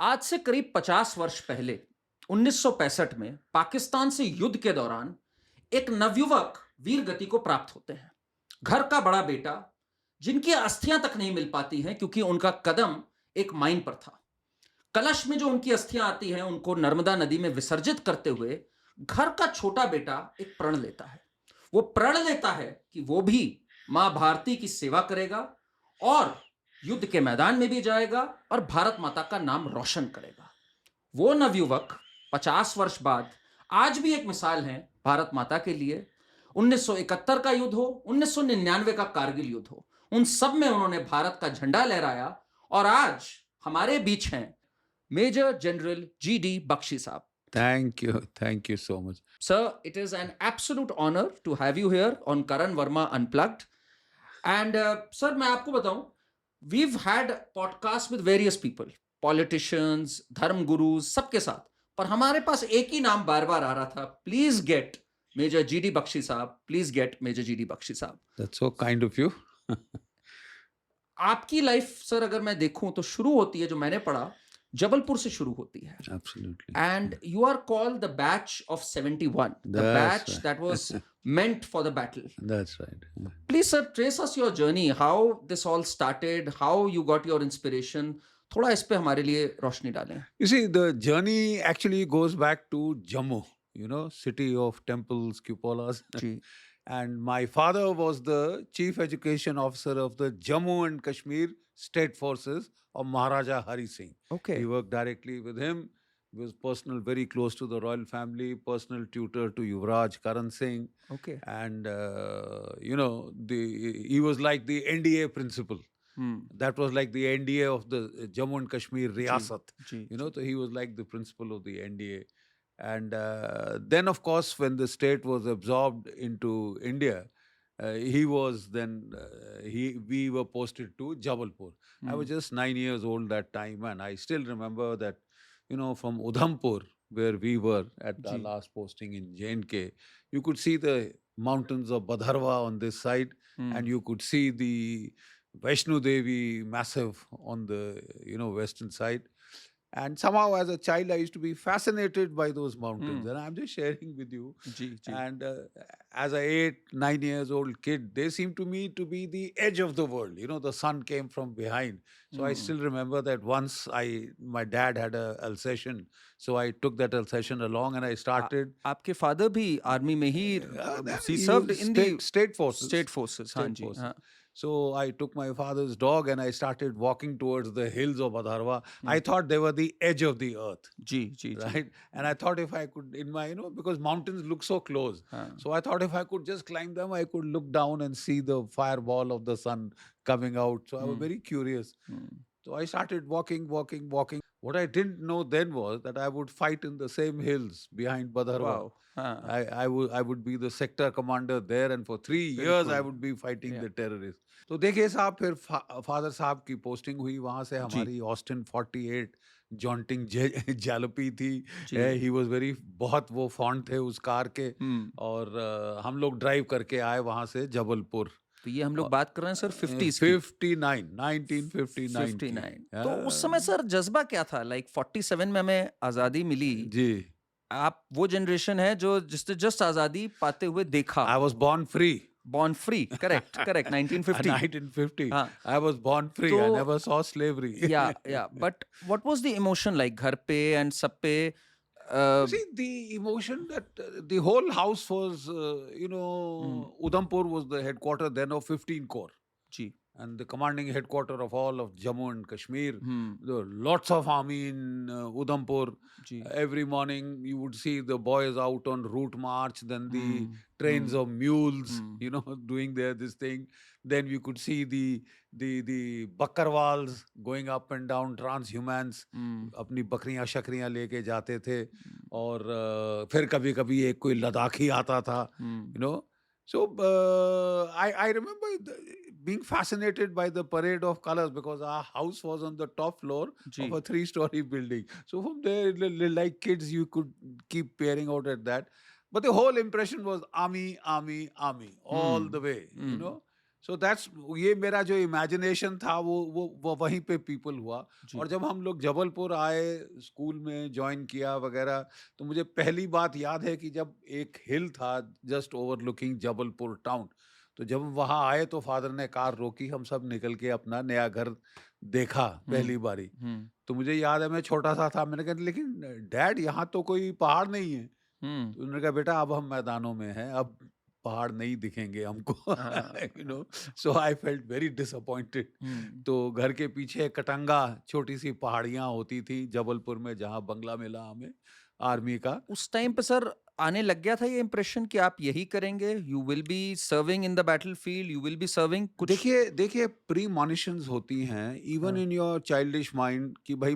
आज से करीब 50 वर्ष पहले 1965 में पाकिस्तान से युद्ध के दौरान एक नवयुवक वीर गति को प्राप्त होते हैं। घर का बड़ा बेटा, जिनकी अस्थियां तक नहीं मिल पाती हैं क्योंकि उनका कदम एक माइन पर था। कलश में जो उनकी अस्थियां आती हैं, उनको नर्मदा नदी में विसर्जित करते हुए घर का छोटा बेटा एक प्रण लेता है। वो प्रण लेता है कि वो भी मां भारती की सेवा करेगा और युद्ध के मैदान में भी जाएगा और भारत माता का नाम रोशन करेगा। वो नवयुवक 50 वर्ष बाद आज भी एक मिसाल है भारत माता के लिए। 1971 का युद्ध हो, 1999 का कारगिल युद्ध हो, उन सब में उन्होंने भारत का झंडा लहराया और आज हमारे बीच हैं मेजर जनरल GD बख्शी साहब। Thank you. Thank you so much. Sir, it is an absolute honor to have you here on Karan Verma Unplugged. And sir, मैं आपको बताऊं, we've had podcasts with various people, politicians, धर्म गुरुज, सबके साथ, पर हमारे पास एक ही नाम बार बार आ रहा था, please get major GD Bakshi साहब, please get major GD Bakshi साहब। That's so kind of you. आपकी लाइफ सर अगर मैं देखूं तो शुरू होती है, जो मैंने पढ़ा, जबलपुर से शुरू होती है। Absolutely. And you are called the batch of 71, the That's batch right. that was meant for the battle. That's right. Please sir, trace us your journey, how this all started, how you got your inspiration. थोड़ा इस पे हमारे लिए रोशनी डालें। You see, the journey actually goes back to Jammu, city of temples, cupolas. जी, And my father was the chief education officer of the Jammu and Kashmir state forces of Maharaja Hari Singh. okay, He worked directly with him. He was personal, very close to the royal family, personal tutor to Yuvraj Karan Singh. okay. And, he was like the NDA principal. That was like the NDA of the Jammu and Kashmir Riyasat. जी, So he was like the principal of the NDA. And then, of course, when the state was absorbed into India, he was then, we were posted to Jabalpur. I was just 9 years old that time, and I still remember that, from Udhampur, where we were at our जी, last posting in J&K, you could see the mountains of Badharwa on this side, and you could see the Vaishno Devi massive on the, western side. And somehow, as a child, I used to be fascinated by those mountains. And I'm just sharing with you. जी, जी, And as a 8, 9 years old kid, they seemed to me to be the edge of the world. The sun came from behind. So I still remember that once my dad had a Alsatian. So I took that Alsatian along and I started. आपके father भी army में ही he He served was in the state forces. state forces, हाँ State जी, forces. हाँ, So I took my father's dog and I started walking towards the hills of Badharwa. I thought they were the edge of the earth. Ji, ji, ji, Right? And I thought if I could, in my, because mountains look so close. So I thought if I could just climb them, I could look down and see the fireball of the sun coming out. So I was very curious. So I started walking, walking, walking. What I didn't know then was that I would fight in the same hills behind Badharwa. wow, हाँ, I would be the sector commander there, and for 3 years I would be fighting Yeah. the terrorists. तो देखिए साहब, फिर father साहब की posting हुई, वहां से हमारी ऑस्टिन 48 जॉन्टिंग जैलपी थी। ही वाज वेरी, बहुत वो फॉन्ड थे उस कार के। और हम लोग ड्राइव करके आए वहां से जबलपुर। तो ये हम लोग बात कर रहे हैं सर 50s की। 59 1959 की। 59 तो उस समय सर जज्बा क्या था? लाइक 47 में हमें आजादी मिली। जी, आप वो जनरेशन है जो जिसने जस्ट आजादी पाते हुए देखा। I was born free. Born free, correct correct 1950। 1950 हाँ। I was born free. I never saw slavery. या but what was the emotion like घर पे एंड सब पे? See, the emotion that the whole house was, Udhampur was the headquarter then of 15 Corps. Ji, And the commanding headquarter of all of Jammu and Kashmir. There were lots of army in Udhampur. Ji, Every morning you would see the boys out on route march, then the trains of mules, doing this thing. Then you could see the bakkarwals going up and down, transhumans, अपनी बकरियां शकरियां लेके जाते थे। और फिर कभी कभी एक कोई लद्दाखी आता था, So I remember being fascinated by the parade of colors, because our house was on the top floor of a 3-story building. So from there, like kids, you could keep peering out at that. But the whole impression was army, army, army all the way, so that's ये मेरा जो imagination था वो वहीं पे people हुआ। जी। और जब हम लोग जबलपुर आए, स्कूल में ज्वाइन किया वगैरह, तो मुझे पहली बात याद है कि जब एक हिल था जस्ट ओवरलुकिंग जबलपुर टाउन, तो जब हम वहाँ आए तो फादर ने कार रोकी, हम सब निकल के अपना नया घर देखा हुँ, पहली बारी। हुँ, तो मुझे याद है मैं छोटा-सा था, मैंने कहा लेकिन डैड यहाँ तो कोई पहाड़ नहीं है। हुँ, तो उन्होंने कहा बेटा अब हम मैदानों में हैं, अब पहाड़ नहीं दिखेंगे हमको। यू हाँ, no, so I felt very disappointed. Hmm. तो घर के पीछे कटंगा छोटी-सी पहाड़ियाँ होती थी जबलपुर में, जहाँ बंगला मिला हमें आर्मी का। उस टाइम पे सर आने लग गया था ये इम्प्रेशन कि आप यही करेंगे? You will be serving in the battlefield, you will be serving कुछ। देखिए देखिए प्रीमॉनिशंस होती हैं इवन हाँ, इन योर चाइल्डिश माइंड कि भाई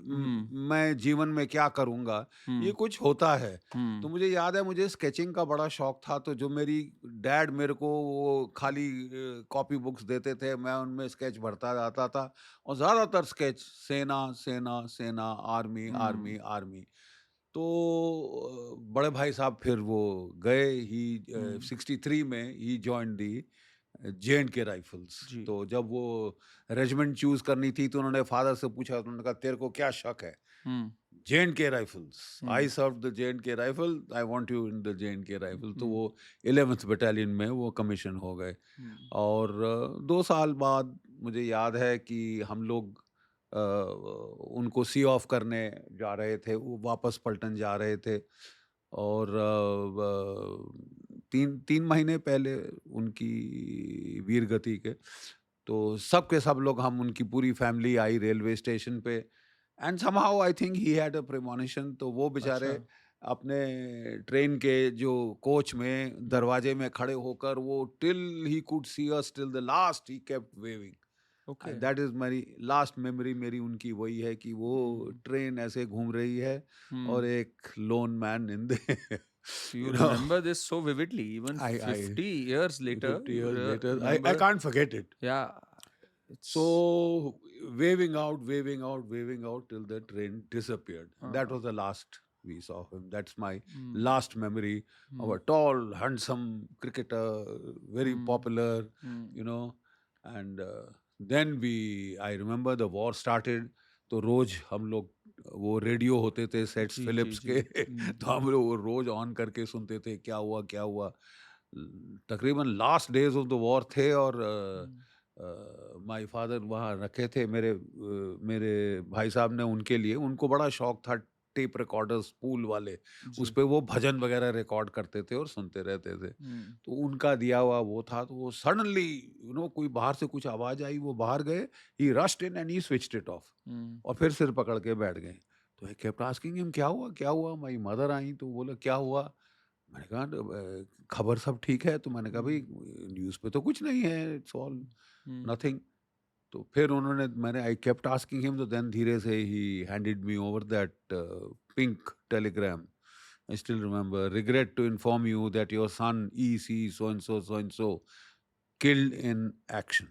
हुँ, मैं जीवन में क्या करूँगा, ये हुँ, कुछ होता है। तो हुँ, मुझे याद है मुझे स्केचिंग का बड़ा शौक था, तो जो मेरी डैड मेरे को वो खाली कॉपी बुक्स देते थे, मैं उनमें स्केच भरता जाता था और ज़्यादातर स्केच सेना, सेना, सेना, आर्मी, हुँ, आर्मी, आर्मी। तो बड़े भाई साहब फिर वो गए ही हुँ, 63 में ही जॉइन्ड दी जे&के राइफल्स। जी, तो जब वो रेजिमेंट चूज़ करनी थी तो उन्होंने फादर से पूछा, तो उन्होंने कहा तेरे को क्या शक है? Hmm, J and K rifles, I hmm, served the J and K rifle, I want you in the J and K rifle. तो हुँ, वो 11th बटालियन में वो कमीशन हो गए। हुँ, और 2 साल बाद मुझे याद है कि हम लोग उनको सी ऑफ करने जा रहे थे, वो वापस पलटन जा रहे थे। और 3 महीने पहले उनकी वीरगति के, तो सब के सब लोग, हम उनकी पूरी फैमिली आई रेलवे स्टेशन पे। And somehow I think he had a premonition, तो वो बेचारे अच्छा, अपने ट्रेन के जो कोच में हुँ, दरवाजे में खड़े होकर वो till he could see us till the last he kept waving. Okay, that is मेरी लास्ट मेमोरी, मेरी उनकी वही है कि वो हुँ, ट्रेन ऐसे घूम रही है और हुँ। एक loan man in the So you you know remember this so vividly, even I 50 years later, 50 you years later I remember. can't forget it. Yeah, it's So waving out, waving out, waving out till the train disappeared. And that uh, was the last we saw him. That's my mm, last memory of mm, a tall, handsome cricketer, very mm, popular, mm, you know. And then I remember the war started. तो रोज हम लोग वो radio होते थे sets जी, जी, Philips जी, के, तो हम लोग वो रोज ऑन करके सुनते थे क्या हुआ क्या हुआ। तकरीबन last days of the war थे और mm, माय फादर वहाँ रखे थे मेरे भाई साहब ने उनके लिए, उनको बड़ा शौक था टेप रिकॉर्डर्स पूल वाले, उस जी, पे वो भजन वगैरह रिकॉर्ड करते थे और सुनते रहते थे। mm, तो उनका दिया हुआ वो था, तो वो सडनली कोई बाहर से कुछ आवाज आई, वो बाहर गए, he rushed in and he switched it of mm, और फिर सिर पकड़ के बैठ गए। तो आई केप्ट आस्किंग हिम क्या हुआ क्या हुआ? माई मदर आई तो बोला क्या हुआ? मैंने कहा खबर सब ठीक है? तो मैंने कहा भाई mm, न्यूज़ पे तो कुछ नहीं है, इट्स ऑल mm, नथिंग। तो फिर मैंने आई केप्ट आस्किंग हिम, तो देन धीरे से ही handed me over that pink Telegram. I still remember. Regret to inform you that your son EC so and so killed in action.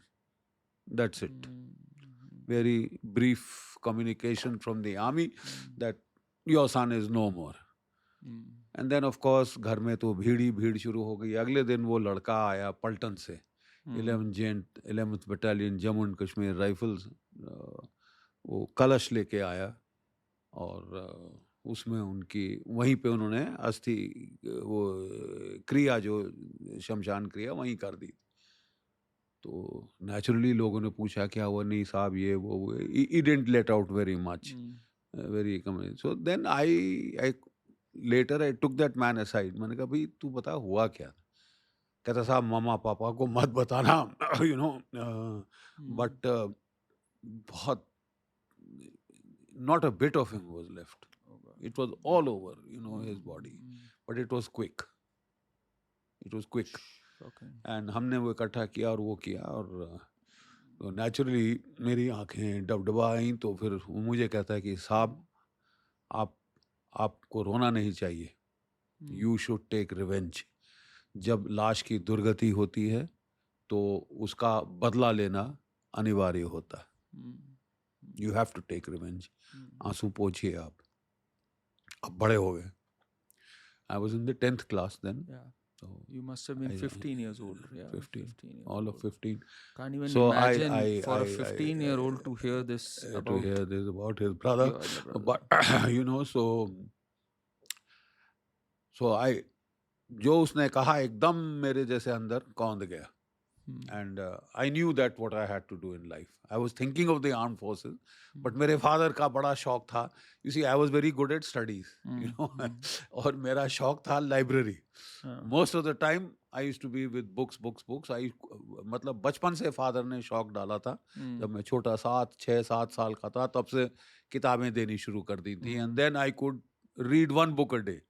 That's it. mm, Very brief communication from the army mm, that your son is no more. mm, and then of course घर में तो भीड़ ही भीड़ शुरू हो गई। अगले दिन वो लड़का आया पलटन से, mm, 11th battalion Jammu and Kashmir rifles, वो कलश लेके आया और उसमें उनकी वहीं पे उन्होंने अस्थि वो क्रिया जो शमशान क्रिया वहीं कर दी। तो नेचुरली लोगों ने पूछा क्या हुआ? नहीं साहब ये वो he didn't let out very much, mm, very कम। So then I later I took that man aside. मैंने कहा भाई तू बता हुआ क्या? कहता साहब मामा पापा को मत बताना यू नो, mm, बट बहुत not a bit of him was left. oh God. It was all over, his body. Mm, But it was quick. It was quick. shocking. And हमने वो इकट्ठा किया और वो किया और नेचुरली मेरी आंखें डबडबा आई। तो फिर वो मुझे कहता है कि साहब आप आपको रोना नहीं चाहिए, Mm, you should take revenge. जब लाश की दुर्गति होती है तो उसका बदला लेना अनिवार्य होता है। mm, you have to take revenge. mm, आंसू पोंछिए आप। अब बड़े हो गए। I was in the 10th class then. yeah. So You must have been I 15 years old. Yeah, 15, 15 years all of old. 15. Can't even So imagine for a 15-year-old to hear this to about hear this about his brother, your elder brother. but you know, so I जो उसने कहा एकदम मेरे जैसे अंदर कौंध गया. Hmm. And I knew that what I had to do in life. I was thinking of the armed forces, but Hmm. मेरे father का बड़ा शौक था. You see, I was very good at studies, you Hmm. know, Hmm. और मेरा शौक था library. हाँ. Most of the time I used to be with books. मतलब बचपन से father ने शौक डाला था. Hmm. जब मैं छोटा 6-7 साल का था, तब से किताबें देनी शुरू कर दी थी. And then I could read one book a day.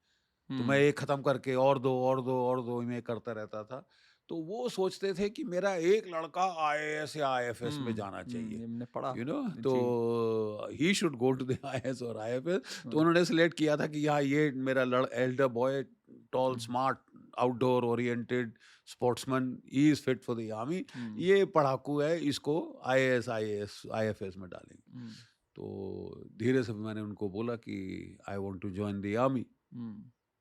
तो मैं एक खत्म करके और दो मैं करता रहता था. तो वो सोचते थे कि मेरा एक लड़का आईएएस या आईएफएस में जाना चाहिए, हमने पढ़ा यू नो, जी. तो he should go to the IAS और आईएफएस. तो हाँ. उन्होंने सिलेक्ट किया था कि यहाँ ये मेरा elder boy, tall, smart, outdoor oriented sportsman, he is fit for the army. ये पढ़ाकू है, इसको आईएएस आईएफएस में डालेंगे. तो धीरे से मैंने उनको बोला कि I want to join the army.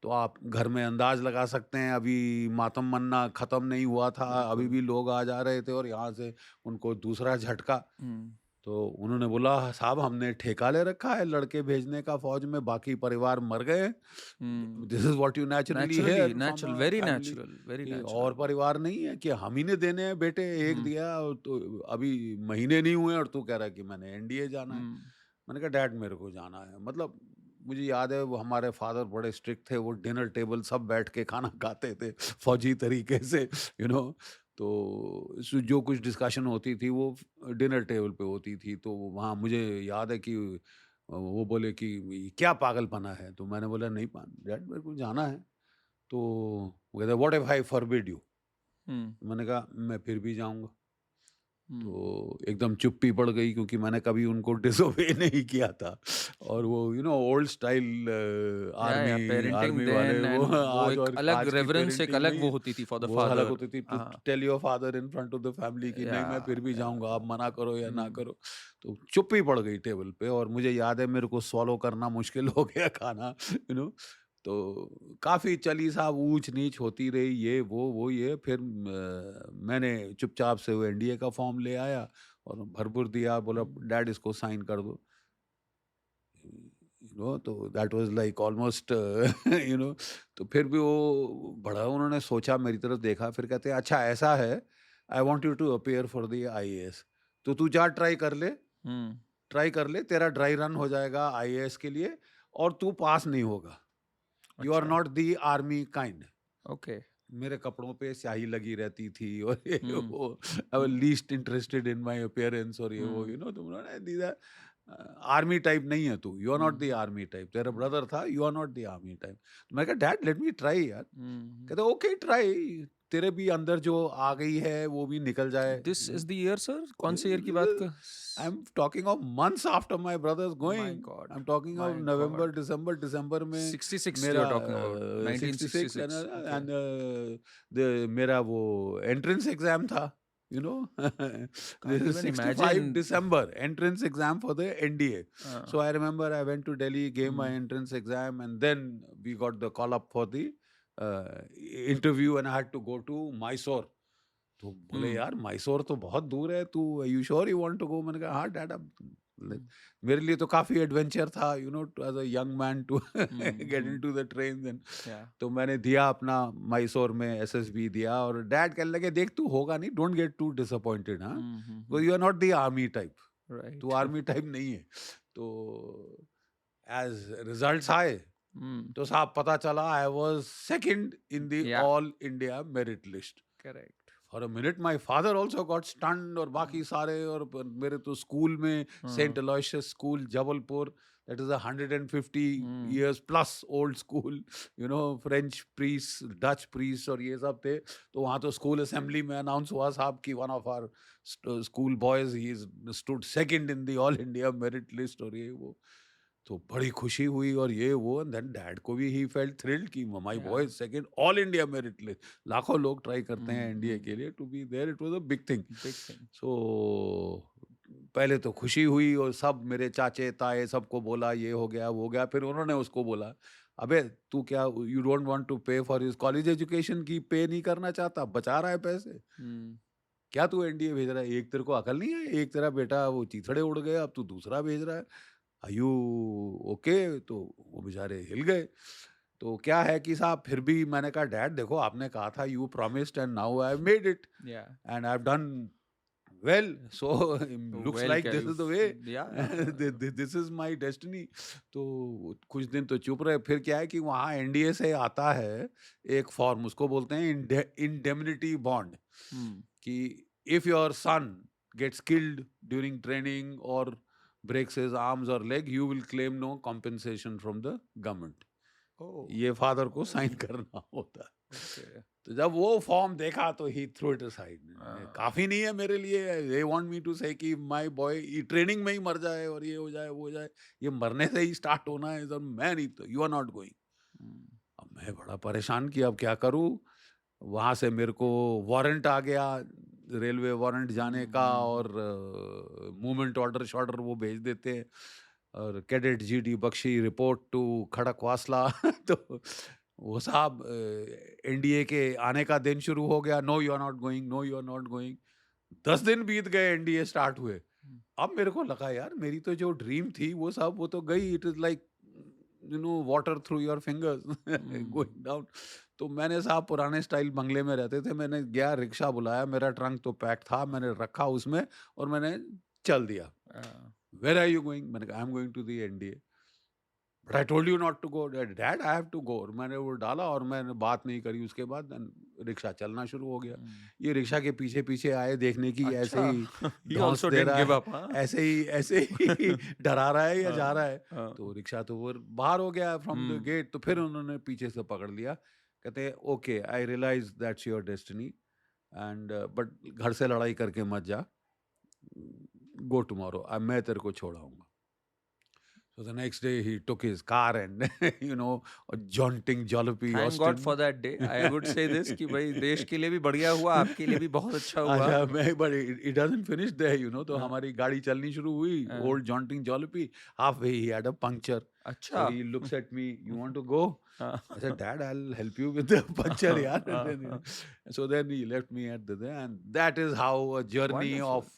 तो आप घर में अंदाज लगा सकते हैं, अभी मातम मन्ना खत्म नहीं हुआ था, अभी भी लोग आ जा रहे थे, और यहाँ से उनको दूसरा झटका. तो उन्होंने बोला, साहब हमने ठेका ले रखा है लड़के भेजने का फौज में, बाकी परिवार मर गए. This is what you naturally here, natural, very natural, very natural. और परिवार नहीं है कि हम ही ने देने हैं बेटे, एक दिया तो अभी महीने नहीं हुए और तू कह रहा है कि मैंने एनडीए जाना है. मैंने कहा डैड मेरे को जाना है. मतलब मुझे याद है वो हमारे फादर बड़े स्ट्रिक्ट थे, वो डिनर टेबल सब बैठ के खाना खाते थे फौजी तरीके से, यू नो. तो जो कुछ डिस्कशन होती थी वो डिनर टेबल पे होती थी. तो वहाँ मुझे याद है कि वो बोले कि "ये क्या पागलपना है?" तो मैंने बोला नहीं डैड मेरे को जाना है. तो वो कहते what if I forbid you. मैंने कहा मैं फिर भी जाऊंगा. तो एकदम चुप्पी पड़ गई, क्योंकि मैंने कभी उनको डिसोबे नहीं किया था. और वो you know old style army वाले, वो आज एक और अलग आज की रेवरेंस, एक पेरेंटिंग अलग नहीं वो है. होती थी फॉर द वो फादर. अलग होती थी, to tell your father in front of the family कि नहीं मैं फिर भी जाऊंगा, आप मना करो या ना करो. तो चुप्पी पड़ गई टेबल पे, और मुझे याद है मेरे को स्वॉलो करना मुश्किल हो गया खाना, यू नो. तो काफ़ी चली साहब, ऊंच नीच होती रही, ये वो ये. फिर मैंने चुपचाप से वो एनडीए का फॉर्म ले आया और भरपूर दिया, बोला डैड इसको साइन कर दो, यू नो. तो that was like almost you know. तो फिर भी वो बड़ा उन्होंने सोचा, मेरी तरफ देखा, फिर कहते हैं अच्छा ऐसा है, I want you to appear for the IAS. तो तू जा ट्राई कर ले, तेरा ड्राई रन हो जाएगा आईएएस के लिए, और तू पास नहीं होगा. You are not the army kind. Okay. मेरे कपड़ों पे स्याही लगी रहती थी, और ये वो I was least interested in my appearance, और ये वो, यू नो. तो उन्होंने दीदा आर्मी टाइप नहीं है तू, you are not the army type. तेरा ब्रदर था, you are not the army type. तो मैं कहा डैड लेट मी ट्राई यार. कहते ओके ट्राई, तेरे भी अंदर जो आ गई है वो भी निकल जाए. This is the year sir, कौन से ईयर की बात कर? I am talking of months after my brothers My going. God, I am talking of my November God. दिसंबर में 66 मेरा you're talking about, 66 1966. एंड मेरा वो एंट्रेंस एग्जाम था, you no. Can't even 65 imagine. December entrance exam for the NDA. हाँ. So I remember I went to Delhi, gave my entrance exam, and then we got the call up for the interview, and I had to go to Mysore. तो बोले यार मैसूर तो बहुत दूर है, तू you sure you want to go. मैंने कहा हाँ डैड. अब मेरे लिए तो काफी एडवेंचर था, you know, as a young man to get into the train. And तो मैंने दिया अपना मैसूर में एसएसबी दिया, और डैड कहने लगे देख तू होगा नहीं, डोंट गेट टू डिसअपॉइंटेड, हाँ, you are not the army type, तू आर्मी टाइप नहीं है. तो एज रिजल्ट्स आए तो साहब पता चला I was second in the all India merit list. Correct. For a minute my father also got stunned, और बाकी सारे. और मेरे तो स्कूल में Saint Aloysius school Jabalpur, that is 150 years plus old school, you know, French priests, Dutch priests और ये सब थे. तो वहाँ तो स्कूल असेंबली में अनाउंस हुआ साहब कि one of our school boys ही stood second in the all India merit list, और ये वो. तो बड़ी खुशी हुई और ये वो. एंड देन डैड को भी ही फेल्ट थ्रिल्ड कि my boy second all India merit list. लाखों लोग ट्राई करते हैं एनडीए के लिए to be there. It was a big thing. So पहले तो खुशी हुई और सब मेरे चाचे ताए सबको बोला ये हो गया वो हो गया। फिर उन्होंने उसको बोला, अबे तू क्या यू डोंट वांट टू पे फॉर हिज कॉलेज एजुकेशन की पे नहीं करना चाहता, बचा रहा है पैसे, हम्म, क्या तू एनडीए भेज रहा है? एक तेरे को अकल नहीं है? एक तेरा बेटा वो चीथड़े उड़ गए, अब तू दूसरा भेज रहा है, आर यू ओके? तो वो बेचारे हिल गए। तो क्या है कि साहब फिर भी मैंने कहा डैड देखो आपने कहा था you promised and now I have made it yeah and I have done well, so looks well like क्या this you is the way, yeah this is my destiny. तो कुछ दिन तो चुप रहे। फिर क्या है कि वहाँ एनडीए से आता है एक फॉर्म, उसको बोलते हैं इंडेमनिटी बॉन्ड, हम्म, कि if your son gets killed during training और breaks his arms or leg, you will claim no compensation from the government. ओ ये फादर को साइन करना होता है। ओके तो जब वो फॉर्म देखा तो ही थ्रू इट असाइड, काफी नहीं है मेरे लिए, दे वांट मी टू से कि माय बॉय ये ट्रेनिंग में ही मर जाए और ये हो जाए वो हो जाए, ये मरने से ही स्टार्ट होना है सर, मैं नहीं, तो यू आर नॉट गोइंग। अब मैं बड़ा परेशान कि अब क्या करूं। वहां से मेरे को वारंट आ गया, रेलवे वारंट जाने का, और मूवमेंट ऑर्डर शॉर्डर वो भेज देते हैं, और cadet GD Bakshi report to Khadakwasla तो वो साहब एनडीए के आने का दिन शुरू हो गया, no you are not going, no you are not going. 10 दिन बीत गए, एनडीए स्टार्ट हुए। अब मेरे को लगा यार मेरी तो जो ड्रीम थी वो सब वो तो गई, it is like you know water through your fingers going down. तो मैंने साहब पुराने स्टाइल बंगले में रहते थे, मैंने गया रिक्शा बुलाया, मेरा ट्रंक तो पैक था, मैंने रखा उसमें और मैंने चल दिया। Where are you going? मैंने कहा I am going to the NDA, but I told you not to go dad, I have to go. और मैंने वो डाला और मैंने बात नहीं करी। उसके बाद रिक्शा चलना शुरू हो गया। ये रिक्शा के पीछे पीछे आए देखने की ऐसे अच्छा ही he Dhaus also they didn't रहा give है, up, हाँ? ऐसे ही डरा रहा है या जा रहा है। हाँ, तो रिक्शा तो वो बाहर हो गया फ्रॉम द हम्म, गेट। तो फिर उन्होंने पीछे से पकड़ लिया, कहते हैं okay I realise that's your destiny and but घर से लड़ाई करके मत जा, गो टुमारो, मैं तेरे को छोड़ाऊंगा। So the next day he took his car and you know a jaunting jalopy thank God for Austin। That day. I would say this कि भाई देश के लिए भी बढ़िया हुआ, आपके लिए भी बहुत अच्छा हुआ। अच्छा मैं but it doesn't finish there, you know। तो हाँ, हमारी गाड़ी चलनी शुरू हुई, हाँ, old jaunting jalopy, halfway he had a puncture। अच्छा So he looks at me, you want to go? हाँ, I said, Dad, I'll help you with the puncture, yaar। And हाँ, then, हाँ, so then he left me at the there, and that is how a journey wonderful. of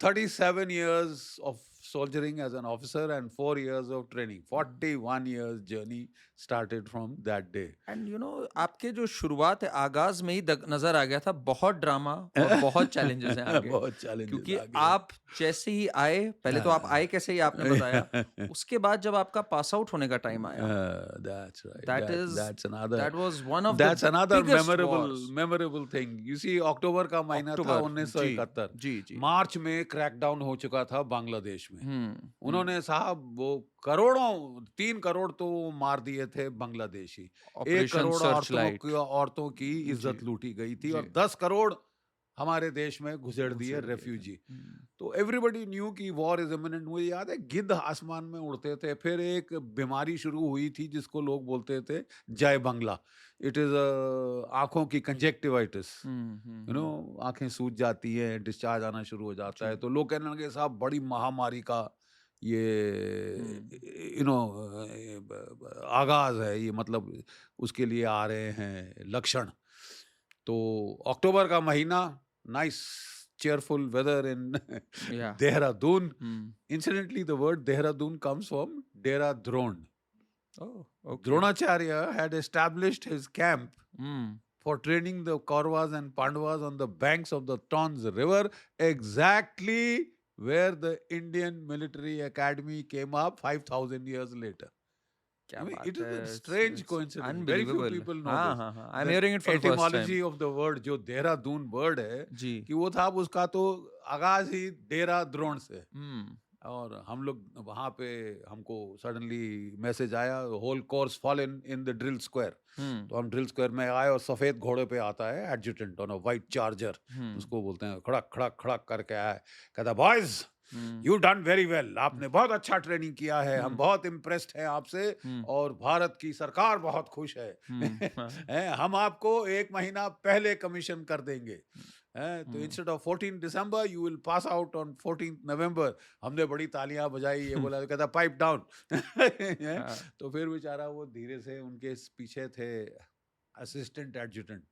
37 years of soldiering as an officer and 4 years of training, 41 years journey started from that day। And you know आपके जो शुरुआत है आगाज में ही नजर आ गया था बहुत ड्रामा और बहुत चैलेंजेस हैं आगे, बहुत challenges क्योंकि आगे। आप जैसे ही आए, पहले तो आप आए कैसे ही आपने बताया, उसके बाद जब आपका पास आउट होने का टाइम आया, That's right। That is That's that was one of that's the another biggest memorable Wars. memorable thing। You see, अक्टूबर का महीना था अक्टूबर, जी 1971। जी जी, मार्च में क्रैकडाउन हो चुका था बांग्लादेश में। हम्म, उन्होंने साहब वो करोड़ों 3 करोड़ तो मार दिए थे Bangladeshi. 1 operation crore search light, औरतों की जी इज्जत लूटी गई थी जी, और 10 करोड़ हमारे देश में घुसेड़ दिए घुसेड़ दिए थे। रेफ्यूजी। तो एवरीबडी न्यू कि वॉर इज इमिनेंट। मुझे याद है गिद्ध आसमान में उड़ते थे। फिर एक बीमारी शुरू हुई थी जिसको लोग बोलते थे जय बंगला। इट इज आंखों की कंजेक्टिवाइटिस, यू नो आंखें सूज जाती है, डिस्चार्ज आना शुरू हो जाता है। तो लोग कहने लगे साहब बड़ी महामारी का ये यू नो आगाज है, ये मतलब उसके लिए आ रहे हैं लक्षण। तो अक्टूबर का महीना, नाइस cheerful weather in या, Dehradun। Incidentally, the word Dehradun comes from Dera Dron। Oh okay, Dronacharya had established his camp for training the Kauravas and Pandavas on the banks of the Tons River, exactly where the Indian Military Academy came up 5,000 years later। क्या I mean, बात it is है, a strange coincidence। Very few unbelievable. people know हाँ this। हाँ हाँ, I am The hearing it for the first etymology time, of the word, जो Dehradun word है, जी, कि वो था उसका तो आगाज ही डेरा द्रोण से। हम्म, और हम लोग वहाँ पे, हमको सडनली मैसेज आया whole course fall in the drill square. तो हम ड्रिल स्क्वायर में आए और सफेद घोड़े पे आता है adjutant on a white charger, उसको बोलते हैं खड़क खड़क खड़क करके आया, कहता boys you done very well, आपने बहुत अच्छा ट्रेनिंग किया है, हम बहुत इम्प्रेस्ड हैं आपसे और भारत की सरकार बहुत खुश है। हम आपको 1 महीना पहले कमीशन कर देंगे। तो instead of 14 December you will pass out on 14 नवंबर। हमने बड़ी तालियां बजाई, ये बोला, तो कहता पाइप डाउन। तो फिर बेचारा वो धीरे से, उनके पीछे थे असिस्टेंट एडजुटेंट,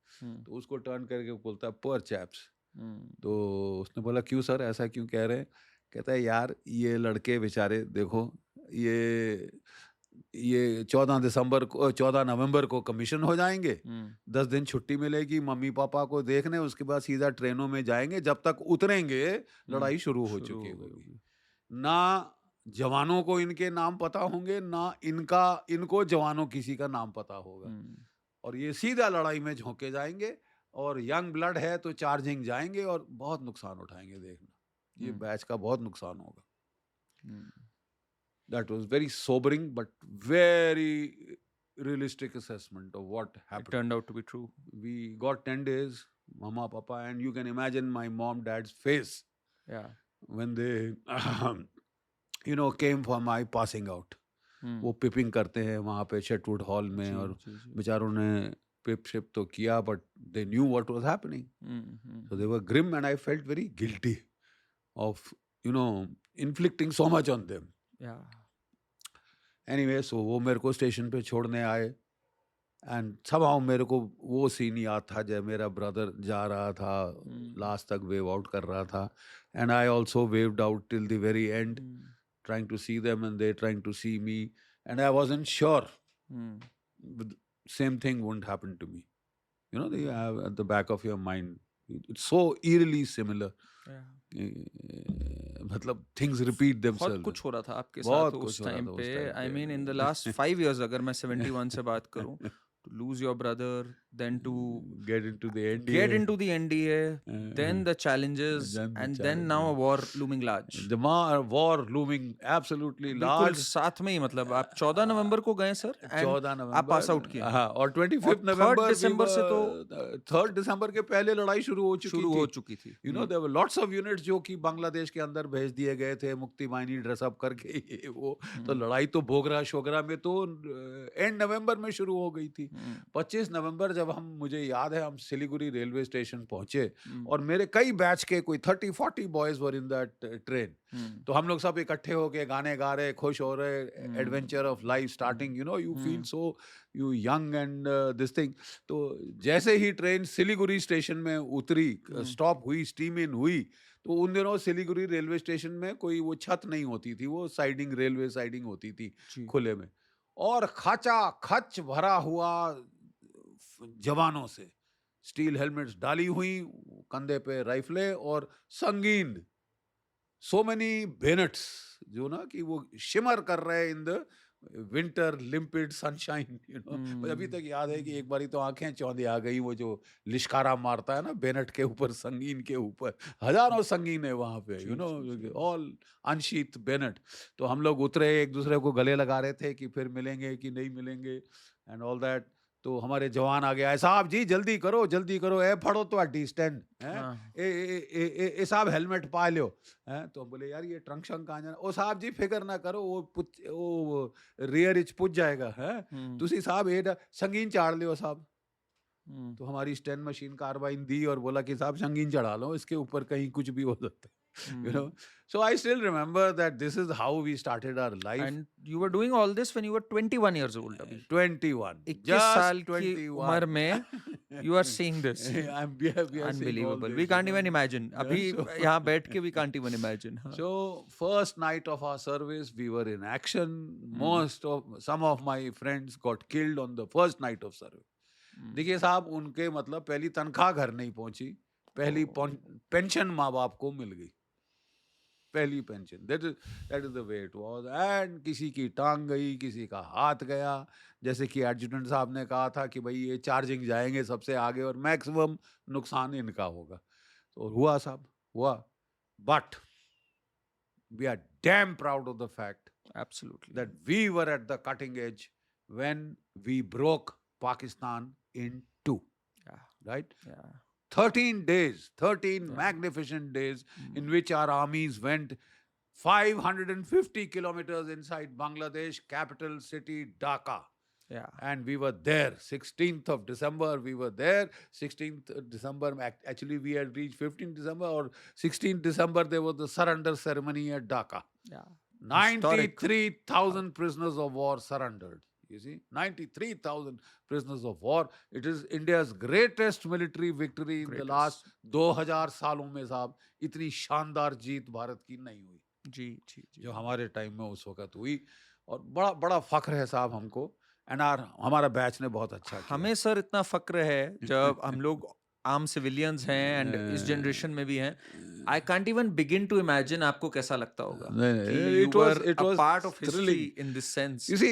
तो उसको टर्न करके बोलता पुअर चैप्स। तो उसने बोला क्यों सर, ऐसा क्यों कह रहे हैं? कहता है यार ये लड़के बेचारे देखो, ये 14 नवंबर को कमीशन हो जाएंगे, 10 दिन छुट्टी मिलेगी मम्मी पापा को देखने, उसके बाद सीधा ट्रेनों में जाएंगे, जब तक उतरेंगे लड़ाई शुरू हो चुकी होगी। ना जवानों को इनके नाम पता होंगे, ना इनको जवानों किसी का नाम पता होगा, और ये सीधा लड़ाई में झोंके जाएंगे, और यंग ब्लड है तो चार्जिंग जाएंगे और बहुत नुकसान उठाएंगे। देखना, ये बैच का बहुत नुकसान होगा। That was very sobering but very realistic assessment of what happened. It turned out to be true. We got 10 days, mama, papa, and you can imagine my mom, dad's face. Yeah. When they, came for my passing out. वो peeping करते हैं वहाँ पे शेटवुड hall में, और बेचारों ने पिप ship तो किया, but they knew what was happening. So they were grim, and I felt very guilty of, inflicting so much on them. Yeah. Anyway, so वो मेरे को स्टेशन पे छोड़ने आए, एंड somehow मेरे को वो सीन याद था जब मेरा ब्रदर जा रहा था, लास्ट तक वेव आउट कर रहा था, and I also waived out till the very and, trying to see them and they trying to see me, and I wasn't sure same thing wouldn't happen to me. You have at the back of your mind, it's so eerily similar. मतलब things repeat themselves. बहुत कुछ हो रहा था आपके साथ उस time पे। I mean in the last 5 years, अगर मैं 71 से बात करूं, to lose your brother, then to get into the NDA, then the challenges, and then now a war looming large. The war looming absolutely large. बिल्कुल साथ में ही, मतलब आप 14 नवंबर को गए सर, 14 नवंबर आप पास आउट किए। हाँ, और 25 नवंबर 3 दिसंबर से तो 3 दिसंबर के पहले लड़ाई शुरू हो चुकी थी। there were lots of units जो कि बांग्लादेश के अंदर भेज दिए गए थे, मुक्ति बाहिनी ड्रेसअप करके, ये वो, तो लड़ाई तो भोगरा शोगरा में तो एंड नवंबर में शुरू हो गई थी। 25 नवंबर जब मुझे याद है हम सिलीगुड़ी रेलवे स्टेशन पहुंचे, और मेरे कई बैच के कोई 30-40 boys were in that train, तो हम लोग सब इकट्ठे होके गाने गा रहे, खुश हो रहे, adventure of life starting, you feel so you young and this thing. तो जैसे ही ट्रेन सिलीगुड़ी स्टेशन में उतरी, स्टॉप हुई, स्टीम इन हुई, तो उन दिनों सिलीगुड़ी रेलवे स्टेशन में कोई वो छत नहीं होती थी, वो रेलवे साइडिंग होती थी खुले में, और खचा खच भरा हुआ जवानों से, स्टील हेलमेट्स डाली हुई, कंधे पे राइफले और संगीन, सो मेनी बेनेट्स, जो ना कि वो शिमर कर रहे इन द विंटर लिम्पिड सनशाइन, मुझे अभी तक याद है कि एक बारी तो आंखें चौंधी आ गई, वो जो लिश्कारा मारता है ना बेनेट के ऊपर, संगीन के ऊपर, हजारों संगीन है वहां पे, ऑल अनशीथ बेनेट। तो हम लोग उतरे, एक दूसरे को गले लगा रहे थे कि फिर मिलेंगे कि नहीं मिलेंगे एंड ऑल दैट। तो हमारे जवान आ गया, साहब जी जल्दी करो, ए फड़ो तो स्टैंड ए साहब हेलमेट पा लो, तो बोले यार ये ट्रंक शंक कहाँ जाना, ओ साहब जी फिक्र ना करो, वो रियर इच पुज जाएगा, तुसी साहब ए संगीन चाड़ लियो साहब। तो हमारी स्टैंड मशीन कार्बाइन दी और बोला कि साहब संगीन चढ़ा लो, इसके ऊपर कहीं कुछ भी हो सकता है, So I still remember that this is how we started our life. And you were doing all this when you were 21 years old. 21. 21 साल की उम्र में you are seeing this. we are Unbelievable. We can't even imagine. अभी यहाँ बैठ के we can't even imagine. So first night of our service, we were in action. Some of my friends got killed on the first night of service. देखिए साहब, उनके मतलब पहली तनख्वाह घर नहीं पहुंची, पहली पेंशन माँ बाप को मिल गई, पहली pension. That is the way it was. And किसी की टांग गई, किसी का हाथ गया, जैसे कि एडजुटेंट साहब ने कहा था कि भाई ये चार्जिंग जाएंगे सबसे आगे और मैक्सिमम नुकसान इनका होगा। तो हुआ साहब, हुआ। But we are damn proud of the fact Absolutely. that we were at the cutting edge when we broke Pakistan in two. Yeah. Right? Yeah. 13 days, 13 magnificent days in which our armies went 550 kilometers inside Bangladesh, capital city Dhaka. Yeah. And we were there. 16th of December, we were there. 16th December, actually we had reached 15th December or 16th December, there was the surrender ceremony at Dhaka. Yeah. Historic. 93,000 prisoners of war surrendered. You see, 93,000 prisoners of war. It is India's greatest military victory in the last 2000 सालों में साहब इतनी शानदार जीत भारत की नहीं हुई जी जी जी जो हमारे टाइम में उस वक्त हुई और बड़ा बड़ा फख्र है साहब हमको एनआर हमारा बैच ने बहुत अच्छा किया हमें सर इतना फक्र है जब हम लोग आम सिविलियंस हैं एंड इस जनरेशन में भी हैं I can't even begin to imagine आपको कैसा लगता होगा कि you were a part of history in this sense. You see,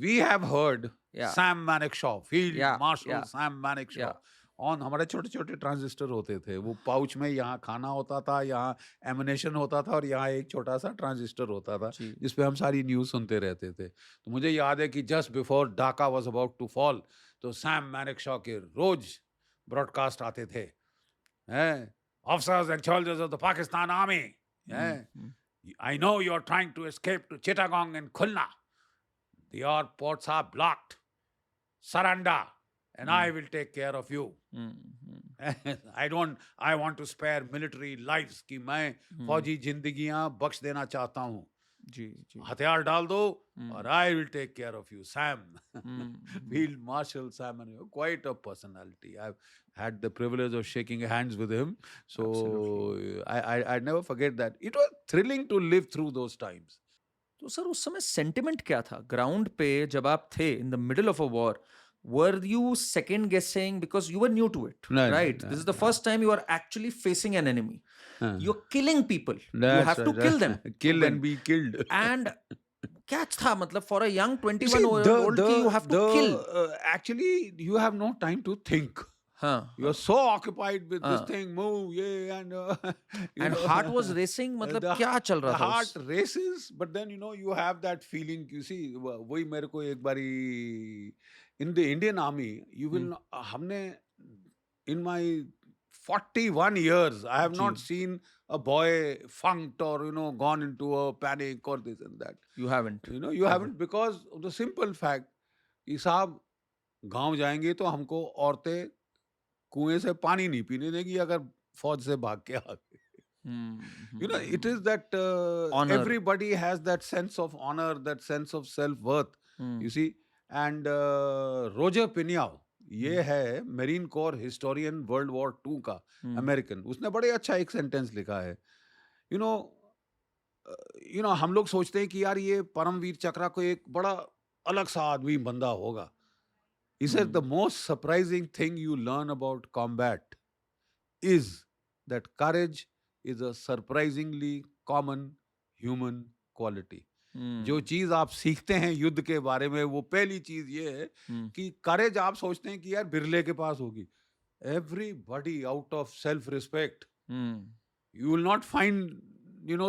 we have heard Yeah. Sam Manekshaw, Field Yeah, Marshal yeah. Sam Manekshaw. Yeah. On हमारे छोटे छोटे transistor होते थे वो पाउच में यहाँ खाना होता था यहाँ एमिनेशन होता था और यहाँ एक छोटा सा ट्रांजिस्टर होता था जी। जिसपे हम सारी न्यूज़ सुनते रहते थे तो मुझे याद है कि just before Dhaka was about to fall तो सैम मैनेक्शॉ के रोज ब्रॉडकास्ट आते थे officers and soldiers of the Pakistan army I know you are trying to escape to Chittagong and Khulna the airports are blocked surrender and I will take care of you. I want to spare military lives कि मैं फौजी जिंदगियां बख्श देना चाहता हूँ जी जी हथियार डाल दो और I will take care of you. Sam, Field Marshal Sam, and quite a personality. I've had the privilege of shaking hands with him. So I never forget that. It was thrilling to live through those times. तो sir उस समय sentiment क्या था ground पे जब आप थे in the middle of a war were you second guessing because you were new to it No, right no, this is the first time you are actually facing an enemy you're killing people you That's have to right, kill them kill and be killed. and क्या था मतलब for a young 21-year-old कि you have to kill actually you have no time to think. हाँ You are so occupied with this thing, move, yeah, and you and know, heart was racing मतलब क्या चल the रहा था heart races, but then you have that feeling. You see, वही मेरे को एक बारी in the Indian Army, you will हमने in my 41 years, I have not seen a boy funked or gone into a panic or this and that. you haven't You haven't because of the simple fact कि साहब गांव जाएंगे तो हमको औरतें कुएं से पानी नहीं पीने देगी अगर फौज से भाग के आ गए it is that Honor. everybody has that sense of honor, that sense of self-worth, you see. And Roger Pineau ये है marine corps historian world war 2 का अमेरिकन उसने बड़े अच्छा एक सेंटेंस लिखा है हम लोग सोचते हैं कि यार ये परमवीर चक्रा को एक बड़ा अलग सा आदमी बंदा होगा. He said the most surprising thing you learn about combat is that courage is a surprisingly common human quality. जो चीज आप सीखते हैं युद्ध के बारे में वो पहली चीज ये है कि करेज आप सोचते हैं कि यार बिरले के पास होगी. Everybody out of self respect, you will not find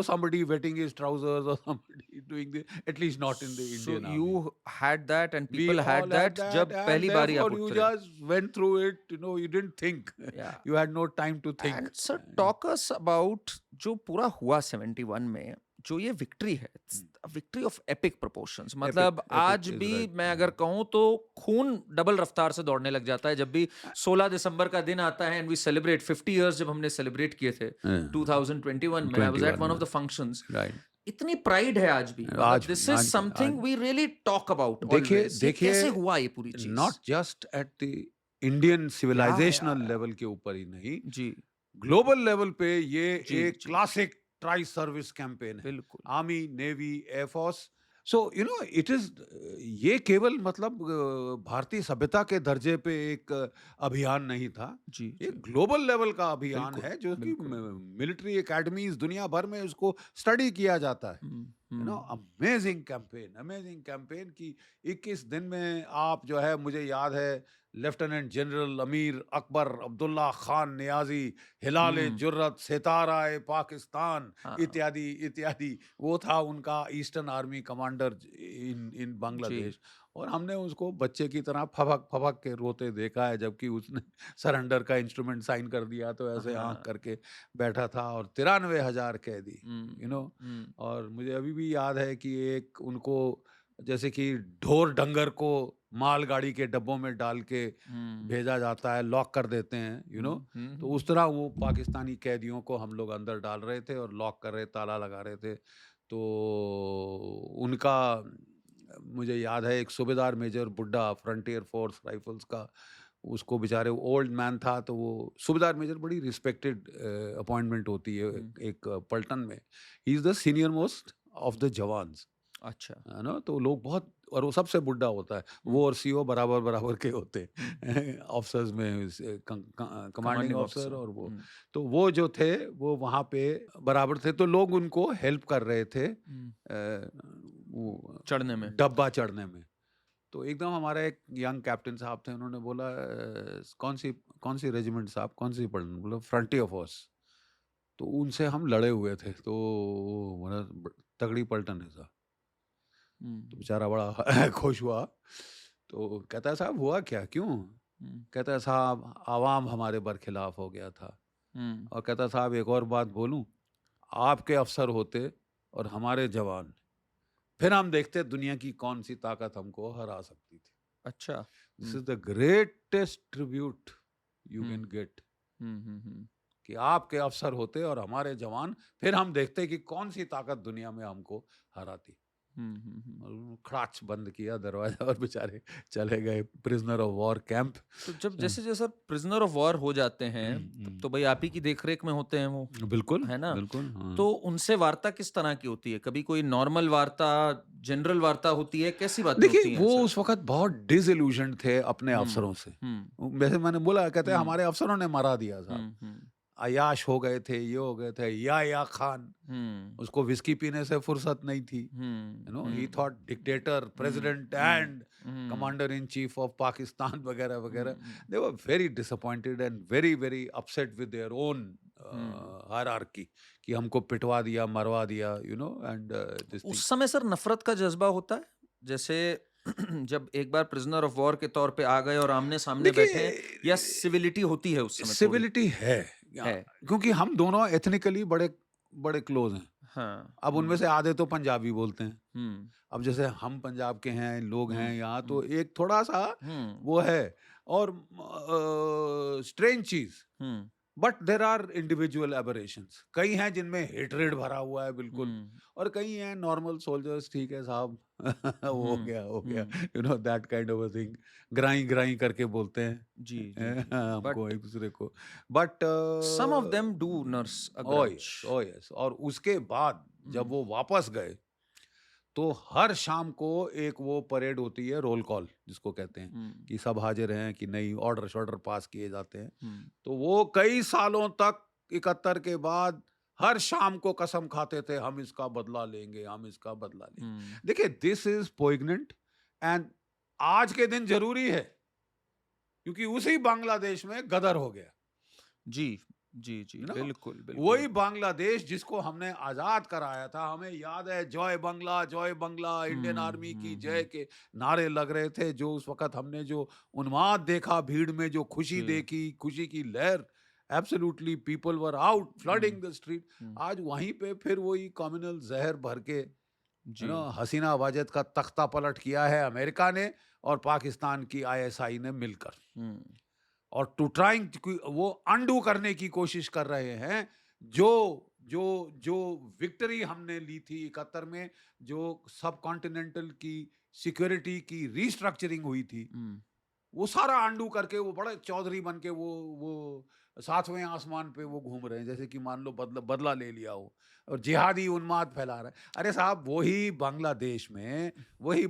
somebody wetting his trousers or somebody doing this, at least not in the Indian so army. you had that and We people had all that जब and पहली बारी आप therefore you उतरे. just went through it, you didn't think. Yeah. You had no time to think. And sir, talk us about जो पूरा हुआ 71 में जो ये विक्ट्री है, विक्ट्री ऑफ एपिक प्रोपोर्शंस. मतलब epic आज is भी right. मैं अगर कहूँ तो खून डबल रफ्तार से दौड़ने लग जाता है जब भी 16 दिसंबर का दिन आता है एंड वी सेलिब्रेट 50 इयर्स जब हमने सेलिब्रेट किए थे 2021 में. I was at one of the functions. Right. इतनी प्राइड है आज भी. आज दिस भी, इज आज- something we really talk about. देखिए कैसे हुआ ये पूरी चीज. Not just at the Indian civilizational yeah. level के ऊपर ही नहीं, जी ग्लोबल लेवल पे ये जी, एक जी. क्लासिक ट्राई सर्विस कैंपेन है. बिल्कुल. Army, navy, air force. So it is ये केवल मतलब भारतीय सभ्यता के दर्जे पे एक अभियान नहीं था. जी ये ग्लोबल लेवल का अभियान बिल्कुल, है जो कि बिल्कुल. मिलिट्री एकेडमीज दुनिया भर में उसको स्टडी किया जाता है. अमेजिंग कैंपेन की 21 दिन में आप जो है मुझे याद है lieutenant general Amir Akbar Abdullah Khan Niazi, हिलाले जुर्रत, सितारा पाकिस्तान इत्यादि इत्यादि, वो था उनका eastern army commander in Bangladesh. और हमने उसको बच्चे की तरह फपक फपक के रोते देखा है जबकि उसने सरेंडर का इंस्ट्रूमेंट साइन कर दिया तो ऐसे आंख करके बैठा था. और 93,000 कैदी और मुझे अभी भी याद है कि एक उनको जैसे कि ढोर डंगर को मालगाड़ी के डब्बों में डाल के भेजा जाता है, लॉक कर देते हैं, तो उस तरह वो पाकिस्तानी कैदियों को हम लोग अंदर डाल रहे थे और लॉक कर रहे, ताला लगा रहे थे। तो उनका मुझे याद है, एक सूबेदार मेजर बुड्ढा, फ्रंटियर फोर्स राइफल्स का, उसको बेचारे ओल्ड मैन था, तो वो सूबेदार मेजर बड़ी रिस्पेक्टेड अपॉइंटमेंट होती है एक पलटन में। He is the senior most of the jawans, अच्छा। है ना। तो लोग बहुत, और वो सबसे बुड्ढा होता है, वो और सीओ बराबर बराबर के होते हैं ऑफिसर्स में, कमांडिंग ऑफिसर और वो। तो वो जो थे वो वहाँ पे बराबर थे, तो लोग उनको हेल्प कर रहे थे वो चढ़ने में, डब्बा चढ़ने में। तो एकदम हमारा एक यंग कैप्टन साहब थे, उन्होंने बोला कौन सी रेजिमेंट साहब, कौन सी पलटन? बोला फ्रंटियर फोर्स। तो उनसे हम लड़े हुए थे, तो बोला तगड़ी पलटन है साहब। तो बेचारा बड़ा खुश हुआ। तो कहता है साहब हुआ क्या, क्यों? कहता है साहब आवाम हमारे बरखिलाफ हो गया था। और कहता साहब एक और बात बोलूं, आपके अफसर होते और हमारे जवान, फिर हम देखते दुनिया की कौन सी ताकत हमको हरा सकती थी। अच्छा। This is the greatest tribute you can get, कि आपके अफसर होते और हमारे जवान, फिर हम देखते कि कौन सी ताकत दुनिया में हमको हराती। और खड़ाच बंद किया दरवाजा और बेचारे चले गए प्रिजनर ऑफ वॉर कैंप। तो जब जैसे जैसे प्रिजनर ऑफ वॉर हो जाते हैं, तब तो भाई आप ही की देखरेख में होते हैं वो, बिल्कुल है ना? बिल्कुल। तो उनसे वार्ता किस तरह की होती है? कभी कोई नॉर्मल वार्ता, जनरल वार्ता होती है, कैसी बातें होती देखिए हैं वो सर? उस वक्त बहुत डिसइल्यूशन्ड थे अपने अफसरों से। वैसे मैंने बोला, कहते हैं हमारे अफसरों ने मरा दिया साहब, अयाश हो गए थे, ये हो गए थे। या खान, उसको विस्की पीने से फुर्सत नहीं थी, he thought dictator, president and commander in chief of Pakistan वगैरह वगैरह। They were very disappointed and very very upset with their own hierarchy, कि हमको पिटवा दिया, मरवा दिया, एंड दिस थिंग। उस समय सर नफरत का जज्बा होता है, जैसे जब एक बार प्रिजनर ऑफ वॉर के तौर पे आ गए और आमने सामने बैठे हैं, या सिविलिटी होती है उस समय? सिविलिटी है, है। क्योंकि हम दोनों एथनिकली बड़े बड़े क्लोज हैं। हाँ। अब उनमें से आधे तो पंजाबी बोलते हैं। अब जैसे हम पंजाब के हैं, लोग हैं यहाँ, तो एक थोड़ा सा वो है। और स्ट्रेंज चीज, but there are individual aberrations. कई हैं जिनमें हेटरेड भरा हुआ है बिल्कुल, और कई हैं नॉर्मल सोल्जर्स, ठीक है साहब हो गया, that kind of a thing. ग्राई ग्राई करके बोलते हैं जी, हमको एक दूसरे को, but some of them do nurse a grudge. Oh yes. और उसके बाद जब वो वापस गए, तो हर शाम को एक वो परेड होती है, रोल कॉल जिसको कहते हैं, कि सब हाजिर हैं कि नहीं, ऑर्डर शॉर्डर पास किए जाते हैं। तो वो कई सालों तक 71 के बाद हर शाम को कसम खाते थे, हम इसका बदला लेंगे, हम इसका बदला लेंगे। देखिए दिस इज पोइग्नेंट, एंड आज के दिन जरूरी है, क्योंकि उसी बांग्लादेश में गदर हो गया। जी जी जी, बिल्कुल बिल्कुल। वही बांग्लादेश जिसको हमने आजाद कराया था, हमें याद है, जय बांग्ला, इंडियन आर्मी की जय के नारे लग रहे थे। जो उस वक्त हमने जो उन्माद देखा भीड़ में, जो खुशी देखी, खुशी की लहर, absolutely people were out flooding the street. आज वहीं पे फिर वही कम्युनल जहर भर के, हसीना वाजिद का तख्ता पलट किया है अमेरिका ने और पाकिस्तान की ISI ने मिलकर, और टू ट्राइंग वो अंडू करने की कोशिश कर रहे हैं। जो जो जो विक्ट्री हमने ली थी 71 में, जो सब कॉन्टिनेंटल की सिक्योरिटी की रीस्ट्रक्चरिंग हुई थी, वो सारा अंडू करके वो बड़े चौधरी बन के वो 7वें आसमान पे वो घूम रहे हैं, जैसे कि मान लो बदला ले लिया हो, और जिहादी उन्माद फैला रहा है। अरे साहब वही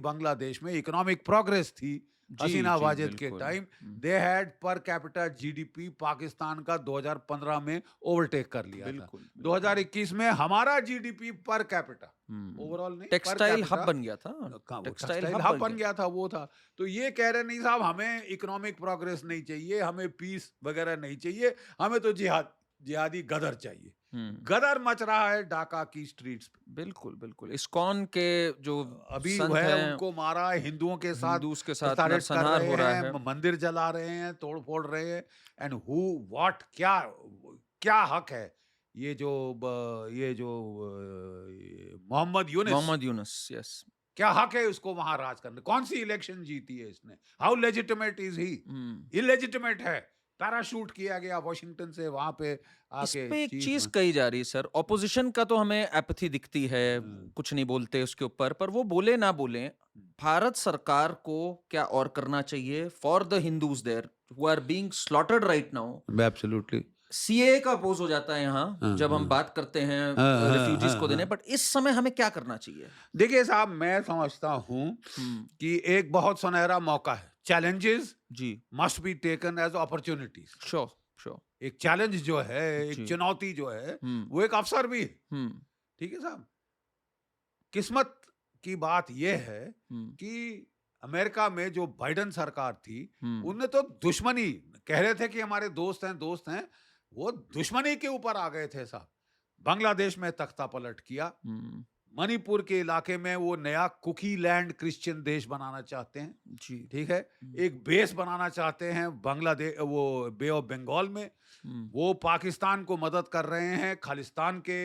बांग्लादेश में इकोनॉमिक प्रोग्रेस थी हसीना वाजिद के time. They had per capita GDP Pakistan का 2015 में ओवरटेक कर लिया था। 2021 में हमारा GDP पर कैपिटा ओवरऑल नहीं, टेक्सटाइल हब बन गया था। टेक्सटाइल हब बन गया था, वो था। तो ये कह रहे नहीं साहब, हमें इकोनॉमिक प्रोग्रेस नहीं चाहिए, हमें पीस वगैरह नहीं चाहिए, हमें तो जिहादी गदर चाहिए। गदर मच रहा है ढाका की स्ट्रीट्स पे। बिल्कुल बिल्कुल। इस्कॉन के जो अभी संत है, हैं, उनको मारा है, हिंदुओं के साथ नरसंहार हो रहा है, मंदिर जला रहे हैं, तोड़ फोड़ रहे हैं। एंड हु व्हाट, क्या हक है ये जो मोहम्मद यूनुस, यस, क्या हक है उसको वहां राज करने? कौन सी इलेक्शन जीती है इसने? How legitimate is he? Hmm. Illegitimate है। पैराशूट किया गया वॉशिंगटन से वहां पे इस आके पे एक चीफ चीज में। कही जा रही है सर, ऑपोजिशन का तो हमें एपैथी दिखती है, हम्म, कुछ नहीं बोलते उसके ऊपर, पर वो बोले ना बोले, भारत सरकार को क्या और करना चाहिए for the Hindus there who are being slaughtered right now? Absolutely. CA का अपोज हो जाता है यहाँ हाँ, जब हम हाँ, बात करते हैं हाँ, हाँ, रिफ्यूजीज हाँ, को देने, हाँ। बट इस समय हमें क्या करना चाहिए? देखिए साहब, मैं समझता हूं हम्म। कि एक बहुत सुनहरा मौका है। चैलेंजेस जी। Must be taken as opportunities. Sure sure. एक चैलेंज जो है, एक जी। चुनौती जो है, हम्म। वो एक अवसर भी है। हम्म। ठीक है साहब। किस्मत की बात यह है हम्म। कि अमेरिका में जो बाइडेन सरकार थी, हम्म। उनने तो दुश्मनी कह रहे थे कि हमारे दोस्त हैं, वो दुश्मनी के ऊपर आ गए थे साहब। बांग्लादेश में तख्ता पलट किया। हम्म। मणिपुर के इलाके में वो नया कुकी लैंड क्रिश्चियन देश बनाना चाहते हैं। जी। ठीक है। हम्म। एक बेस बनाना चाहते हैं बांग्लादेश, वो बे ऑफ बंगाल में। हम्म। वो पाकिस्तान को मदद कर रहे हैं खालिस्तान के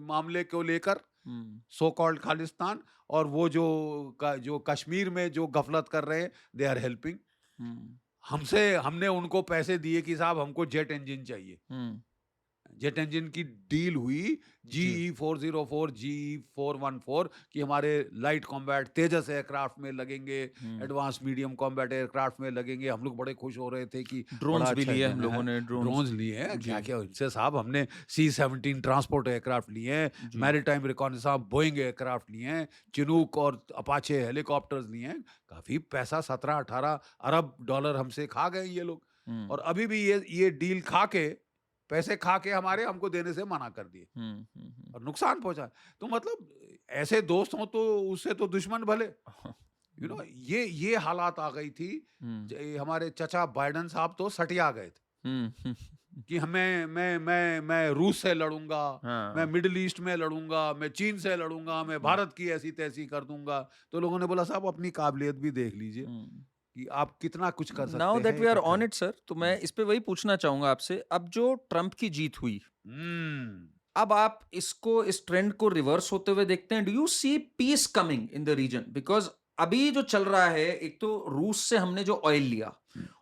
मामले को लेकर, हम्म। So called Khalistan. और वो जो कश्मीर में जो गफलत कर रहे हैं, दे आर हेल्पिंग। हम्म। हमने उनको पैसे दिए कि साहब हमको जेट इंजन चाहिए। हम्म। जेट इंजन की डील हुई जी। GE-404, GE-414 कि हमारे लाइट कॉम्बैट तेजस एयरक्राफ्ट में लगेंगे, हम्म। एडवांस मीडियम कॉम्बैट एयरक्राफ्ट में लगेंगे। हम लोग बड़े खुश हो रहे थे कि बड़ा ड्रोन्स भी अच्छा लिए हम इंजन है। लोगों ने, ड्रोन्स। ड्रोन्स लिए हैं, जी। क्या क्या इनसे साहब। हमने C-17 ट्रांसपोर्ट एयरक्राफ्ट लिए हैं, जी। मैरीटाइम रिकॉनेसांस बोइंग एयरक्राफ्ट लिए हैं, चिनूक और अपाचे हेलीकॉप्टर्स लिए हैं। काफी पैसा, 17-18 अरब डॉलर हमसे खा गए ये लोग। हम्म। और अभी भी ये डील खा के, पैसे खा के हमारे हमको देने से मना कर दिए हम्म। हम्म। और नुकसान पहुंचा। तो मतलब ऐसे दोस्त हो तो उससे तो दुश्मन भले। यू नो, ये हालात आ गई थी। हमारे चचा बाइडेन साहब तो सटिया गए थे हम्म। कि मैं रूस से लड़ूंगा, मैं हाँ। मिडिल ईस्ट में लड़ूंगा, मैं चीन से लड़ूंगा, मैं भारत की ऐसी तैसी कर दूंगा। तो लोगों ने बोला साहब अपनी काबिलियत भी देख लीजिए कि आप कितना कुछ कर नाउ सकते दैट हैं वी आर इकट्ठे। ऑन इट सर, तो मैं इस पे वही पूछना चाहूंगा आपसे, अब जो ट्रम्प की जीत हुई, हम्म। अब आप इसको, इस ट्रेंड को रिवर्स होते हुए देखते हैं? Do you see peace coming in the region? Because अभी जो चल रहा है, एक तो रूस से हमने जो ऑयल लिया,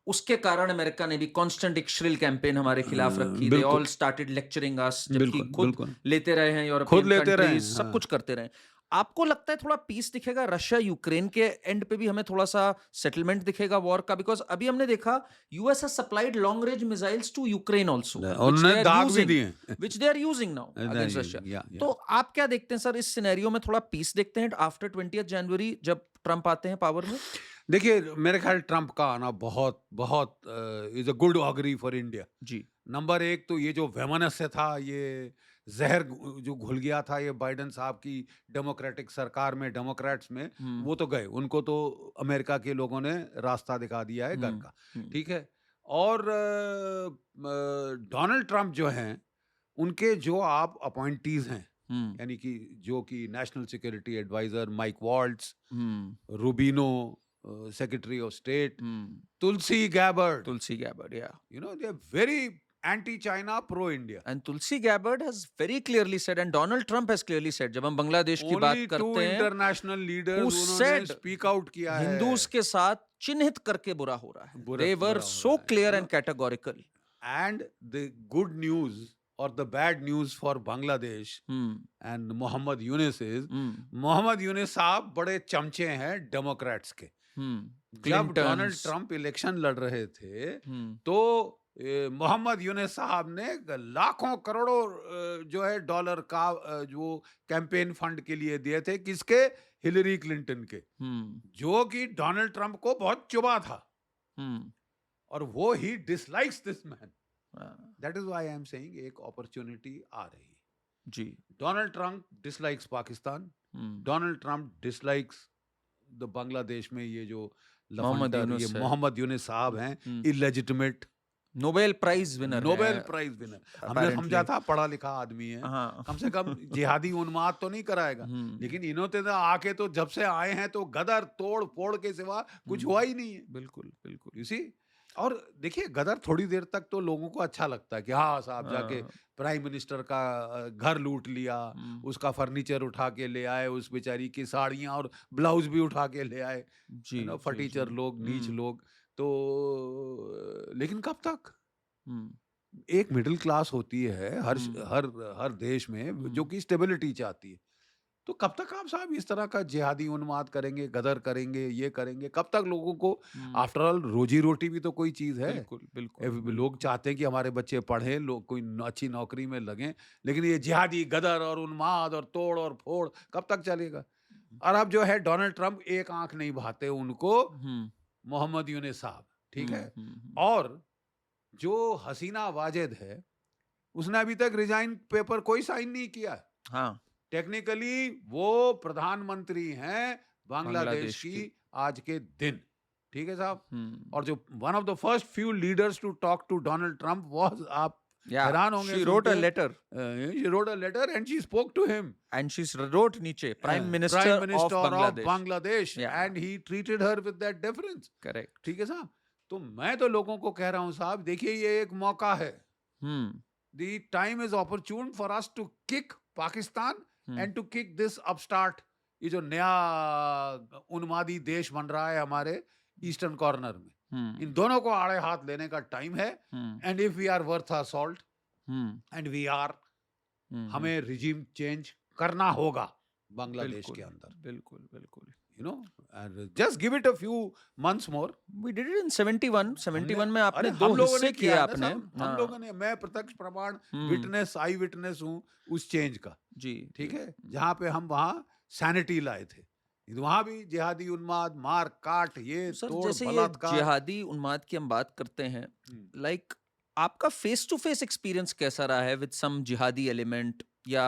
उसके कारण अमेरिका ने भी कांस्टेंट एक श्रिल कैंपेन हमारे खिलाफ रखी। दे बिल्कुल ऑल स्टार्टेड लेक्चरिंग अस, जबकि बिल्कुल खुद बिल्कुल लेते रहे हैं, खुद यूरोपियन लेते रहे कंट्रीज हैं। सब हाँ। कुछ करते रहे। आपको लगता है थोड़ा पीस दिखेगा रशिया यूक्रेन के एंड पे भी, हमें थोड़ा सा सेटलमेंट दिखेगा वॉर का? बिकॉज अभी हमने देखा US has supplied long range missiles to Ukraine also, और व्हिच दे उन्होंने आर दाग भी यूजिंग, दिए। Which they are using now against Russia. तो आप क्या देखते हैं सर, इस सिनेरियो में थोड़ा पीस देखते हैं आफ्टर 20 जनवरी जब ट्रम्प आते हैं पावर में? देखिए, मेरे ख्याल ट्रम्प का आना बहुत बहुत is a good augury for India. जी। नंबर एक तो ये जो वैमनस्य था, ये जहर जो घुल गया था ये बाइडेन साहब की डेमोक्रेटिक सरकार में, डेमोक्रेट्स में, वो तो गए। उनको तो अमेरिका के लोगों ने रास्ता दिखा दिया है घर का। ठीक है। और डोनाल्ड ट्रम्प जो हैं, उनके जो आप अपॉइंटीज हैं, यानी कि जो कि national security adviser Mike Waltz, Rubio secretary of state, Tulsi Gabbard, yeah. you know, they're very anti-China, pro-India. And Tulsi Gabbard has very clearly said, and Donald Trump has clearly said, जब हम बांग्लादेश की बात Only two करते हैं, international leaders who उन्होंने said speak out किया है। Hindus के साथ चिन्हित करके बुरा हो रहा है। They were बुरा हो so रहा है, clear you and know? categorical. And the good news or the bad news for Bangladesh and Mohammed Yunus is, Mohammad Yunus साहब बड़े चमचे हैं डेमोक्रेट्स के। जब डोनाल्ड ट्रम्प इलेक्शन लड़ रहे थे, तो मोहम्मद यूनुस साहब ने लाखों करोड़ों जो है डॉलर का जो कैंपेन फंड के लिए दिए थे। किसके? हिलरी क्लिंटन के, जो कि डोनाल्ड ट्रम्प को बहुत चुभा था। और वो he dislikes this man. That is why I am saying एक अपॉर्चुनिटी आ रही है जी। Donald Trump dislikes Pakistan, Donald Trump dislikes the Bangladesh में ये जो लफंडर, ये मोहम्मद यूनुस साहब हैं, illegitimate Nobel prize winner. Nobel prize winner. हमने समझा था पढ़ा लिखा आदमी है, कम से कम जिहादी उन्माद तो नहीं कराएगा। लेकिन इन्होंने तो आके तो जब से आए हैं तो गदर तोड़ फोड़ के सिवा कुछ हुआ ही नहीं है। बिल्कुल बिल्कुल। You see? और देखिए गदर थोड़ी देर तक तो लोगों को अच्छा लगता है कि हाँ साहब जाके हाँ, प्राइम मिनिस्टर का घर लूट लिया, हम्म, उसका फर्नीचर उठा के ले आए, उस बेचारी की साड़ियाँ और ब्लाउज भी उठा के ले आए, जी यू नो जी जी, फटीचर लोग, नीच लोग। तो लेकिन कब तक? हम्म एक मिडिल क्लास होती है हर हम्म हर हर देश में जो हम्म कि स्टेबिलिटी चाहती है। तो कब तक आप साहब इस तरह का जिहादी उन्माद करेंगे, गदर करेंगे, ये करेंगे? कब तक लोगों को, हम्म, आफ्टर ऑल रोजी रोटी भी तो कोई चीज है। बिल्कुल बिल्कुल लोग बिल्कुल, चाहते हैं कि हमारे बच्चे पढ़ें, लोग कोई अच्छी नौकरी में लगें, लेकिन ये जिहादी गदर और उन्माद और तोड़ और फोड़ कब तक चलेगा? और अब जो है डोनाल्ड ट्रंप एक आंख नहीं बहाते उनको, हम्म मोहम्मद यूनुस साहब, ठीक है। हम्म, और जो हसीना वाजेद है, उसने अभी तक रिजाइन पेपर कोई साइन नहीं किया। हाँ, टेक्निकली वो प्रधानमंत्री हैं बांग्लादेश बांग्लादेश की की, आज के दिन, ठीक है साहब। हम्म, और जो one of the first few leaders to talk to Donald Trump was, आप या हैरान होंगे शी सुन रोट अ के, letter she wrote a letter and she spoke to him, and she wrote नीचे prime prime minister minister of of Bangladesh, Bangladesh, या and he treated her with that deference, correct, ठीक है साहब। तो मैं तो लोगों को कह रहा हूं साहब, देखिए ये एक मौका है, हम्म the time is opportune for us to kick Pakistan hmm and to kick this upstart, ये जो नया उन्मादी देश बन रहा है हमारे ईस्टर्न कॉर्नर में, इन हम्म दोनों को आड़े हाथ लेने का टाइम है। Hmm and if we are worth our salt, hmm and we are, hmm, हमें रिजीम चेंज करना होगा बांग्लादेश बिल्कुल के अंदर, बिल्कुल बिल्कुल, you know, and just give it a few months more. We did it in 71 हमने, 71 में अरे आपने दो हम लोगों ने हिस्से किए किया है ना आपने, साहब, हम हाँ, लोगों ने, मैं प्रत्यक्ष प्रमाण, हम्म, विटनेस, आई विटनेस हूँ उस चेंज का, जी ठीक जी, है। जहाँ पे हम वहाँ सैनिटी लाए थे, वहां भी जिहादी उन्माद, मार काट, ये तो सर तोड़ जैसे ये बलात्कार। जिहादी उन्माद की हम बात करते हैं, हम्म। लाइक आपका फेस टू फेस एक्सपीरियंस कैसा रहा है विद सम जिहादी एलिमेंट या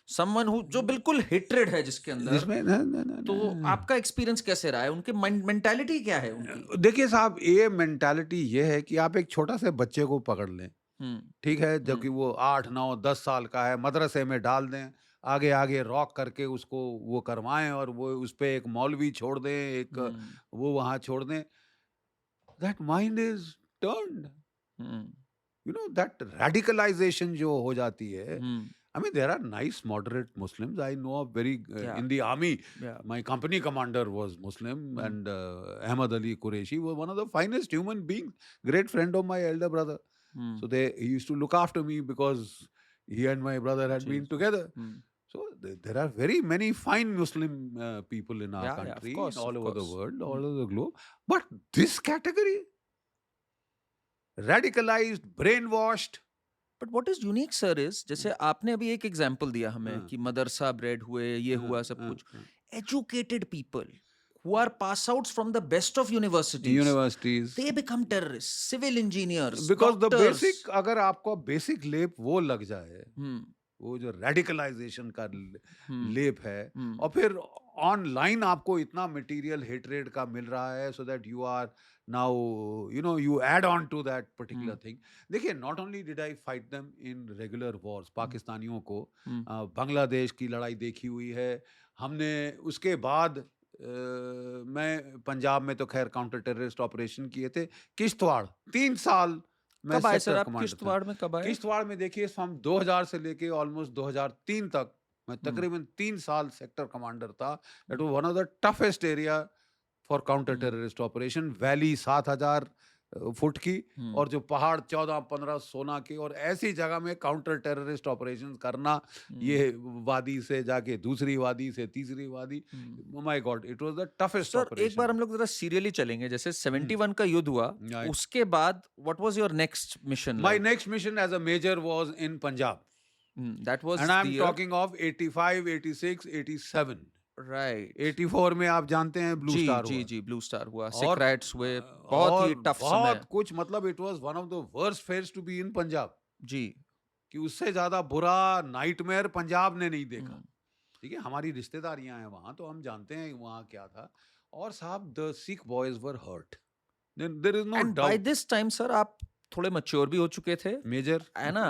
समवन हु जो बिल्कुल हेट्रेड है जिसके अंदर, जिसमें तो आपका एक्सपीरियंस कैसे रहा है, उनकी मेंटालिटी क्या है उनकी? देखिए साहब, ये मेंटालिटी ये है कि आप एक छोटा से बच्चे को पकड़ लें, हम्म ठीक है, जब कि हम्म वो 8 9 10 साल का है, मदरसे में डाल दें, आगे आगे रॉक करके उसको वो करवाएं, और वो उस पे एक मौलवी छोड़ दें, एक हम्म वो वहां छोड़ दें, that mind is turned, hmm you know, that radicalisation जो हो जाती है। Hmm, I mean, there are nice moderate Muslims. I know of very, या in the army, या my company commander was Muslim, hmm and Ahmad Ali Qureshi was one of the finest human beings, great friend of my elder brother. Hmm, So he used to look after me because he and my brother had जी been जी, together. Hmm, So there are very many fine Muslim people in our या country, of all over the course, world, all over the globe. But this category, radicalized, brainwashed. But what is unique sir is जैसे आपने अभी एक example दिया हमें हाँ, कि मदरसा bread हुए, ये हाँ, हुआ सब हाँ, कुछ, हाँ. educated people who are pass outs from the best of universities, Universities. they become terrorists, civil engineers, because the doctors, basic, अगर आपको बेसिक लेप वो लग जाए, हम्म वो जो रेडिकलाइजेशन का हम्म लेप है, हम्म और फिर ऑनलाइन आपको इतना मटेरियल हेटरेड का मिल रहा है, so that you are now, you know, you add on to that particular hmm thing. देखिए, not only did I fight them in regular wars, पाकिस्तानियों को हम्म बांग्लादेश की लड़ाई देखी हुई है हमने, उसके बाद मैं पंजाब में तो खैर काउंटर टेररिस्ट ऑपरेशन किए थे, किश्तवाड़ 3 साल मैं कब आए सर सेक्टर आप कमांडर था। किश्तवाड़ में, कब आए? किश्तवाड़ में देखिए हम 2000 से लेके ऑलमोस्ट 2003 तक, मैं हम्म तकरीबन 3 साल सेक्टर कमांडर था। That hmm was one of the toughest area for counter hmm terrorist operation. Valley 7000 foot की, हम्म और जो पहाड़ 14 15 16 के, और ऐसी जगह में काउंटर टेररिस्ट ऑपरेशन करना, ये वादी से जाके दूसरी वादी से तीसरी वादी, my God, it was the toughest sir एक बार ऑपरेशन। हम लोग जरा सीरियली चलेंगे, जैसे 71 का युद्ध हुआ, Right. उसके बाद what was your next mission My like? next mission as a major was in Punjab. That was And the I'm year, talking of 85, 86, 87. Right? 84 में आप जानते हैं ब्लू जी स्टार जी हुआ। जी, ब्लू स्टार हुआ, और सिक्रेट्स हुए, बहुत ही टफ समय, बहुत कुछ, मतलब it was one of the worst fairs to be in Punjab, जी, कि उससे ज्यादा बुरा नाइटमेयर पंजाब ने नहीं देखा। हम्म, ठीक है, हमारी रिश्तेदारियां हैं वहां, तो हम जानते हैं वहां क्या था। और साहब, the Sikh boys were hurt, there is no and by doubt. This time sir आप थोड़े मैच्योर भी हो चुके थे, मेजर, है ना?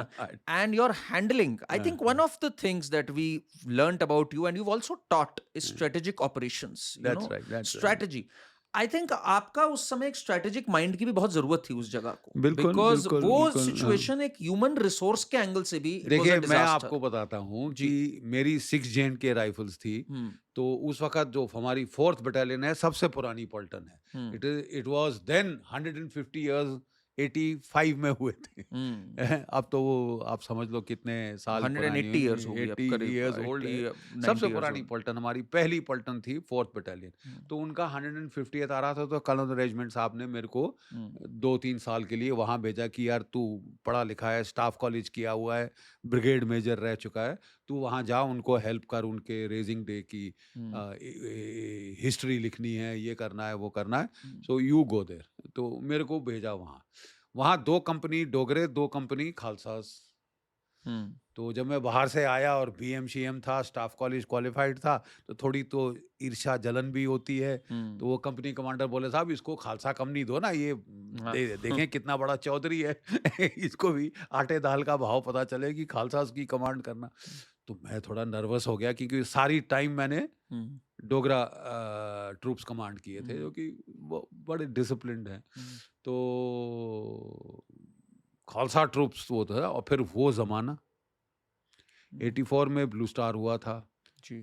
And your handling, I think one of the things that we learned about you and you also taught is strategic operations, you that's know, right, that's right. Strategy. I think आपका उस समय एक strategic mind की भी बहुत जरूरत थी उस जगह को, बिल्कुल, बिकॉज बिल्कुल, वो बिल्कुल, सिचुएशन एक ह्यूमन रिसोर्स के एंगल से भी इट वाज अ देखिए, मैं डिजास्टर। आपको बताता हूँ जी। कि मेरी 6 जे-एंड-के राइफ़ल्स थी, हम्म। तो उस वक़्त जो हमारी 4th बटालियन है, सबसे पुरानी पलटन है। हम्म। इट वाज़ देन 150 इयर्स 85 में हुए थे। हम्म। अब तो वो आप समझ लो कितने साल पुरानी 180 इयर्स हुई, हो गई अब 80 करीब, इयर्स ओल्ड 80 है। 90 सबसे इयर्स पुरानी ओल्ड। पलटन हमारी पहली पलटन थी 4th बटालियन। हम्म। तो उनका 150th आ रहा था, तो कर्नल रेजिमेंट साहब ने मेरे को हम्म। 2-3 साल के लिए वहाँ भेजा कि यार तू पढ़ा लिखा है, स्टाफ कॉलेज किया हुआ है, ब्रिगेड मेजर रह चुका है, तू वहाँ जा, उनको हेल्प कर, उनके रेजिंग डे की हम्म। हिस्ट्री लिखनी है, ये करना है, वो करना है, हम्म। So you go there. तो मेरे को भेजा वहाँ। वहाँ 2 कंपनी डोगरे, 2 कंपनी खालसास। हम्म। तो जब मैं बाहर से आया और बीएम-शीएम था, स्टाफ कॉलेज क्वालिफाइड था, तो थोड़ी तो ईर्ष्या जलन भी होती है। हम्म। तो वो कंपनी कमांडर बोले, "साहब इसको खालसा कम नहीं दो ना, ये हाँ। देखें कितना बड़ा चौधरी है, इसको भी आटे-दाल का भाव पता चले कि खालसा उसकी कमांड करना।" तो मैं थोड़ा नर्वस हो गया क्योंकि सारी टाइम मैंने हम्म। डोगरा ट्रूप्स कमांड किए थे, हम्म। जो कि वो बड़े डिसिप्लिन्ड हैं। हम्म। तो खालसा ट्रूप्स वो था, और फिर वो ज़माना हम्म। 84 में ब्लू स्टार हुआ था। जी।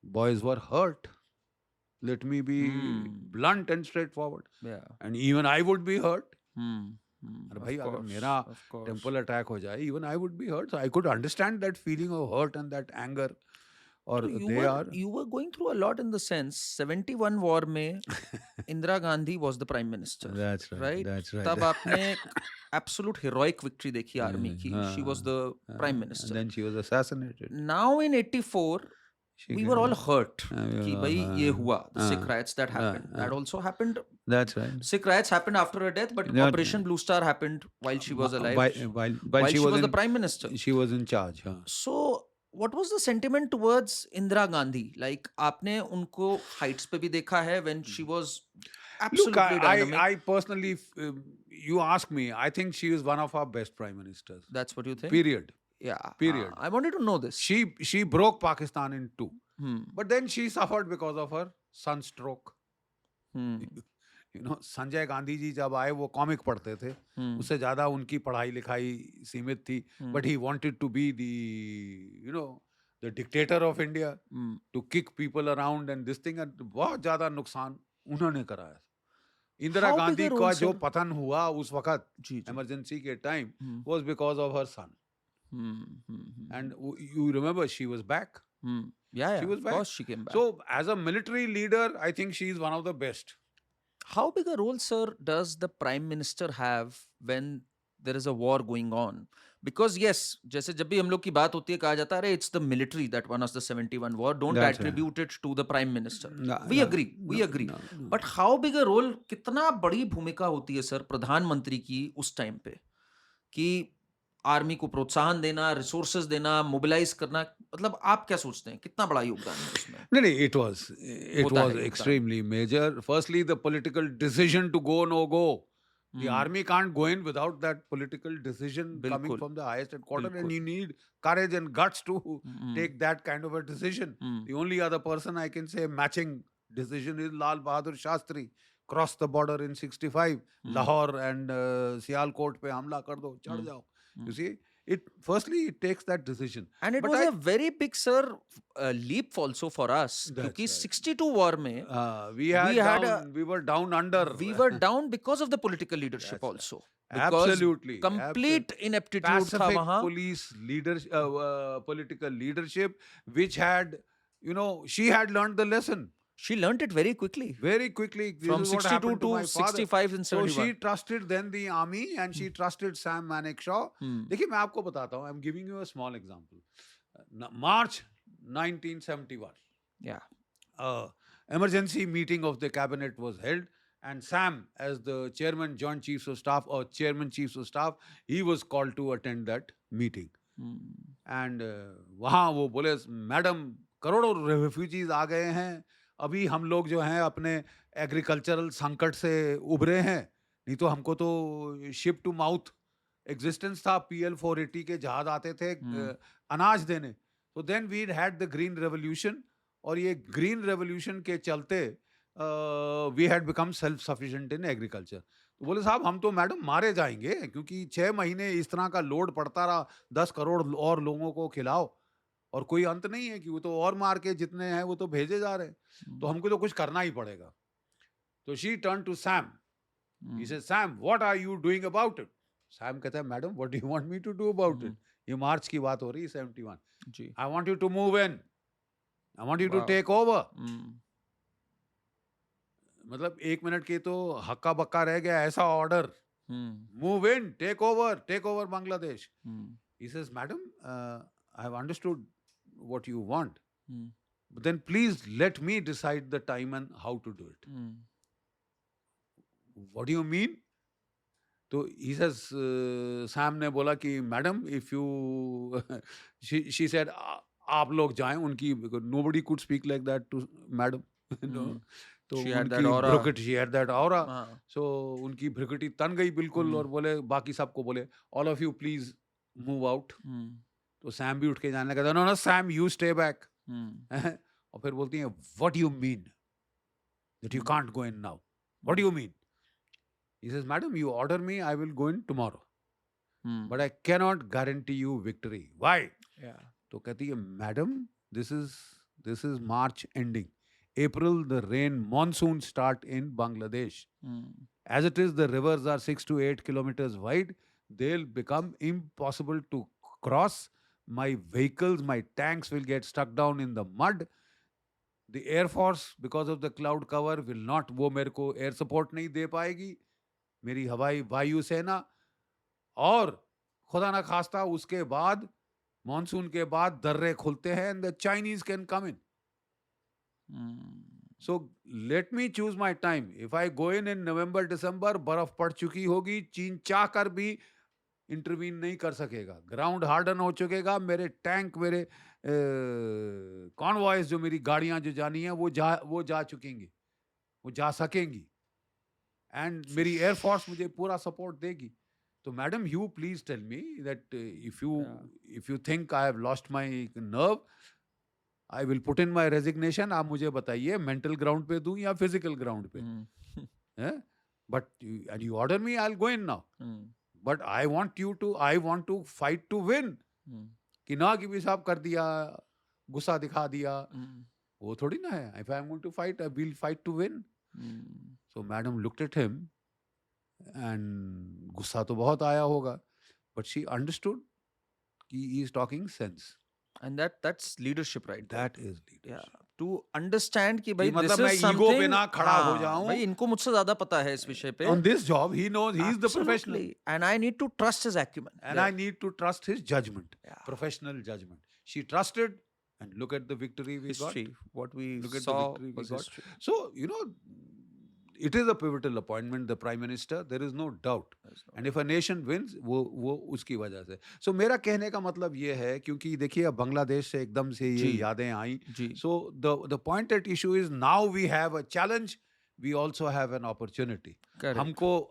Boys were hurt. Let me be hmm. blunt and straightforward. या। And even I would be hurt. हम्म। अरे ऑफ भाई, अगर कोर्स, मेरा ऑफ कोर्स। टेम्पल अटैक हो जाए, even I would be hurt. So I could understand that feeling of hurt and that anger. तो और they are you were going through a lot in the sense 71 war में Indira Gandhi was the prime minister, that's right, right? that's right. तब आपने एक absolute heroic victory देखी army की, she was the prime And minister. then she was assassinated. Now in 84 She we were all can, hurt we कि were, भाई ये हुआ, the Sikh riots that uh, happened, that also happened. that's right. Sikh riots happened after her death, but Yeah, Operation Blue Star happened while she was alive, while while she she was was the in, prime minister. she was in charge. Huh? So what was the sentiment towards Indira Gandhi? Like आपने उनको heights पे भी देखा है when she was Look, absolutely dynamic. I personally, you ask me, I think she is one of our best prime ministers. That's what you think? Period. Yeah. Period. I wanted to know this. She broke Pakistan in two, Hmm. but then she suffered because of her sunstroke. Hmm. You know, Sanjay Gandhi ji जब आए, वो comic पढ़ते थे, Hmm. उससे ज्यादा उनकी पढ़ाई लिखाई सीमित थी, but he wanted to be the, you know, the dictator of India, Hmm. to kick people around and this thing, and बहुत ज्यादा नुकसान उन्होंने कराया। Indira How big Gandhi a role, का जो sir? पतन हुआ उस वक्त जी जी. इमरजेंसी के time Hmm. was because of her son, Hmm. Hmm. and you remember she was back. Hmm. Yeah, She yeah. was Of back. course, she came back. So as a military leader, I think she is one of the best. How big a role, sir, does the prime minister have when there is a war going on? Because yes, जैसे जब भी हम लोग की बात होती है, कहा जाता है अरे it's the military that won us the 71 war, don't That's right. attribute it to the prime minister. No, We no, agree, we no, agree. no, no. But how big a role, कितना बड़ी भूमिका होती है sir प्रधानमंत्री की उस time पे, कि आर्मी को प्रोत्साहन देना, रिसोर्सेज देना, मोबिलाइज करना, मतलब आप क्या सोचते हैं कितना बड़ा योगदान है उसमें? No, no, it होता है was योगदान। extremely major. Firstly, the political decision to go, no go. The hmm. army can't go in without that political decision coming बिल्कुल, from the highest headquarters, and बिल्कुल। you need courage and guts to hmm. take that kind of a decision. Hmm. The only other person I can say matching decision is Lal Bahadur Shastri. Cross the border in 65, hmm. Lahore and Sialkot पे हमला कर दो, चढ़ हम्म। जाओ. You hmm. see, firstly it takes that decision. And it But was I a very big, sir, leap also for us. That's क्योंकि right. 62 war में we were down under. we were down because of the political leadership That's right. also. Because Absolutely. complete ineptitude था Pacific वहाँ. police leadership, political leadership, which had, you know, she had learned the lesson She learnt it very quickly. very quickly. This From is what 62 happened to to my father. 65 and So 71. she trusted then the army, and she trusted Sam Manekshaw. Hmm. देखिए, मैं आपको बताता हूँ. I'm giving you a small example. March 1971. Yeah. Emergency meeting of the cabinet was held, and Sam, as the chairman, joint chiefs of staff or chairman chiefs of staff, he was called to attend that meeting. Hmm. And वहाँ वो बोले, madam करोड़ों refugees आ गए हैं, अभी हम लोग जो हैं अपने एग्रीकल्चरल संकट से उभरे हैं, नहीं तो हमको तो शिप टू माउथ एग्जिस्टेंस था, PL-480 के जहाज आते थे अनाज देने. तो then we had the green revolution, और ये ग्रीन रेवोल्यूशन के चलते we had become self-sufficient in agriculture. तो बोले साहब हम तो मैडम मारे जाएंगे क्योंकि 6 महीने इस तरह का लोड पड़ता रहा, 10 करोड़ और लोगों को खिलाओ और कोई अंत नहीं है कि वो तो और मार के जितने हैं वो तो भेजे जा रहे हैं, तो हमको तो कुछ करना ही पड़ेगा. तो she turned to Sam. He said, Sam, what are you doing about it? Sam कहता है, madam, what do you want me to do about it? ये मार्च की बात हो रही है 71. जी. I want you to move in. I want you to Wow. take over. मतलब 1 minute के तो हक्का बक्का रह गया ऐसा order. Move in, take over Bangladesh. He says, madam, I have understood what you want, but then please let me decide the time and how to do it. What do you mean? तो he says, Sam ने बोला कि madam, if you she said, आप लोग जाएं. उनकी nobody could speak like that to madam. No. तो She had that उनकी aura. भ्रुकुटी, she had that aura. हाँ. So उनकी भ्रुकुटी तन गई बिल्कुल और बोले, बाकी सबको बोले, all of you please move out. तो सैम भी उठ के जाने लगा, no, Sam, you stay back. और फिर बोलती हैं, what do you mean that you can't go in now? What do you mean? He says, madam, you order me, I will go in tomorrow. But I cannot guarantee you victory. Why? Yeah. तो कहती है, madam, this is March ending. April, the rain monsoon start in Bangladesh. As it is, the rivers are 6 to 8 kilometers wide. They'll become impossible to cross. My vehicles, my tanks will get stuck down in the mud. The Air Force, because of the cloud cover, will not, वो मेरे को air support नहीं दे पाएगी. मेरी हवाई वायु सेना. और खुदा ना खास्ता उसके बाद, मानसून के बाद दर्रे खुलते हैं and the Chinese can come in. So let me choose my time. If I go in November, December, बर्फ पड़ चुकी होगी, चीन चाह कर भी इंटरवीन नहीं कर सकेगा. ग्राउंड हार्डन हो चुकेगा. मेरे टैंक, मेरे कॉन्वॉयज, जो मेरी गाड़ियां जो जानी है वो जा चुकेंगी, वो जा सकेंगी. एंड मेरी एयरफोर्स मुझे पूरा सपोर्ट देगी. तो madam, you please tell me that if you think I have lost my nerve, I will put in my resignation. आप मुझे बताइए, मेंटल ग्राउंड पे दूं या फिजिकल ग्राउंड पे? But and you order me, I will go in now. But I want to fight to win. कि ना कि भी साहब कर दिया, गुस्सा दिखा दिया, वो थोड़ी ना है. If I am going to fight, I will fight to win. So madam looked at him and गुस्सा तो बहुत आया होगा, बट शी अंडरस्टूड कि he is talking sense. And that's leadership, right? That is leadership. Yeah. To understand कि भाई मतलब this मैं is ईगो पे something, ना खड़ा हो जाऊं. भाई इनको मुझसे ज्यादा पता है इस विषय पे. On this job, he knows he is the professional. Absolutely. And I need to trust his acumen. And I need to trust his judgment, Yeah. professional judgment. She trusted, and look at the victory we got. History. What we Look at saw the victory we was got. history. So, it is a pivotal appointment, the Prime Minister. There is no doubt. And if a nation wins, वो उसकी वजह से. So, मेरा कहने का मतलब ये है, क्योंकि देखिए अब बांग्लादेश से एकदम से ये जी. यादें आई. जी. So, the point at issue is now we have a challenge. We also have an opportunity. Correct.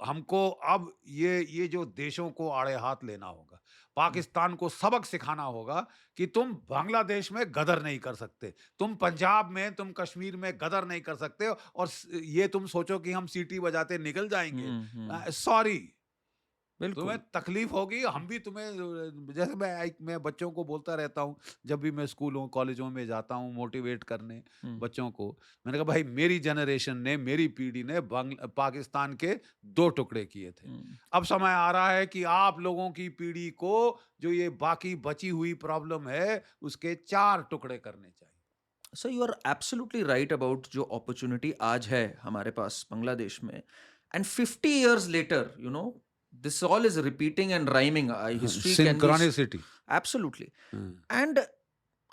हमको अब ये जो देशों को आड़े हाथ लेना होगा. पाकिस्तान को सबक सिखाना होगा कि तुम बांग्लादेश में गदर नहीं कर सकते, तुम पंजाब में, तुम कश्मीर में गदर नहीं कर सकते, और ये तुम सोचो कि हम सीटी बजाते निकल जाएंगे. सॉरी, तुम्हें तकलीफ होगी. हम भी तुम्हें, जैसे मैं बच्चों को बोलता रहता हूँ, जब भी मैं स्कूलों कॉलेजों में जाता हूँ मोटिवेट करने बच्चों को, मैंने कहा भाई मेरी जनरेशन ने, मेरी पीढ़ी ने पाकिस्तान के 2 टुकड़े किए थे. अब समय आ रहा है कि आप लोगों की पीढ़ी को जो ये बाकी बची हुई प्रॉब्लम है उसके 4 टुकड़े करने चाहिए. So you are absolutely right about जो opportunity आज है हमारे पास बांग्लादेश में, and 50 years later, this all is repeating and rhyming. History can be Synchronicity. absolutely. And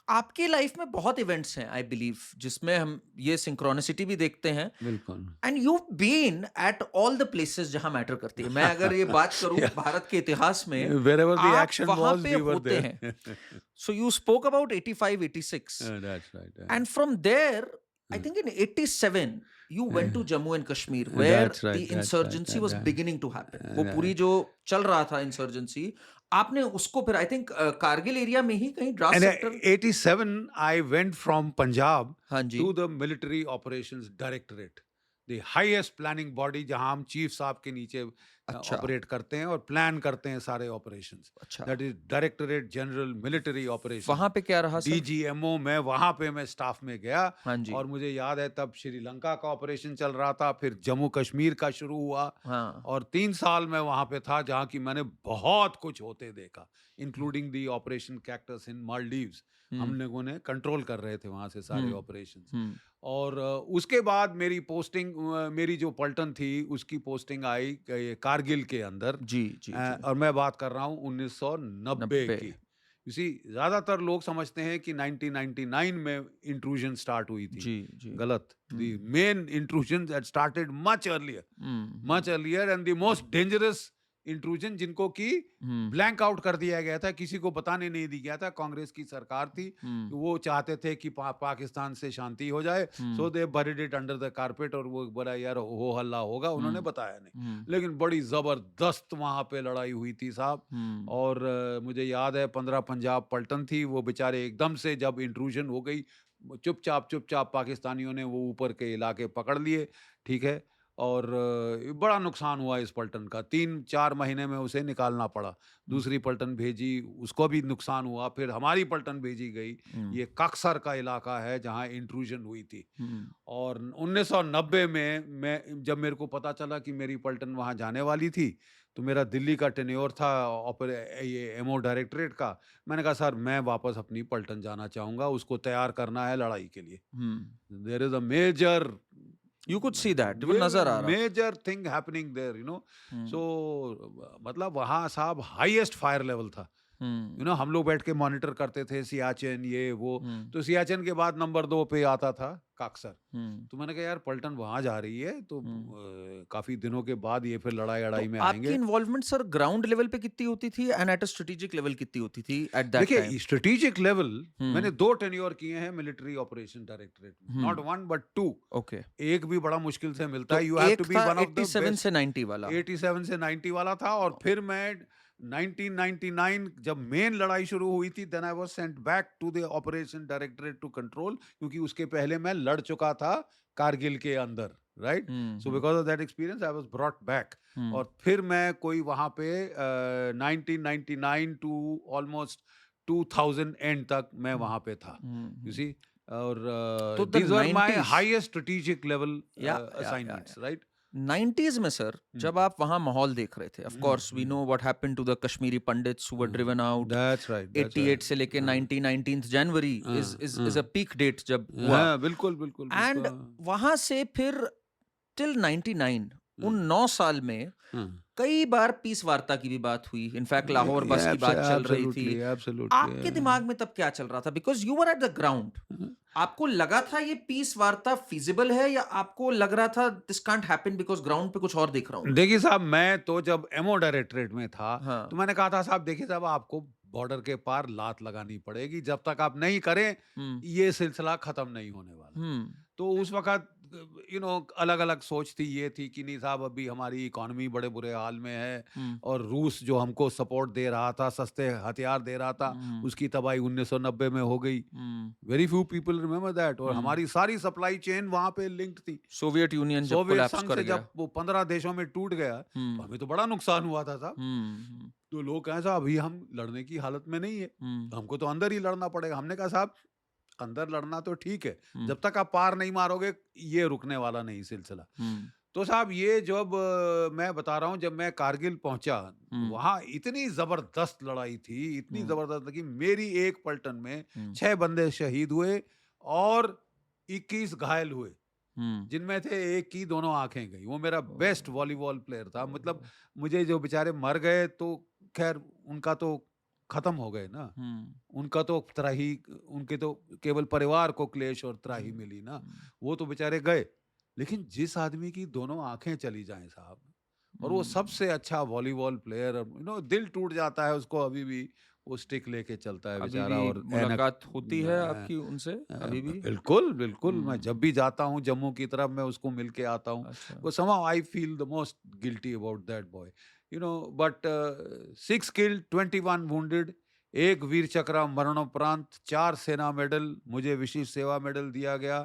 आपकी लाइफ में बहुत इवेंट्स हैं, आई बिलीव, जिसमें हम ये सिंक्रोनिसिटी भी देखते हैं. बिल्कुल. And you been at all the places जहां मैटर करती है. मैं अगर ये बात करूं भारत के इतिहास में, Wherever the आप action वहां was, पे we were होते there. हैं. So you spoke about 85, 86. That's right. And from there, I think in 87, you went to Jammu and Kashmir, where That's right, the that's insurgency right, was yeah. beginning to happen. वो पूरी जो चल रहा था insurgency, आपने उसको फिर I think Kargil area में ही कहीं Dras And sector. 87, I went from Punjab हाँ जी। to the Military Operations Directorate, the highest planning body, जहां हम चीफ साहब के नीचे अच्छा, ऑपरेट करते हैं और प्लान करते हैं सारे ऑपरेशंस। अच्छा। That is directorate general military वहाँ ऑपरेशंस, पे क्या रहा सर? डीजीएमओ। मैं वहां पे मैं स्टाफ में गया हाँ जी। और मुझे याद है तब श्रीलंका का ऑपरेशन चल रहा था, फिर जम्मू कश्मीर का शुरू हुआ हाँ। और 3 साल मैं वहां पे था जहां की मैंने बहुत कुछ होते देखा, इंक्लूडिंग दी ऑपरेशन कैक्टस इन मालदीव्स। हम हुँ, लोगों ने कंट्रोल कर रहे थे वहां से सारे हुँ, ऑपरेशंस। हुँ। और उसके बाद मेरी पोस्टिंग, मेरी जो पलटन थी उसकी पोस्टिंग आई कारगिल के अंदर। जी, जी, जी। और मैं बात कर रहा हूँ 1990 90। की। यू सी, ज्यादातर लोग समझते हैं कि 1999 में इंट्रूजन स्टार्ट हुई थी। जी, जी। गलत। Hmm, the main intrusion that started much earlier, hmm, much hmm, earlier, and the most dangerous intrusion, जिनको कि हुँ, ब्लैंक आउट कर दिया गया था, किसी को बताने नहीं दिया गया था। कांग्रेस की सरकार थी, हुँ, वो चाहते थे कि पाकिस्तान से शांति हो जाए, hmm, so they buried it under the carpet, और वो बड़ा यार हो हल्ला होगा, उन्होंने हुँ, बताया नहीं। हुँ, लेकिन बड़ी जबरदस्त वहां पे लड़ाई हुई थी साहब। हुँ, और मुझे याद है 15 पंजाब पलटन थी, वो बेचारे एकदम से जब इंट्रूजन हो गई, चुपचाप चुपचाप पाकिस्तानियों ने वो ऊपर के इलाके पकड़ लिए। ठीक है। और बड़ा नुकसान हुआ इस पलटन का, 3-4 महीने में उसे निकालना पड़ा। हुँ, दूसरी पलटन भेजी, उसको भी नुकसान हुआ, फिर हमारी पलटन भेजी गई। हुँ, ये काक्सर का इलाका है जहाँ इंट्रूजन हुई थी। हुँ, और 1990 में मैं जब मेरे को पता चला कि मेरी पलटन वहाँ जाने वाली थी, तो मेरा दिल्ली का टेन्योर था ये एमओ डायरेक्टरेट का। मैंने कहा सर मैं वापस अपनी पलटन जाना चाहूँगा, उसको तैयार करना है लड़ाई के लिए। Hmm. There is a major you could see that, वो नज़र आ रहा था। Major thing happening there, hmm, so मतलब वहाँ साहब हाईएस्ट फायर लेवल था। हुँ, हम लोग बैठ के मॉनिटर करते थे सियाचिन ये वो। हुँ, तो सियाचिन के बाद नंबर 2 पे आता था काक्सर। हुँ, तो मैंने कहा यार पलटन वहाँ जा रही है, तो हुँ। काफ़ी दिनों के बाद ये फिर तो लड़ाई-अड़ाई में आपकी आएँगे। इन्वॉल्वमेंट सर ग्राउंड लेवल पे कितनी होती थी and at a strategic level कितनी होती थी एट दैट टाइम? देखिए स्ट्रैटेजिक लेवल हुँ, मैंने 2 टेन्योर किए हैं मिलिट्री ऑपरेशन डायरेक्टरेट में, हुँ, नॉट 1 बट 2। ओके। एक भी बड़ा मुश्किल से मिलता तो है, यू हैव टू एक बी था वन ऑफ द 87 बेस्ट। से 90 वाला। 87 से 90 वाला था, और फिर मैं 1999 जब मेन लड़ाई शुरू हुई थी, then I was sent back to the operation directorate to control, क्योंकि उसके पहले मैं लड़ चुका था कारगिल के अंदर, right. Hmm, so hmm, because of that experience I was brought back. Hmm, और फिर मैं कोई वहां पे 1999 टू ऑलमोस्ट 2000 एंड तक मैं हुँ, वहां पे था, हुँ, यू हुँ। सी। और तो the these were my 90s highest strategic level या असाइनमेंट्स, राइट। 90s में सर जब आप वहाँ माहौल देख रहे थे, of course we know what happened to the Kashmiri Pandits who were driven out. That's right, that's 88 right. से लेके 19 जनवरी इज हाँ, इज इज अ हाँ। पीक डेट जब हुआ। हाँ, बिल्कुल, बिल्कुल, बिल्कुल। एंड वहां से फिर टिल 99 हाँ, उन 9 साल में हाँ। कई बार पीस वार्ता की भी बात हुई, इनफैक्ट लाहौर बस की बात चल रही थी। Absolutely, absolutely. आपके दिमाग में तब क्या चल रहा था, because you were at the ground? आपको लगा था ये पीस वार्ता फिजिबल है, या आपको लग रहा था this can't happen because ground पे कुछ और देख रहा हूं मैं? देखिए साहब, मैं तो जब एमओ डायरेक्टरेट में था, तो हाँ। मैंने कहा था साहब देखिए साहब, आपको बॉर्डर के पार लात लगानी पड़ेगी, जब तक आप नहीं करें, हम्म, ये सिलसिला खत्म नहीं होने वाला। हम्म, तो उस वक़्त अलग-अलग सोच थी, ये थी कि नहीं साहब अभी हमारी इकॉनमी बड़े बुरे हाल में है, हम्म, और रूस जो हमको सपोर्ट दे रहा था, सस्ते हथियार दे रहा था, हम्म, उसकी तबाही 1990 में हो गई। Hmm, very few people remember that. और हम्म। हमारी सारी सप्लाई चेन वहाँ पे लिंक्ड थी। सोवियत यूनियन जब सोवियत कोलैप्स संघ कर से गया। जब वो 15 देशों में टूट गया, तो हम्म, हमें तो बड़ा नुकसान हुआ था साहब। हम्म, तो लोग कहें साहब अभी हम लड़ने की हालत में नहीं है, हम्म, हमको तो अंदर ही लड़ना पड़ेगा। हमने कहा साहब अंदर लड़ना तो ठीक है, हम्म, जब तक आप पार नहीं मारोगे ये रुकने वाला नहीं सिलसिला। हम्म, तो साहब ये जब मैं बता रहा हूँ, जब मैं कारगिल पहुंचा, हम्म, वहां इतनी जबरदस्त लड़ाई थी, इतनी हम्म, जबरदस्त कि मेरी एक पलटन में हम्म, 6 बंदे शहीद हुए और 21 घायल हुए, हम्म। जिनमें थे एक की दोनों आंखें गई। वो मेरा ओ, बेस्ट वॉलीबॉल प्लेयर था। मतलब ओ, मुझे जो बेचारे मर गए तो खैर उनका तो खत्म हो गए ना, हम्म, उनका तो त्राही, उनके तो केवल परिवार को क्लेश और त्राही हम्म, मिली ना, हम्म, वो तो बेचारे गए। लेकिन जिस आदमी की दोनों आंखें चली जाएं साहब, और वो हम्म। सबसे अच्छा वॉलीबॉल प्लेयर, दिल टूट जाता है उसको अभी भी। वो स्टिक लेके चलता है अभी बेचारा, भी और ऐनक। मुलाकात होती है आपकी उनसे? अभी भी? बिल्कुल, बिल्कुल, मैं हम्म, जब भी जाता हूँ जम्मू की तरफ मैं उसको मिल के आता हूँ। अच्छा। वो somehow I feel the most guilty about that boy। but 6 killed, 21 wounded, एक वीर चक्र मरणोपरांत, 4 सेना मेडल, मुझे विशिष्ट सेवा मेडल दिया गया,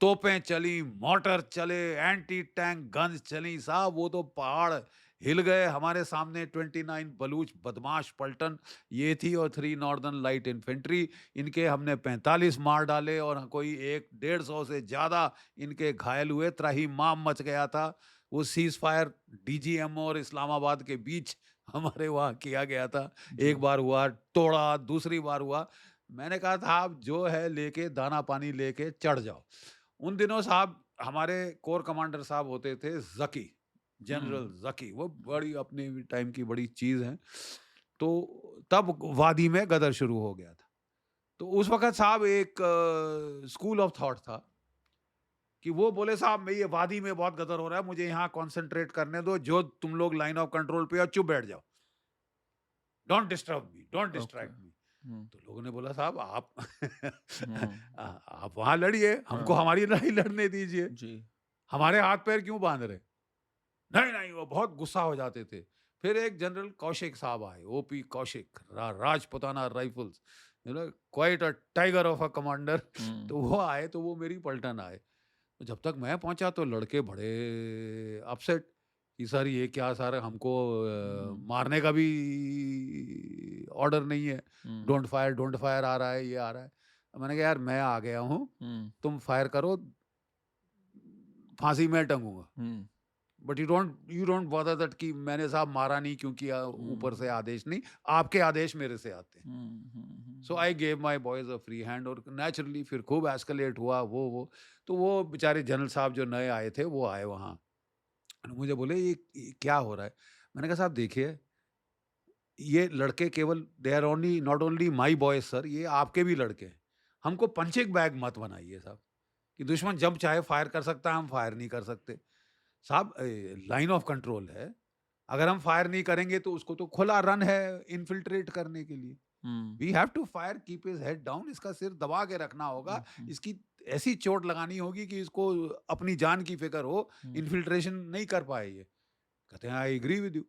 तोपें चली, मोटर चले, एंटी टैंक गन्स चली साहब, वो तो पहाड़ हिल गए हमारे सामने। 29 बलूच बदमाश पलटन ये थी और 3 नॉर्दर्न लाइट इन्फेंट्री, इनके हमने 45 मार डाले और कोई 150 से ज्यादा इनके घायल हुए। त्राहिमाम मच गया था। वो सीज फायर डीजीएमओ और इस्लामाबाद के बीच हमारे वहाँ किया गया था। एक बार हुआ तोड़ा, दूसरी बार हुआ। मैंने कहा था आप जो है लेके दाना पानी लेके चढ़ जाओ। उन दिनों साहब हमारे कोर कमांडर साहब होते थे जकी, जनरल जकी, वो बड़ी अपने टाइम की बड़ी चीज है। तो तब वादी में गदर शुरू हो गया था। तो उस वक्त साहब एक स्कूल ऑफ थॉट था कि वो बोले साहब मैं ये वादी में बहुत गदर हो रहा है, मुझे यहाँ कॉन्सेंट्रेट करने दो, जो तुम लोग लाइन ऑफ कंट्रोल पे हो चुप बैठ जाओ, don't disturb me, don't distract मी। तो लोगों ने बोला साहब आप आप वहां लड़िए, हमको हमारी लड़ाई लड़ने दीजिए, हमारे हाथ पैर क्यों बांध रहे। नहीं नहीं, वो बहुत गुस्सा हो जाते थे। फिर एक जनरल कौशिक साहब आए, OP Kaushik, Rajputana rifles, quite a tiger of a commander. तो वो आए, तो वो मेरी पलटन आए। तो जब तक मैं पहुंचा तो लड़के बड़े अपसेट कि सर ये क्या सर, हमको मारने का भी ऑर्डर नहीं है, डोंट फायर आ रहा है, ये आ रहा है। मैंने कहा यार मैं आ गया हूँ, तुम फायर करो, फांसी मैं टंगूंगा, but you don't bother that कि मैंने साहब मारा नहीं क्योंकि ऊपर से आदेश नहीं, आपके आदेश मेरे से आते हैं। So I gave my boys a free hand और नेचुरली फिर खूब एस्केलेट हुआ। वो तो वो बेचारे जनरल साहब जो नए आए थे वो आए वहाँ, मुझे बोले ये क्या हो रहा है। मैंने कहा साहब देखिए ये लड़के केवल they are only not only my boys sir, ये आपके भी लड़के हैं। हमको पंचिंग बैग मत बनाइए साहब कि दुश्मन जब चाहे फायर कर सकता है, हम फायर नहीं कर सकते। साहब लाइन ऑफ कंट्रोल है, अगर हम फायर नहीं करेंगे तो उसको तो खुला रन है इन्फिल्ट्रेट करने के लिए। We have to fire, keep his head down, इसका सिर दबा के रखना होगा, इसकी ऐसी चोट लगानी होगी कि इसको अपनी जान की फिक्र हो, इन्फिल्ट्रेशन नहीं कर पाए ये। कहते हैं आई एग्री विद यू।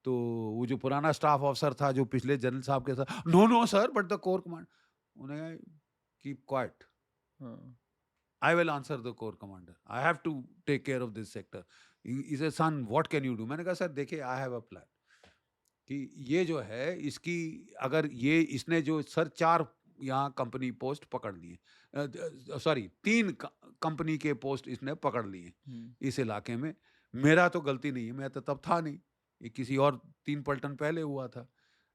तो वो जो पुराना स्टाफ ऑफिसर था जो पिछले जनरल साहब के साथ, no sir but the corps command, उन्हें keep quiet, I will answer the corps commander. I have to take care of this sector. He said, son, what can you do? मैंने कहा sir देखिए I have a plan कि ये जो है इसकी अगर ये इसने जो सर 4 यहाँ कंपनी पोस्ट पकड़ लिए, सॉरी 3 कंपनी के पोस्ट इसने पकड़ लिए इस इलाके में। मेरा तो गलती नहीं है, मैं तो तब था नहीं, ये किसी और 3 पलटन पहले हुआ था।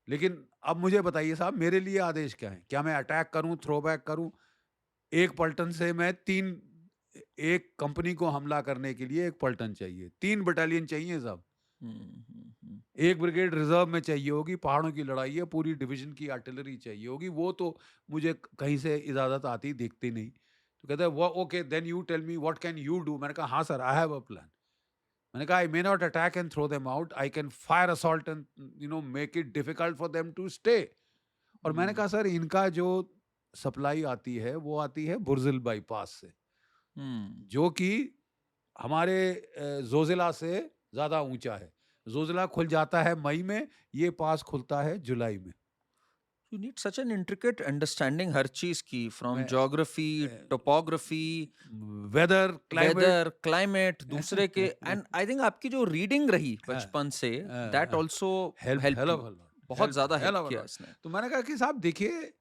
लेकिन अब मुझे बताइए साहब मेरे लिए आदेश क्या है, क्या मैं अटैक करूं, थ्रो बैक करूं? एक पलटन से मैं 3, एक कंपनी को हमला करने के लिए एक पलटन चाहिए, 3 बटालियन चाहिए साहब, एक ब्रिगेड रिजर्व में चाहिए होगी, पहाड़ों की लड़ाई है, पूरी डिवीजन की आर्टिलरी चाहिए होगी, वो तो मुझे कहीं से इजाजत आती दिखती नहीं। तो कहते हैं okay then you tell me what can you do. मैंने कहा हाँ sir I have a plan. मैंने कहा I may not attack and throw them out, I can fire assault and make it difficult for them to stay. और मैंने कहा sir इनका जो सप्लाई आती है वो आती है बुर्जिल बाईपास से, जो कि हमारे जोजिला से ज्यादा ऊंचा है। जोजिला खुल जाता है मई में, ये पास खुलता है जुलाई में। You need such an intricate understanding हर चीज की, from geography, topography, weather, climate, दूसरे के, and I think आपकी जो reading रही बचपन से, that also helped you, बहुत ज्यादा हेल्प किया इसने। तो मैंने कहा कि साहब देखिए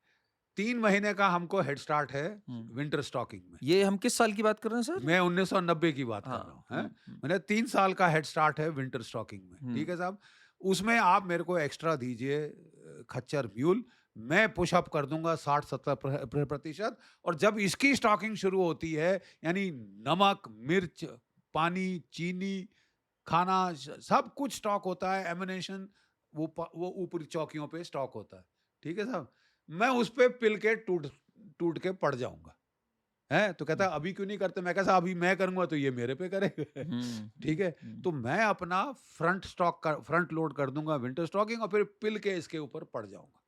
3 महीने का हमको हेड स्टार्ट है विंटर स्टॉकिंग में। ये हम किस साल की बात कर रहे हैं सर? मैं 1990 की बात कर रहा हूँ। मैंने 3 साल का हेड स्टार्ट है विंटर स्टॉकिंग में, ठीक है साहब। उसमें आप मेरे को एक्स्ट्रा दीजिए खच्चर म्यूल, मैं पुशअप कर दूंगा 60-70%। और जब इसकी स्टॉकिंग शुरू होती है, यानी नमक, मिर्च, पानी, चीनी, खाना, सब कुछ स्टॉक होता है, एमिनेशन वो ऊपरी चौकियों पे स्टॉक होता है, ठीक है साहब। मैं उस पे पिल के टूट के पड़ जाऊंगा, है तो कहता अभी क्यों नहीं करते? मैं कहता अभी मैं करूंगा तो ये मेरे पे करेगा। ठीक है, तो मैं अपना फ्रंट लोड कर दूंगा विंटर स्टॉकिंग और फिर पिल के इसके ऊपर पड़ जाऊंगा,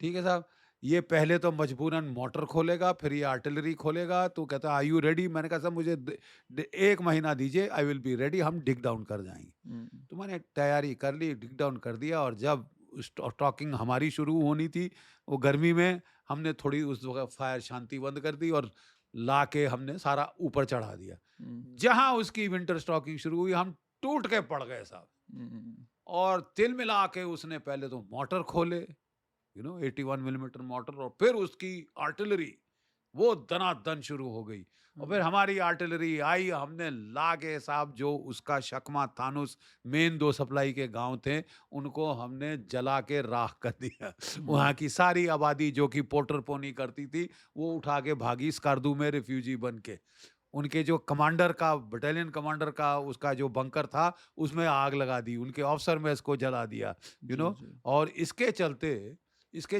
ठीक है साहब। ये पहले तो मजबूरन मोटर खोलेगा, फिर ये आर्टिलरी खोलेगा। तो कहता आर यू रेडी? मैंने कहा सर मुझे 1 महीना दीजिए, आई विल बी रेडी, हम डिग डाउन कर जाएंगे। हम्म, तो मैंने तैयारी कर ली, डिग डाउन कर दिया। और जब टॉकिंग हमारी शुरू होनी थी वो गर्मी में, हमने थोड़ी उस वक्त फायर शांति बंद कर दी और ला के हमने सारा ऊपर चढ़ा दिया। हम्म, जहां उसकी विंटर स्टॉकिंग शुरू हुई, हम टूट के पड़ गए साहब। हम्म, और तिल मिला के उसने पहले तो मोटर खोले, 81 मिलीमीटर मोटर, और फिर उसकी आर्टिलरी वो दनादन शुरू हो गई। और फिर हमारी आर्टिलरी आई, हमने लागे साहब जो उसका शकमा थानुस मेन 2 सप्लाई के गांव थे उनको हमने जला के राख कर दिया। वहाँ की सारी आबादी जो कि पोटर पोनी करती थी वो उठा के भागी स्कार्दू में रिफ्यूजी बन के। उनके जो कमांडर का, बटालियन कमांडर का उसका जो बंकर था उसमें आग लगा दी, उनके ऑफिसर में इसको जला दिया। यू जी नो जी, और इसके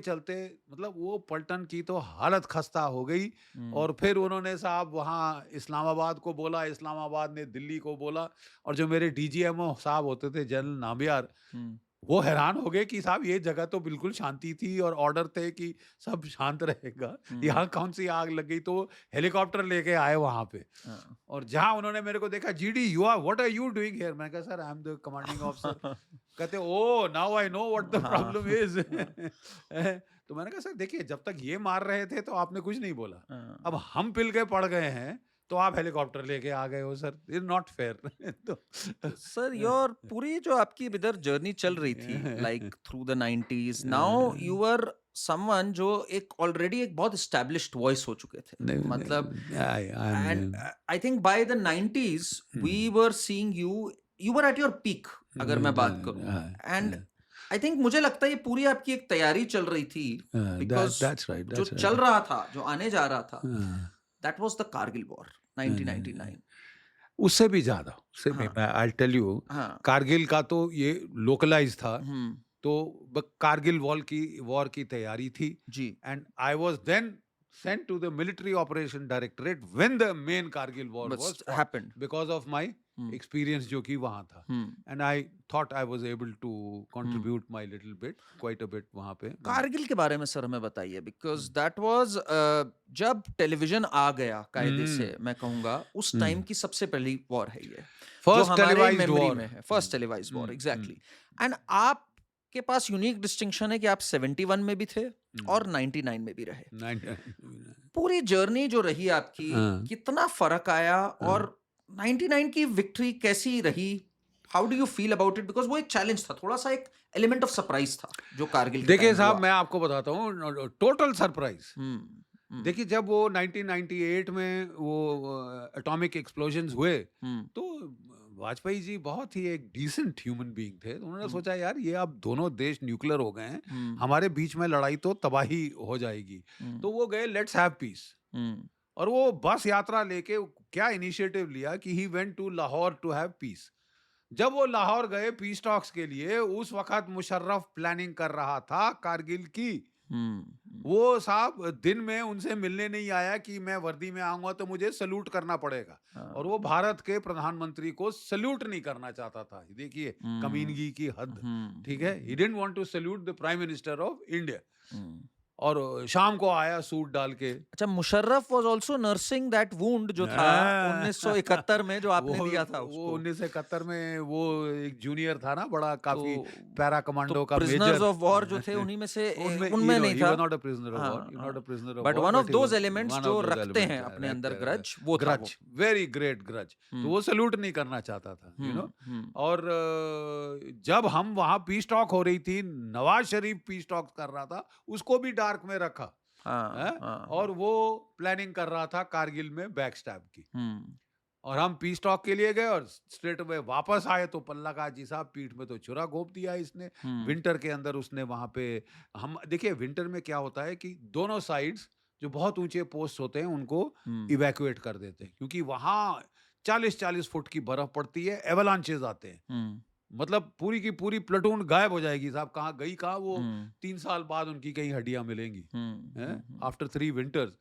चलते मतलब वो पलटन की तो हालत खस्ता हो गई। हम्म, और फिर उन्होंने साहब वहाँ इस्लामाबाद को बोला, इस्लामाबाद ने दिल्ली को बोला। और जो मेरे डीजीएमओ साहब होते थे, जनरल नाम्बियार, हम्म, वो हैरान हो गए कि साहब ये जगह तो बिल्कुल शांति थी और ऑर्डर थे कि सब शांत रहेगा, हम्म, यहाँ कौन सी आग लग गई? तो वो हेलीकॉप्टर लेके आए वहां पे। हाँ, और जहां उन्होंने मेरे को देखा, GD you are, what are you doing here? मैंने कहा sir I am the commanding officer. कहते oh now I know what the हाँ, प्रॉब्लम इज। तो मैंने कहा सर देखिए, जब तक ये मार रहे थे तो आपने कुछ नहीं बोला, हाँ, अब हम पिल के पड़ गए हैं तो आप हेलीकॉप्टर लेके आ गए हो सर, इज नॉट फेयर। तो तो सर योर पूरी जो आपकी इधर जर्नी चल रही थी like through the 90s, now you are someone जो एक ऑलरेडी एक बहुत एस्टैब्लिश्ड वॉइस हो चुके थे, नहीं, मतलब I and am I think by the 90s we were seeing you were at your peak, अगर मैं बात करूं। एंड आई थिंक मुझे लगता है ये पूरी आपकी एक तैयारी चल रही थी, बिकॉज दैट्स राइट, जो दैट्स चल राइट। रहा था, जो आने जा रहा था, that was the Kargil war 1999। उससे भी ज्यादा, उससे भी, हाँ, मैं आई टेल यू, हाँ, कारगिल का तो ये लोकलाइज था। हम्म, तो कारगिल वॉर की तैयारी थी। जी, and I was then sent to the military operation directorate when the main Kargil war was but fought, happened. because of my experience जो कि वहाँ था। हम्म, and I thought I was able to contribute my little bit, quite a bit वहाँ पे। कारगिल के बारे में sir हमें बताइए, बिकॉज दैट वाज जब टेलीविजन आ गया कायदे से, मैं कहूंगा उस टाइम की सबसे पहली वॉर है ये, जो फर्स्ट हमारे टेलीवाइज्ड मेमोरी वॉर। में है, first televised war, exactly. And आपके पास यूनिक डिस्टिंक्शन है कि आप 71 में भी थे और 99 में भी रहे। पूरी जर्नी जो रही आपकी, कितना फर्क आया, और 99 की विक्ट्री कैसी रही? How do you feel about it? Because वो एक चैलेंज था, थोड़ा सा एक एलिमेंट ऑफ सरप्राइज था जो कारगिल के देखिए टाइम साहब, हुआ। मैं आपको बताता हूँ, टोटल सरप्राइज। हम्म, देखिए जब वो 1998 में वो एटॉमिक एक्सप्लोजन्स हुए, हम्म, तो वाजपेयी जी बहुत ही एक डिसेंट ह्यूमन बीइंग थे। तो उन्होंने हम्म, सोचा यार ये अब दोनों देश न्यूक्लियर हो गए हैं, हम्म, हमारे बीच में लड़ाई तो तबाही हो जाएगी। हम्म, तो वो गए, लेट्स हैव पीस। हम्म, और वो बस यात्रा लेके क्या इनिशिएटिव लिया कि he went to Lahore to have peace. जब वो लाहौर गए पीस टॉक्स के लिए, उस वक्त मुशर्रफ प्लानिंग कर रहा था कारगिल की। हम्म, वो साहब दिन में उनसे मिलने नहीं आया कि मैं वर्दी में आऊंगा तो मुझे सल्यूट करना पड़ेगा। और हाँ, वो भारत के प्रधानमंत्री को सल्यूट नहीं करना चाहता था। देखिए हम्म, कमीनगी की हद। हम्म, ठीक है, he didn't want to salute the prime minister of India. Hmm. और शाम को आया सूट डाल के। अच्छा, Musharraf was also nursing that wound जो था हाँ। 1971 में, जो आपने वो दिया था वो उसको। 1971 में वो एक जूनियर था ना, बड़ा तो काफी पैरा तो कमांडो का प्रिजनर्स मेजर। ऑफ वॉर जो थे उन्हीं में से उनमें उनमें नहीं ही था। Was not a prisoner of war, हाँ, नॉट अ हाँ, prisoner of but war, one of but he those was elements one जो ऑफ दोज रखते हैं अपने अंदर ग्रज, वो था वो। Grudge, very great grudge. तो हम्म, वो सल्यूट नहीं करना चाहता था, हम्म, और जब हम वहां पीस टॉक हो रही थी, नवाज शरीफ पीस टॉक कर रहा था, उसको भी डार्क में रखा। हाँ, हैं? और हाँ, वो प्लानिंग कर रहा था कारगिल में बैक स्टैब की। हम्म, और हम पीस टॉक के लिए गए और स्ट्रेट में वापस आए तो पल्ला का जी साहब पीठ में तो छुरा घोंप दिया इसने। हम्म, विंटर के अंदर उसने वहां पे, हम देखिए विंटर में क्या होता है कि दोनों साइड्स जो बहुत ऊंचे पोस्ट होते हैं उनको हम्म, इवैक्यूएट कर देते हैं, क्योंकि वहां 40-40 फुट की बर्फ पड़ती है, एवलांचेस आते हैं। हम्म, मतलब पूरी की पूरी प्लेटून गायब हो जाएगी साहब, कहाँ गई कहाँ वो। हम्म, 3 साल बाद उनकी कहीं हड्डियां मिलेंगी, हैं, हम्म, आफ्टर 3 विंटर्स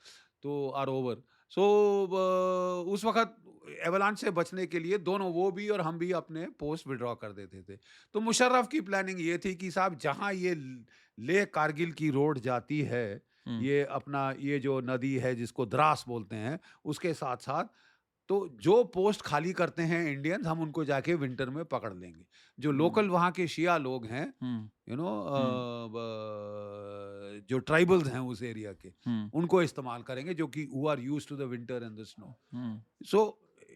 तो आर ओवर। सो उस वक्त एवलांच से बचने के लिए दोनों, वो भी और हम भी, अपने पोस्ट विड्रॉ कर देते थे। तो मुशर्रफ की प्लानिंग ये थी कि साहब जहां ये ले कारगिल की रोड जाती है, ये अपना ये जो नदी है जिसको द्रास बोलते हैं, उसके साथ साथ तो जो पोस्ट खाली करते हैं इंडियंस, हम उनको जाके विंटर में पकड़ लेंगे। जो लोकल वहाँ के शिया लोग हैं, यू नो, जो ट्राइबल्स हैं उस एरिया के, उनको इस्तेमाल करेंगे, जो कि who are used to the winter and the snow. So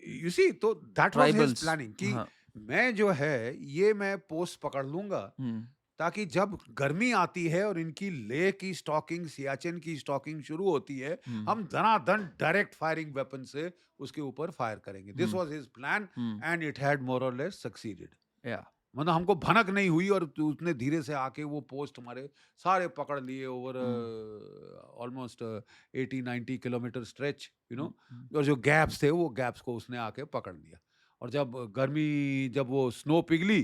you see, तो that was his tribals, planning कि हाँ, मैं जो है ये मैं पोस्ट पकड़ लूंगा, ताकि जब गर्मी आती है और इनकी लेह की स्टॉकिंग, सियाचिन की स्टॉकिंग शुरू होती है, हम धनाधन डायरेक्ट फायरिंग वेपन से उसके ऊपर फायर करेंगे। This was his plan and it had more और लेस सक्सीडेड। या मतलब हमको भनक नहीं हुई और उतने धीरे से आके वो पोस्ट हमारे सारे पकड़ लिए over almost 80-90 kilometre stretch, you know. और जो गैप्स थे वो गैप्स को उसने आके पकड़ लिया। और जब वो स्नो पिघली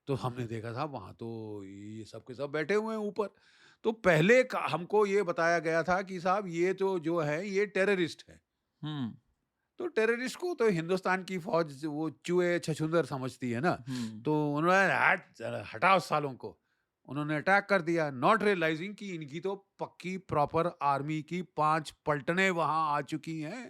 तो हमने देखा था वहां तो ये सब के सब बैठे हुए हैं ऊपर। तो पहले हमको ये बताया गया था कि साहब ये तो जो है ये टेररिस्ट है। तो टेररिस्ट को तो हिंदुस्तान की फौज वो चूहे छछूंदर समझती है ना। तो उन्होंने हटाओ सालों को, उन्होंने अटैक कर दिया, नॉट रियलाइजिंग कि इनकी तो पक्की प्रॉपर आर्मी की 5 पलटनें वहां आ चुकी हैं।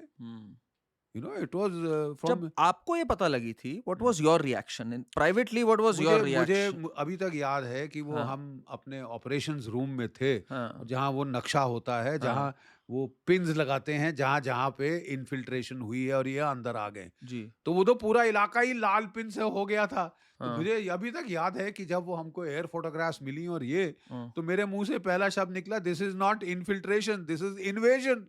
You know, it was from. जब आपको ये पता लगी थी, what was your reaction privately, what was मुझे योर मुझे रिएक्शन? अभी तक याद है कि वो हाँ, हम अपने ऑपरेशंस रूम में थे, हाँ, जहाँ वो नक्शा होता है, हाँ, जहाँ वो पिन्स लगाते हैं, जहाँ जहाँ पे इन्फिल्ट्रेशन हुई है और ये अंदर आ गए। जी, तो वो तो पूरा इलाका ही लाल पिन से हो गया था। तो हाँ, मुझे अभी तक याद है कि जब वो हमको एयर फोटोग्राफ्स मिली और ये, हाँ, तो मेरे मुंह से पहला शब्द निकला, this is not infiltration, this is invasion.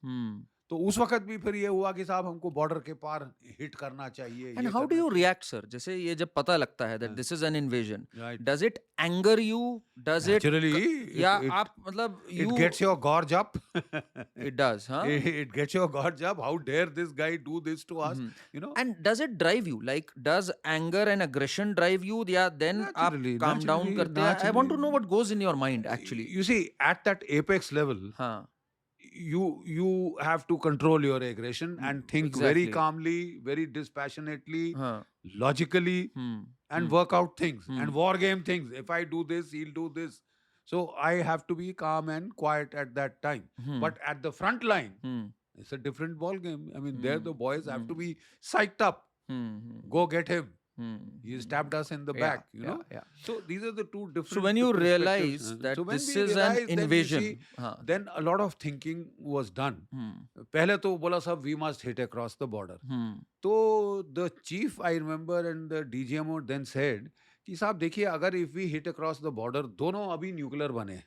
Hmm. तो उस वक्त भी फिर ये हुआ कि साहब हमको बॉर्डर के पार हिट करना चाहिए, एंड ये हाउ डू करना यू चाहिए। React sir? जैसे ये जब पता लगता है दैट हाँ, this is an invasion, right. Does it anger you, does it, Naturally, या it it आप मतलब it you, gets your gorge up. It does, हाँ? It gets your gorge up. How dare this guy do this to us? You know, and does it drive you, like does anger and aggression drive you, या then आप naturally, calm down naturally, करते हैं? I want to know what goes in your mind actually. You see, at that apex level, हाँ, you have to control your aggression and think very exactly, calmly, very dispassionately, हाँ, logically, and work out things and hmm, war game things. If I do this, he'll do this. So I have to be calm and quiet at that time. But at the front line, it's a different ball game. I mean, there the boys have to be psyched up. Go get him. He stabbed us in the yeah, back, you know. yeah. So these are the two different So when you perspectives. realize that So when this we is an realized, then you invasion, see, हाँ, then a lot of thinking was done. पहले तो बोला साहब we must hit across the border. तो the chief I remember and the DGMO then said कि साहब देखिए, अगर if we hit across the border, दोनों अभी न्यूक्लियर बने हैं,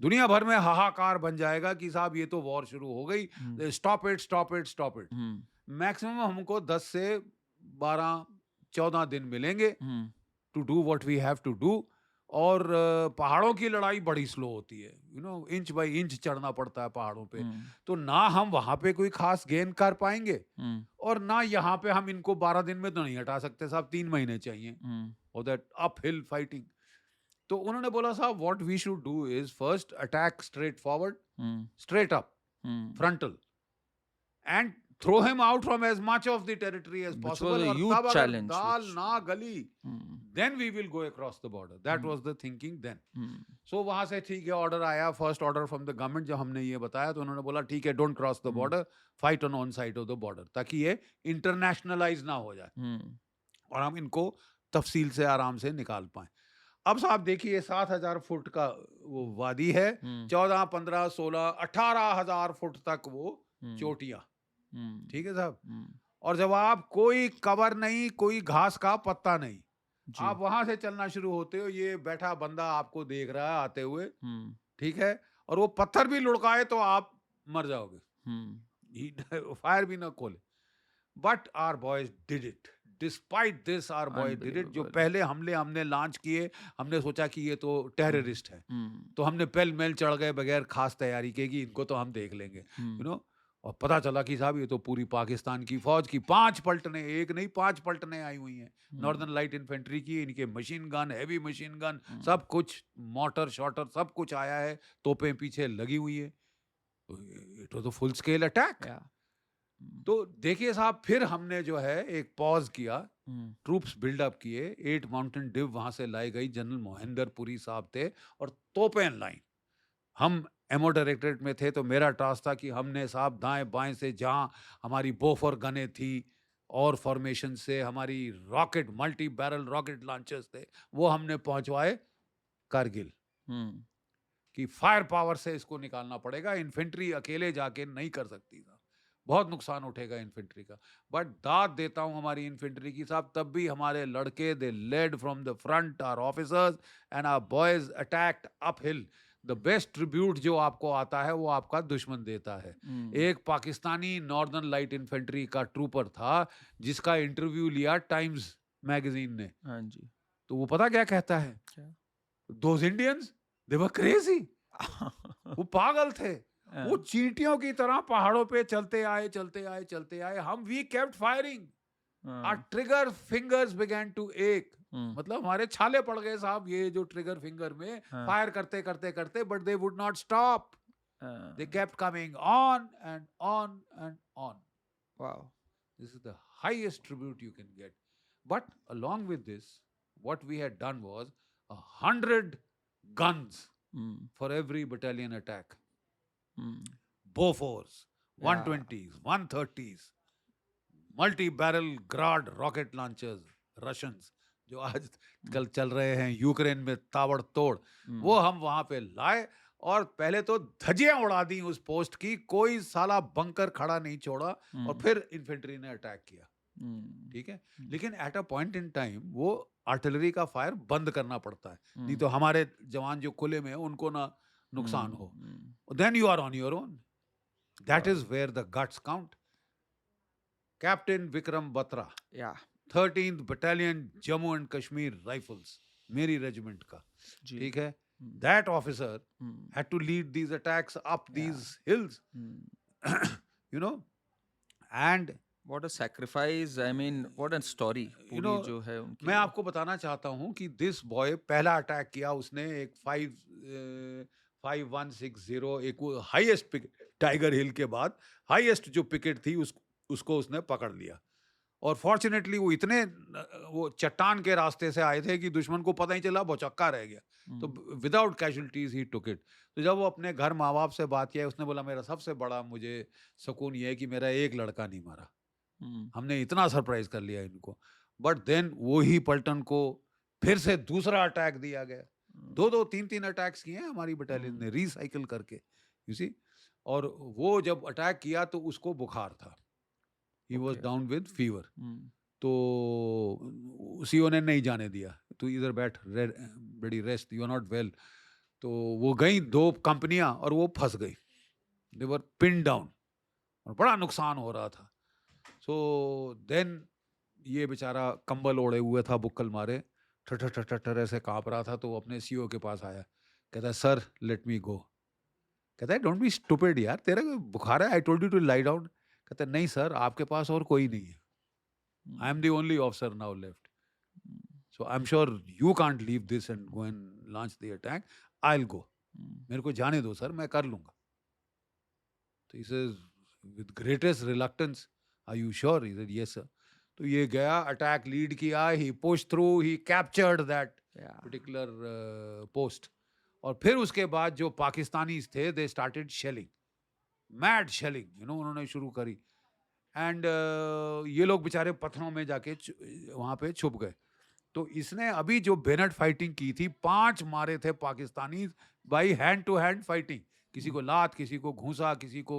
दुनिया भर में हाहाकार बन जाएगा कि साहब ये तो वॉर शुरू हो गई, stop it stop it stop it. Maximum हमको 10 से 12-14 दिन मिलेंगे to do what we have to do. और पहाड़ों की लड़ाई बड़ी स्लो होती है, you know, inch by inch चढ़ना पड़ता है पहाड़ों पे। तो ना हम वहां पे कोई खास गेन कर पाएंगे, और ना यहाँ पे हम इनको 12 दिन में तो नहीं हटा सकते साहब, 3 महीने चाहिए और दैट अप हिल फाइटिंग। तो उन्होंने बोला साहब what we should do is first attack straight forward, straight up, frontal, and throw him out from as much of the territory as which possible. was a और huge तब अगर challenge. Dal which- ना गली, then we will go across the border. That was the thinking then. So वहां से ठीक है, order आया, first order from the government. जब हमने ये बताया तो उन्होंने बोला ठीक है, don't cross the border, fight on side of the border, ताकि ये इंटरनेशनलाइज ना हो जाए और हम इनको तफसील से आराम से निकाल पाए। अब साहब देखिए, 7,000 फुट का वो वादी है, 14, 15, 16, 18,000 फुट तक वो चोटियां, ठीक है साहब। और जब आप कोई कवर नहीं, कोई घास का पत्ता नहीं, आप वहां से चलना शुरू होते हो, ये बैठा बंदा आपको देख रहा है आते हुए, ठीक है, और वो पत्थर भी लुढ़काए तो आप मर जाओगे, फायर भी ना खोले। But our boys did it, despite this our boy did it. जो पहले हमले हमने लॉन्च किए, हमने सोचा कि ये तो टेररिस्ट है, तो हमने पेल मेल चढ़ गए बगैर खास तैयारी के कि इनको तो हम देख लेंगे, यू नो। और पता चला कि साहब ये तो पूरी पाकिस्तान की फौज की 5 पलटने, एक नहीं 5 पलटने आई हुई हैं, नॉर्दर्न लाइट इन्फेंट्री की। इनके machine gun, heavy machine gun, सब कुछ, मोटर शॉटर सब कुछ आया है, तोपें पीछे लगी हुई है। It was a full scale attack. तो देखिए साहब, फिर हमने जो है एक पॉज किया, ट्रूप्स बिल्डअप किए, 8 माउंटेन डिव वहां से लाई गई, जनरल मोहिंदर पुरी साहब थे और तोपें लाइन। हम एमओ डायरेक्टरेट में थे तो मेरा टास्क था कि हमने साहब दाएं बाएं से जहां हमारी बोफोर गने थी और फॉर्मेशन से हमारी rocket multi barrel rocket launchers थे, वो हमने पहुंचवाए कारगिल हम्म, कि फायर पावर से इसको निकालना पड़ेगा, इन्फेंट्री अकेले जाके नहीं कर सकती साहब, बहुत नुकसान उठेगा इन्फेंट्री का। बट दाद देता हूं हमारी इन्फेंट्री की साहब, तब भी हमारे लड़के they led from the front, our officers and our boys attacked up hill. The best tribute जो आपको आता है वो आपका दुश्मन देता है। एक पाकिस्तानी नॉर्दर्न लाइट इन्फेंट्री का ट्रूपर था जिसका इंटरव्यू लिया टाइम्स मैगजीन ने, हाँ जी। तो वो पता क्या कहता है, क्या? Those Indians they were crazy, वो पागल थे, वो हाँ, चींटियों की तरह पहाड़ों पे चलते आए चलते आए चलते आए, हम वी केप्ट फायरिंग, आवर हाँ, ट्रिगर फिंगर्स बिगैन टू एक, हम्म, मतलब हमारे छाले पड़ गए साहब ये जो ट्रिगर फिंगर में हाँ, फायर करते करते करते, but they would not stop, they हाँ, kept coming on and on and on. Wow, This is the highest tribute you can get. But along with this, what we had done was 100 guns hmm, for every battalion attack. Hmm, Bofors, या, 120s, 130s, multi-barrel Grad rocket launchers, Russians, जो आज कल चल रहे हैं Ukraine में ताबड़तोड़, वो हम वहां पे लाए और पहले तो धज्जियां उड़ा दी उस पोस्ट की, कोई साला बंकर खड़ा नहीं छोड़ा, और फिर इन्फेंट्री ने अटैक किया, ठीक है। लेकिन at a point in time वो आर्टिलरी का फायर बंद करना पड़ता है, नहीं तो हमारे जवान जो खुले में है उनको ना नुकसान हो, then you are on your own. That is where the guts count. Captain Vikram Batra, yeah, 13th battalion Jammu and Kashmir rifles, मेरी रेजिमेंट का, जी, ठीक है, that officer had to lead these attacks up these hills, you know, and what a sacrifice, I mean what a story you पूरी know, जो है उनकी। मैं आपको बताना चाहता हूं कि दिस बॉय पहला अटैक किया उसने एक 5160, एक वो हाईएस्ट टाइगर हिल के बाद हाईएस्ट जो पिकेट थी उसको उसने पकड़ लिया, और फॉर्चुनेटली वो इतने वो चट्टान के रास्ते से आए थे कि दुश्मन को पता ही चला, भौचक्का रह गया, तो without casualties he took it. तो जब वो अपने घर माँ बाप से बात किया, उसने बोला मेरा सबसे बड़ा मुझे सुकून ये है कि मेरा एक लड़का नहीं मारा, हमने इतना सरप्राइज कर लिया इनको। बट देन वो ही पलटन को फिर से दूसरा अटैक दिया गया, दो दो तीन तीन अटैक्स किए हैं हमारी बटालियन ने रिसाइकिल करके, यू सी। और वो जब अटैक किया तो उसको बुखार था, he was down with fever, तो सीओ ने नहीं जाने दिया, तू इधर बैठ, बड़ी rest, you are not well. तो वो गई 2 कंपनियां और वो फंस गई, दे वर पिन डाउन, और बड़ा नुकसान हो रहा था। सो देन ये बेचारा कंबल ओढ़े हुए था, बुक्कल मारे, ठटर ठटर ठटर ऐसे कांप रहा था, तो वो अपने सीईओ के पास आया, कहता है सर लेट मी गो। कहता है डोंट बी स्टूपिड यार, तेरा बुखार है, I told you to lie down. कहता है नहीं सर, आपके पास और कोई नहीं है, I am the only officer now left, so I am sure you can't leave this and go and launch the attack, I will गो, मेरे को जाने दो सर, मैं कर लूंगा। तो he says with greatest reluctance, are you sure? He said yes sir. तो ये गया, अटैक लीड किया, he push through, he captured that particular post, और फिर उसके बाद जो पाकिस्तानी थे they started shelling, mad shelling, you know, उन्होंने शुरू करी, एंड ये लोग बेचारे पत्थरों में जाके वहां पे छुप गए। तो इसने अभी जो बेनट फाइटिंग की थी, 5 मारे थे Pakistani by hand to hand fighting, किसी को लात, किसी को घूसा, किसी को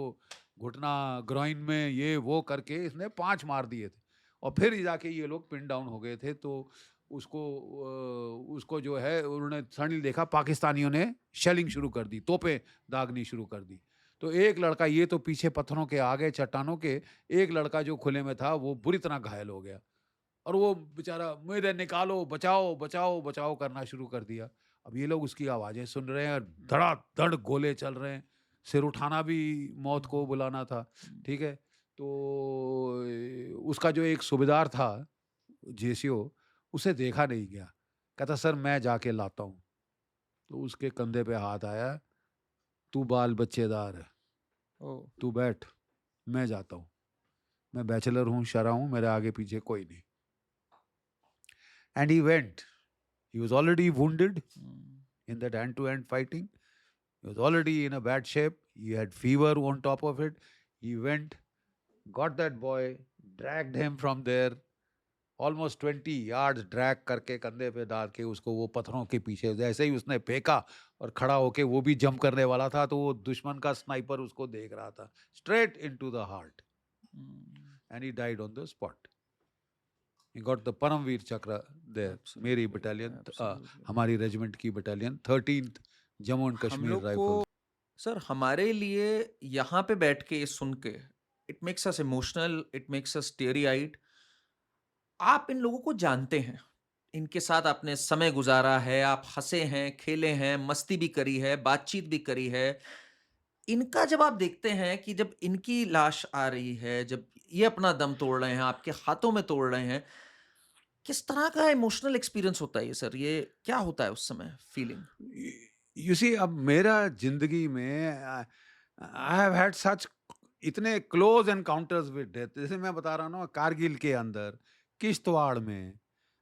घुटना ग्रोइन में, ये वो करके इसने 5 मार दिए थे, और फिर जाके ये लोग पिन डाउन हो गए थे। तो उसको जो है उन्होंने सडनली देखा, पाकिस्तानियों ने शेलिंग शुरू कर दी, तोपें दागनी शुरू कर दी। तो एक लड़का, ये तो पीछे पत्थरों के आगे चट्टानों के, एक लड़का जो खुले में था वो बुरी तरह घायल हो गया, और वो बेचारा मेरे निकालो, बचाओ बचाओ बचाओ करना शुरू कर दिया। अब ये लोग उसकी आवाज़ें सुन रहे हैं और धड़ाधड़ गोले चल रहे हैं, सिर उठाना भी मौत को बुलाना था, ठीक है। तो उसका जो एक सूबेदार था जेसीओ, उसे देखा नहीं गया, कहता सर मैं जाके लाता हूँ। तो उसके कंधे पे हाथ आया, तू बाल बच्चेदार है, तू बैठ, मैं जाता हूँ, मैं बैचलर हूँ, शरा हूँ, मेरे आगे पीछे कोई नहीं। And he went. He was already wounded in that hand-to-hand fighting. He was already in a bad shape. He had fever on top of it. He went, got that boy, dragged him from there, almost 20 yards drag करके कंधे पे डाल के उसको वो पत्थरों के पीछे जैसे ही उसने फेंका और खड़ा होके वो भी जंप करने वाला था तो वो दुश्मन का स्नाइपर उसको देख रहा था straight into the heart and he died on the spot he got the Paramvir Chakra there मेरी बटालियन हमारी रेजिमेंट की बटालियन 13th जम्मू एंड हम कश्मीर लोग को राइफल सर हमारे लिए यहाँ पे बैठ के ये सुन के it makes us emotional, it makes us teary eyed. आप इन लोगों को जानते हैं, इनके साथ आपने समय गुजारा है, आप हंसे हैं, खेले हैं, मस्ती भी करी है, बातचीत भी करी है। इनका जब आप देखते हैं कि जब इनकी लाश आ रही है, जब ये अपना दम तोड़ रहे हैं, आपके हाथों में तोड़ रहे हैं, किस तरह का इमोशनल एक्सपीरियंस होता है ये सर? ये क्या होता है उस समय फीलिंग? यू सी अब मेरा जिंदगी में आई हैव हैड सच इतने क्लोज एनकाउंटर्स विद डेथ जैसे मैं बता रहा हूँ ना कारगिल के अंदर किश्तवाड़ में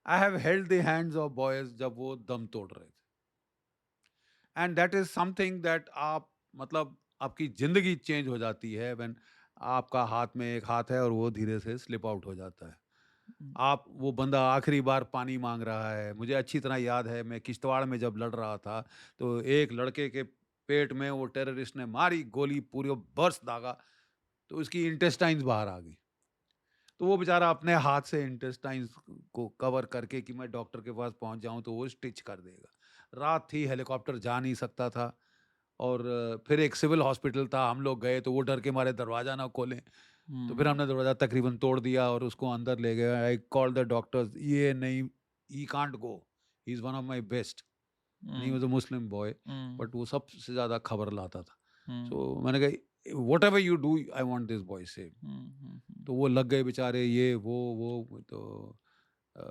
I have held the hands of boys जब वो दम तोड़ रहे थे and that is something that आप मतलब आपकी जिंदगी चेंज हो जाती है व्हेन आपका हाथ में एक हाथ है और वो धीरे से स्लिप आउट हो जाता है आप वो बंदा आखिरी बार पानी मांग रहा है मुझे अच्छी तरह याद है मैं किश्तवाड़ में जब लड़ रहा था तो एक लड़के के पेट में वो टेररिस्ट ने मारी गोली पूरी बर्स्ट दागा तो उसकी इंटेस्टाइन्स बाहर आ गई तो वो बेचारा अपने हाथ से इंटेस्टाइन्स को कवर करके कि मैं डॉक्टर के पास पहुंच जाऊं तो वो स्टिच कर देगा रात थी हेलीकॉप्टर जा नहीं सकता था और फिर एक सिविल हॉस्पिटल था हम लोग गए तो वो डर के मारे दरवाज़ा ना खोलें तो फिर हमने दरवाज़ा तकरीबन तोड़ दिया और उसको अंदर ले गए आई कॉल द डॉक्टर्स ये नहीं he can't go he is one of my best he was a Muslim boy but वो सबसे ज़्यादा खबर लाता था सो मैंने कहा what ever you do I want this boy से तो वो लग गए बेचारे ये वो तो अ,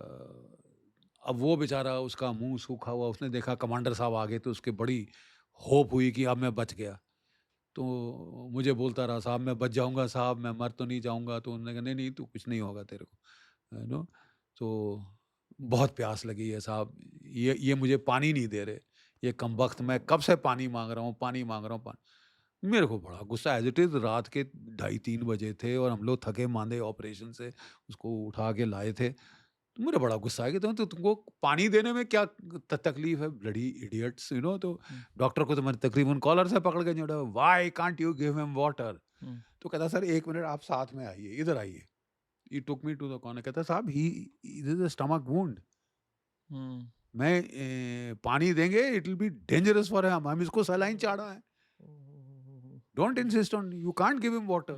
अब वो बेचारा उसका मुंह सूखा हुआ उसने देखा कमांडर साहब आ गए तो उसके बड़ी होप हुई कि अब मैं बच गया तो मुझे बोलता रहा साहब मैं बच जाऊंगा साहब मैं मर तो नहीं जाऊंगा तो उन्होंने कहा नहीं नहीं तू कुछ नहीं होगा तेरे को नो तो बहुत प्यास लगी है साहब ये मुझे पानी नहीं दे रहे ये कम वक्त मैं कब से पानी मांग रहा हूँ पानी मांग रहा हूँ पानी मेरे को बड़ा गुस्सा एज इट इज़ रात के 2:30-3 बजे थे और हम लोग थके मांदे ऑपरेशन से उसको उठा के लाए थे तो मुझे बड़ा गुस्सा है कि तुमको पानी देने में क्या तकलीफ है ब्लडी इडियट्स यू नो तो डॉक्टर को तो मैंने तकरीबन कॉलर से पकड़ के जोड़ा why can't you give him water तो कहता सर 1 मिनट आप साथ में आइए इधर आइए he took me to the corner कहता साहब he is a stomach wound मैं पानी देंगे it will be dangerous for हम इसको सलाइन चाड़ा है don't insist on you can't give him water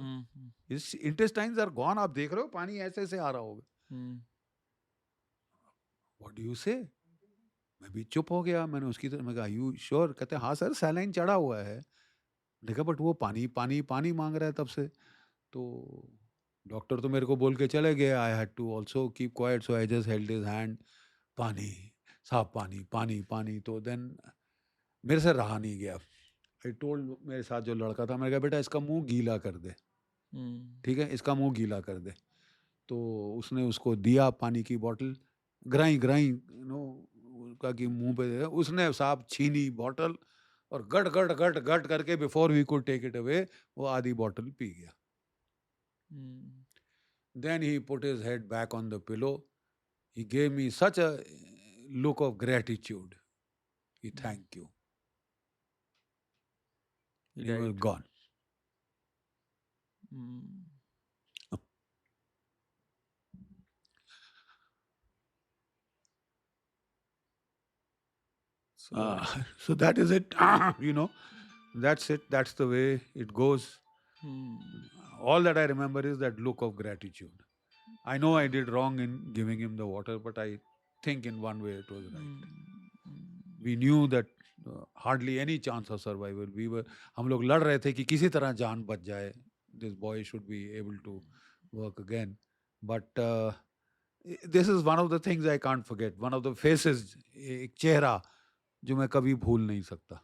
his intestines are gone आप देख रहे हो पानी ऐसे ऐसे आ रहा होगा व्हाट डू यू से मैं भी चुप हो गया मैंने उसकी तरफ मैं कहा यू श्योर कहते हाँ सर सैलाइन चढ़ा हुआ है देखा बट वो पानी पानी पानी मांग रहा है तब से तो डॉक्टर तो मेरे को बोल के चले गए I had to also keep quiet so I just held his hand पानी साफ पानी पानी पानी तो देन मेरे से रहा नहीं गया आई टोल्ड मेरे साथ जो लड़का था मैंने कहा बेटा इसका मुंह गीला कर दे ठीक है इसका मुंह गीला कर दे तो उसने उसको दिया पानी की बोतल ग्राई ग्राई यू नो का कि मुंह पे दे उसने साहब छीनी बोतल और गट गट गट गट करके before we could take it away वो आधी बोतल पी गया then he put his head back on the pillow he gave me such a look of gratitude he thank you he was gone so that is it you know that's it that's the way it goes all that I remember is that look of gratitude I know I did wrong in giving him the water but I think in one way it was right we knew that hardly any chance of survival we were हम लोग लड़ रहे थे कि किसी तरह जान बच जाए this boy should be able to work again but this is one of the things I can't forget one of the faces एक चेहरा जो मैं कभी भूल नहीं सकता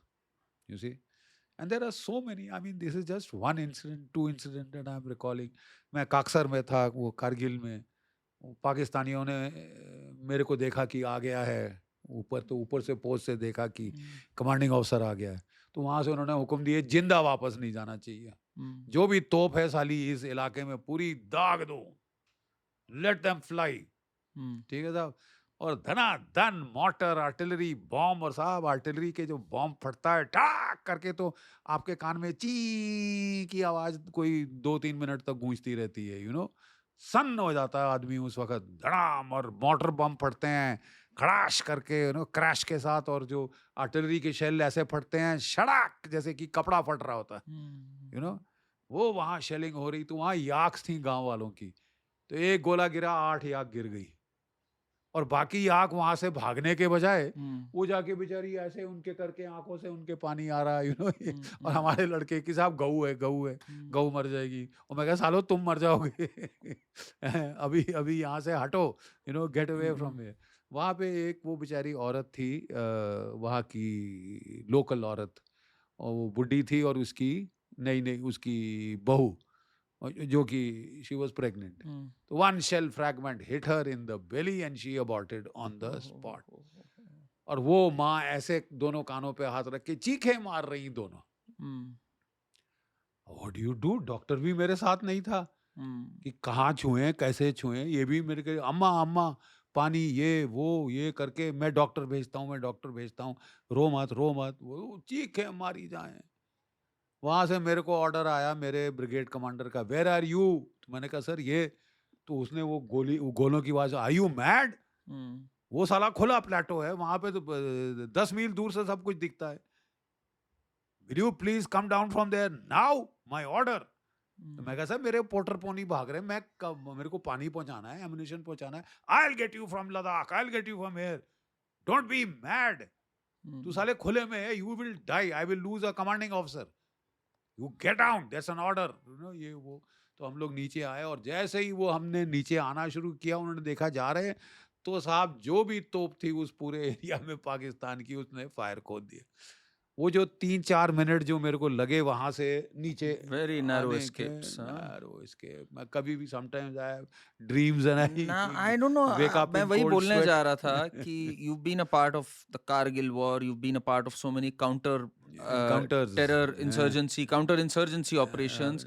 you see and there are so many I mean this is just one incident two incident that I'm recalling मैं काक्सर में था वो कारगिल में वो पाकिस्तानियों ने मेरे को देखा कि आ गया है ऊपर तो ऊपर से पोस्ट से देखा कि कमांडिंग ऑफिसर आ गया है तो वहां से उन्होंने हुक्म दिए जिंदा वापस नहीं जाना चाहिए, जो भी तोप है साली इस इलाके में पूरी दाग दो, लेट देम फ्लाई। ठीक है साहब। और धनाधन मोटर आर्टिलरी बॉम्ब, और साहब आर्टिलरी के जो बॉम्ब फटता है ठाक करके तो आपके कान में ची की आवाज कोई 2-3 मिनट तक गूंजती रहती है, सन्न हो जाता है आदमी उस वक्त। धड़ाम, और मोटर बम फटते हैं खड़ाश करके, क्रैश के साथ, और जो आर्टिलरी के शेल ऐसे फटते हैं शड़ाक, जैसे कि कपड़ा फट रहा होता है, वो वहां शेलिंग हो रही। तो वहां याक्स थी गांव वालों की, तो एक गोला गिरा 8 याक गिर गई, और बाकी आंख वहां से भागने के बजाय वो जाके बेचारी ऐसे उनके करके आंखों से उनके पानी आ रहा है, और हमारे लड़के की साहब गऊ है, गऊ है, गऊ मर जाएगी। और मैं कहा सालो तुम मर जाओगे अभी अभी यहाँ से हटो, गेट अवे फ्रॉम हियर। वहां पे एक वो बेचारी औरत थी, वहाँ की लोकल औरत, और वो बुढ़ी थी, और उसकी नहीं नहीं उसकी बहू, जो कि she was pregnant. So one shell fragment hit her in the belly and she aborted on the spot. और वो माँ ऐसे दोनों कानों पे हाथ रख के चीखे मार रही दोनों। What do you do? Doctor भी मेरे साथ नहीं था कि कहाँ छुए कैसे छुए, ये भी मेरे के अम्मा अम्मा पानी ये वो ये करके मैं डॉक्टर भेजता हूँ, मैं डॉक्टर भेजता हूँ, रो मत रो मत, वो चीखे मारी जाए। वहां से मेरे को ऑर्डर आया मेरे ब्रिगेड कमांडर का, वेयर आर यू? तो मैंने कहा सर ये, तो उसने वो गोलों की आवाज, आर यू मैड? वो साला खुला प्लेटो है वहां पे, तो 10 मील दूर से सब कुछ दिखता है। Will you please come down from there now, my order. तो मैं कहा सर मेरे पोर्टर पोनी भाग रहे हैं, मेरे को पानी पहुंचाना है, एमुनिशन पहुंचाना है, I will get you from Ladakh, I will get you from here, don't be mad. तू साले खुले में है, you will die, I will lose a commanding officer, you get down, that's an order, ये वो। तो हम लोग नीचे आए, और जैसे ही वो हमने नीचे आना शुरू किया, उन्होंने देखा जा रहे हैं, तो साहब जो भी तोप थी उस पूरे एरिया में पाकिस्तान की, उसने फायर खोल दिया। वो जो 3-4 मिनट जो मेरे को लगे वहां से नीचे वेरी नैरो आने के, एस्केप्स। Narrow escape. मैं कभी भी sometimes I dreams and I don't know, wake up मैं इन वही कोल्ड बोलने स्वेट। जा रहा था कि you've been a part of the Kargil war, you've been a part of so many Counters, counter insurgency operations.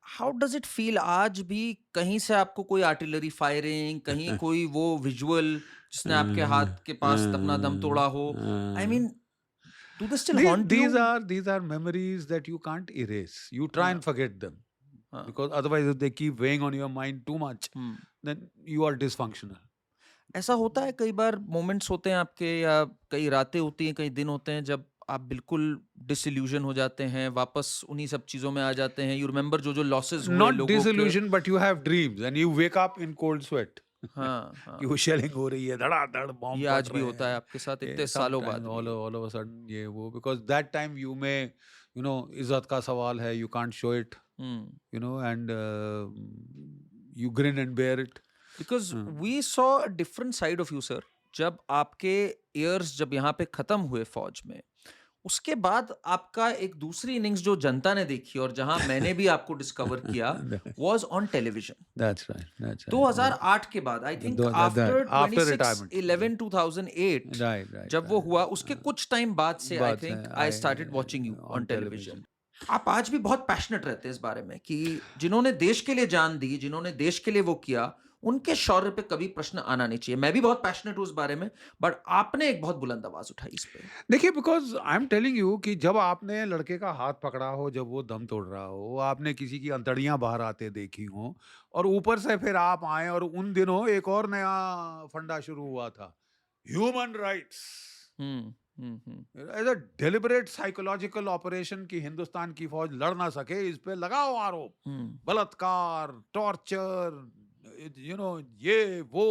How does it feel आज भी कहीं से आपको कोई आर्टिलरी फायरिंग, कहीं कोई वो विजुअल जिसने आपके हाथ के पास अपना दम तोड़ा हो, I mean do they still haunt you? These are memories that you can't erase. You try and forget them, हाँ, because otherwise if they keep weighing on your mind too much, then you are dysfunctional. ऐसा होता है कई बार, moments होते हैं आपके, या कई रातें होती हैं, कई दिन होते हैं जब आप बिल्कुल डिसइल्यूजन हो जाते हैं, वापस उन्हीं सब चीजों में आ जाते हैं, यू रिमेम्बर जो जो लॉसेस हुए Not लोगों के। disillusion, but you have dreams and you wake up in cold sweat. हाँ हाँ, कि वो शेलिंग हो रही है, धड़ाधड़ बॉम्ब ये फट आज भी रहे होता है हैं, आपके साथ ये इतने सालों बाद sometimes भी। all of a sudden ये वो, because that time you में इज्जत का सवाल है, you can't show it, and you grin and bear it. Because we saw a different side of you sir, जब आपके ईयर्स जब यहाँ पे खत्म हुए फौज में, उसके बाद आपका एक दूसरी इनिंग्स जो जनता ने देखी और जहां मैंने भी आपको डिस्कवर किया, was on television. That's right. 2008 के बाद, I think after after retirement. 26/11/2008, Right. जब वो हुआ उसके कुछ टाइम बाद से I think I started watching you on television. आप आज भी बहुत पैशनेट रहते हैं इस बारे में कि जिन्होंने देश के लिए जान दी, जिन्होंने देश के लिए वो किया, उनके शौर्य पे कभी प्रश्न आना नहीं चाहिए। मैं भी बहुत पैशनेट हूं इस बारे में, बट आपने एक बहुत बुलंद आवाज उठाई इस पे। देखिए, because I am telling you कि जब आपने लड़के का हाथ पकड़ा हो, जब वो दम तोड़ रहा हो, आपने किसी की अंतड़ियां बाहर आते देखी हो, और ऊपर से फिर आप आए, और उन दिनों एक और नया फंडा शुरू हुआ था, human rights as a deliberate psychological operation की हिंदुस्तान की फौज लड़ ना सके, इस पे लगाओ आरोप, बलात्कार, टॉर्चर, ये वो।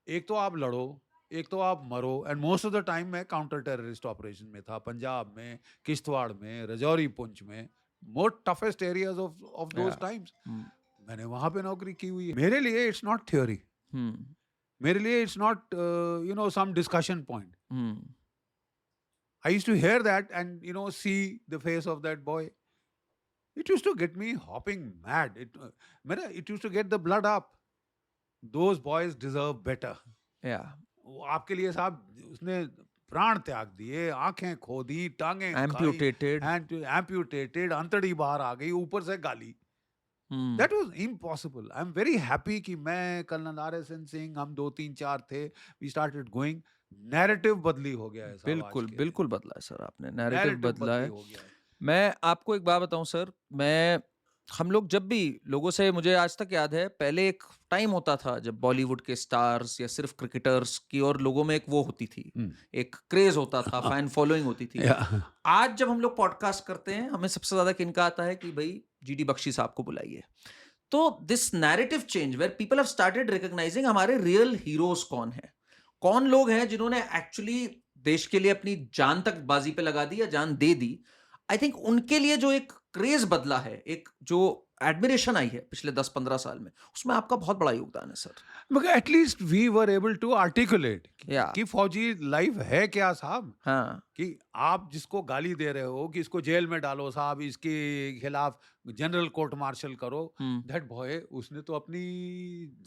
एक तो आप लड़ो, एक तो आप मरो, and most of the time मैं काउंटर टेररिस्ट ऑपरेशन में था, पंजाब में, किश्तवाड़ में, रजौरी, पुंछ में, most toughest areas of those times. मैंने वहां पे नौकरी की हुई है। मेरे लिए इट्स नॉट थ्योरी, मेरे लिए it's not some discussion point. I used to hear that and see the face of that boy. It used to get me hopping mad. It used to get the blood up. Those boys deserve better. Yeah. वो आपके लिए साहब उसने प्राण त्याग दिए, आंखें खो दी, टांगें खाई, एम्प्यूटेटेड। एम्प्यूटेटेड, अंतड़ी बाहर आ गई, ऊपर से गाली। That was impossible. I am very happy कि मैं, कर्नल RSN सिंह, हम 2 3 4 थे, वी स्टार्टेड गोइंग। नैरेटिव बदली हो गया है साहब आज बिल्कुल, के बिल्कुल बदला है सर आपने, नैरेटिव नैरेटिव बदला बदली है। हो गया है। मैं आपको एक बात बताऊं सर, हम लोग जब भी लोगों से, मुझे आज तक याद है, पहले एक टाइम होता था जब बॉलीवुड के स्टार्स या सिर्फ क्रिकेटर्स की और लोगों में एक वो होती थी, एक क्रेज होता था, फैन फॉलोइंग होती थी। या आज जब हम लोग पॉडकास्ट करते हैं, हमें सबसे ज्यादा किनका आता है कि भाई GD बख्शी साहब को बुलाइए। तो this narrative change where people have started recognising हमारे रियल हीरोज कौन है, कौन लोग हैं जिन्होंने एक्चुअली देश के लिए अपनी जान तक बाजी पे लगा दी या जान दे दी। आई थिंक उनके लिए जो एक क्रेज बदला है, एक जो एडमिरेशन आई है पिछले 10-15 साल में, उसमें आपका बहुत बड़ा योगदान है सर। मगर at least we were able to articulate या कि फौजी लाइफ है क्या साहब। हाँ। कि आप जिसको गाली दे रहे हो कि इसको जेल में डालो साहब, इसके खिलाफ जनरल कोर्ट मार्शल करो, हम्म। दैट बॉय उसने तो अपनी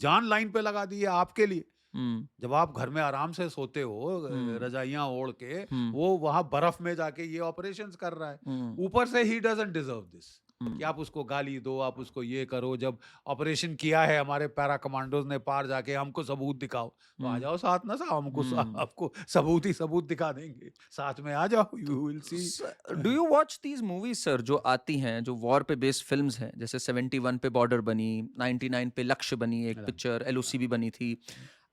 जान लाइन पे लगा दी है आपके लिए। हम्म। जब आप घर में आराम से सोते हो, हम्म। रजाइयां ओढ़ के, हम्म। वो वहां बर्फ में जाके ये ऑपरेशंस कर रहा है। हम्म। ऊपर से ही डजंट डिजर्व दिस कि हम्म। आप उसको गाली दो, आप उसको ये करो। जब ऑपरेशन किया है हमारे पैरा कमांडोज ने, पार जाके हमको सबूत दिखाओ, तो आ हम्म। जाओ साथ ना साहब, हमको हम्म। आपको सबूत ही सबूत दिखा देंगे, साथ में आ जाओ, you will see. Do you watch these movies sir, जो आती हैं, जो वॉर पे बेस्ड फिल्म्स हैं, जैसे 71 पे बॉर्डर बनी, 99 पे लक्ष्य बनी, एक पिक्चर LOC भी बनी थी,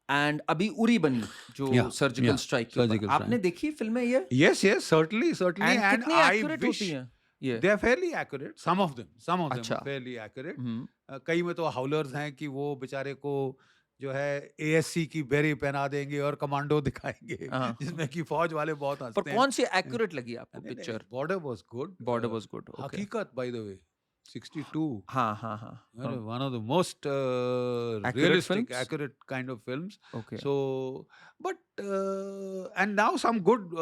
एंड अभी उरी बनी जो सर्जिकल स्ट्राइक के ऊपर। सर्जिकल आपने देखी फिल्में ये? Yes, yes, certainly, certainly, and and कितनी I एक्यूरेट होती wish हैं ये? they are fairly accurate. Some of them अच्छा। fairly accurate. हम्म। कई में तो हाउलर्स हैं कि वो बेचारे को जो है ASC की बेरी पहना देंगे और कमांडो दिखाएंगे, हाँ। जिसमें कि फौज वाले बहुत पर हंसते हैं। कौन सी एक्यूरेट लगी आपको नहीं, नहीं, picture? Border was good. Border was good, okay. हकीकत, बाय द वे, 62, हाँ हाँ हाँ। one of the most Accurate realistic, films? accurate kind of films. Okay. So, but and now some good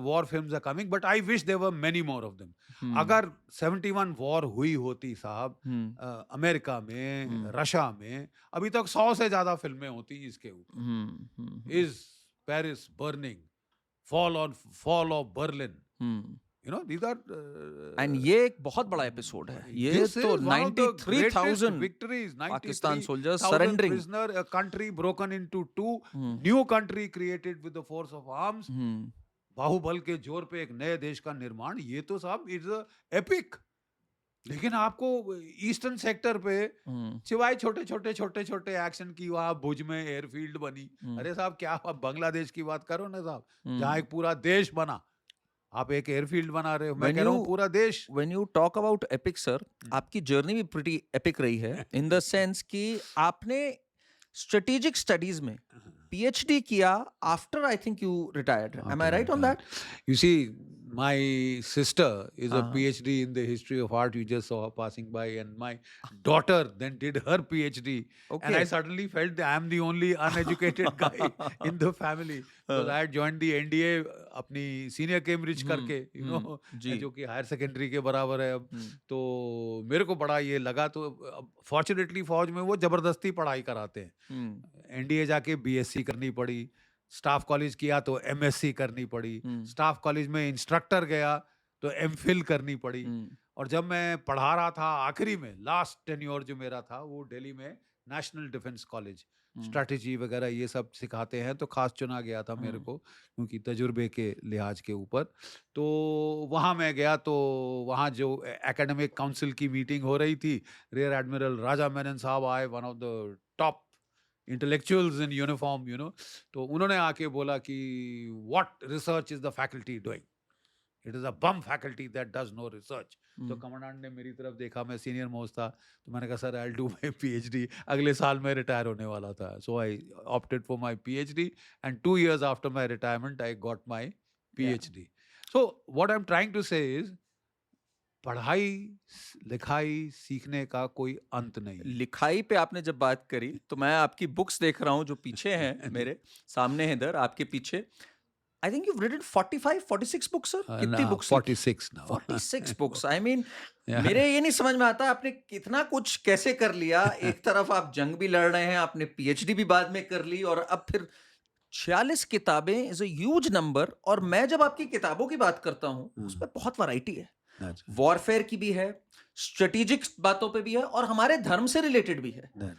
war films are coming, but I wish there were many more of them. अगर 71 war हुई होती साहब America में, Russia में, अभी तक 100 से ज्यादा फिल्में होती इसके ऊपर। Is Paris burning, fall of Berlin, you know, these are and ये एक बहुत बड़ा एपिसोड है, ये this तो is one of the greatest 93,000 victories, Pakistan soldiers 93,000 surrendering. prisoner, a country broken into two, new country created with the force of arms, बाहुबल के जोर पे एक नए देश का निर्माण, ये तो साहब इट्स एपिक। लेकिन आपको ईस्टर्न सेक्टर पे सिवाय छोटे छोटे एक्शन की, वहां भुज में एयरफील्ड बनी, अरे साहब क्या आप बांग्लादेश की बात करो ना साहब, जहाँ एक पूरा देश बना, आप एक एयरफील्ड बना रहे हो, मैं कह रहा हूँ पूरा देश। When you talk about epic sir, आपकी जर्नी भी pretty epic रही है, in the sense कि आपने strategic studies में PhD किया after I think you retired. Am I right on that? You see, my sister is a PhD in the history of art. You just saw her passing by, and my daughter then did her PhD. And I Okay. suddenly felt that I am the only uneducated guy in the family, because I had joined the NDA अपनी senior Cambridge करके, you know, जी। जो कि higher secondary के बराबर है अब। तो मेरे को बड़ा ये लगा, तो फॉर्चुनेटली फौज में वो जबरदस्ती पढ़ाई कराते हैं। NDA जाके BSc करनी पड़ी, स्टाफ कॉलेज किया तो MSc करनी पड़ी, स्टाफ कॉलेज में इंस्ट्रक्टर गया तो MPhil करनी पड़ी। और जब मैं पढ़ा रहा था आखिरी में, लास्ट टेन्योर जो मेरा था, वो दिल्ली में नेशनल डिफेंस कॉलेज, स्ट्रैटेजी वगैरह ये सब सिखाते हैं, तो खास चुना गया था मेरे को, क्योंकि तजुर्बे के लिहाज के ऊपर। तो वहाँ मैं गया, तो वहाँ जो एकेडमिक काउंसिल की मीटिंग हो रही थी, रियर एडमिरल राजा मेनन साहब आए, one of the top intellectuals in uniform, you know. तो उन्होंने आके बोला कि what research is the faculty doing, it is a bum faculty that does no research. तो कमांडेंट ने मेरी तरफ देखा, मैं सीनियर मोस्ट था, तो मैंने कहा sir I will do my PhD। अगले साल मैं रिटायर होने वाला था, so I opted for my PhD, and 2 years after my retirement I got my PhD। So what I am trying to say is, पढ़ाई लिखाई सीखने का कोई अंत नहीं। लिखाई पे आपने जब बात करी, तो मैं आपकी बुक्स देख रहा हूँ जो पीछे हैं, मेरे सामने है इधर आपके पीछे। I think you've written 45-46 books sir? कितनी now books? 46 now। 46 books. I mean, मेरे ये नहीं समझ में आता आपने कितना कुछ कैसे कर लिया। एक तरफ आप जंग भी लड़ रहे हैं, आपने PhD भी बाद में कर ली, और अब फिर 46 किताबें इज अ ह्यूज नंबर। और मैं जब आपकी किताबों की बात करता हूं उसमें बहुत वैरायटी है। That's right. वॉरफेयर की भी है, स्ट्रेटेजिक बातों पे भी है, और हमारे धर्म से रिलेटेड भी है।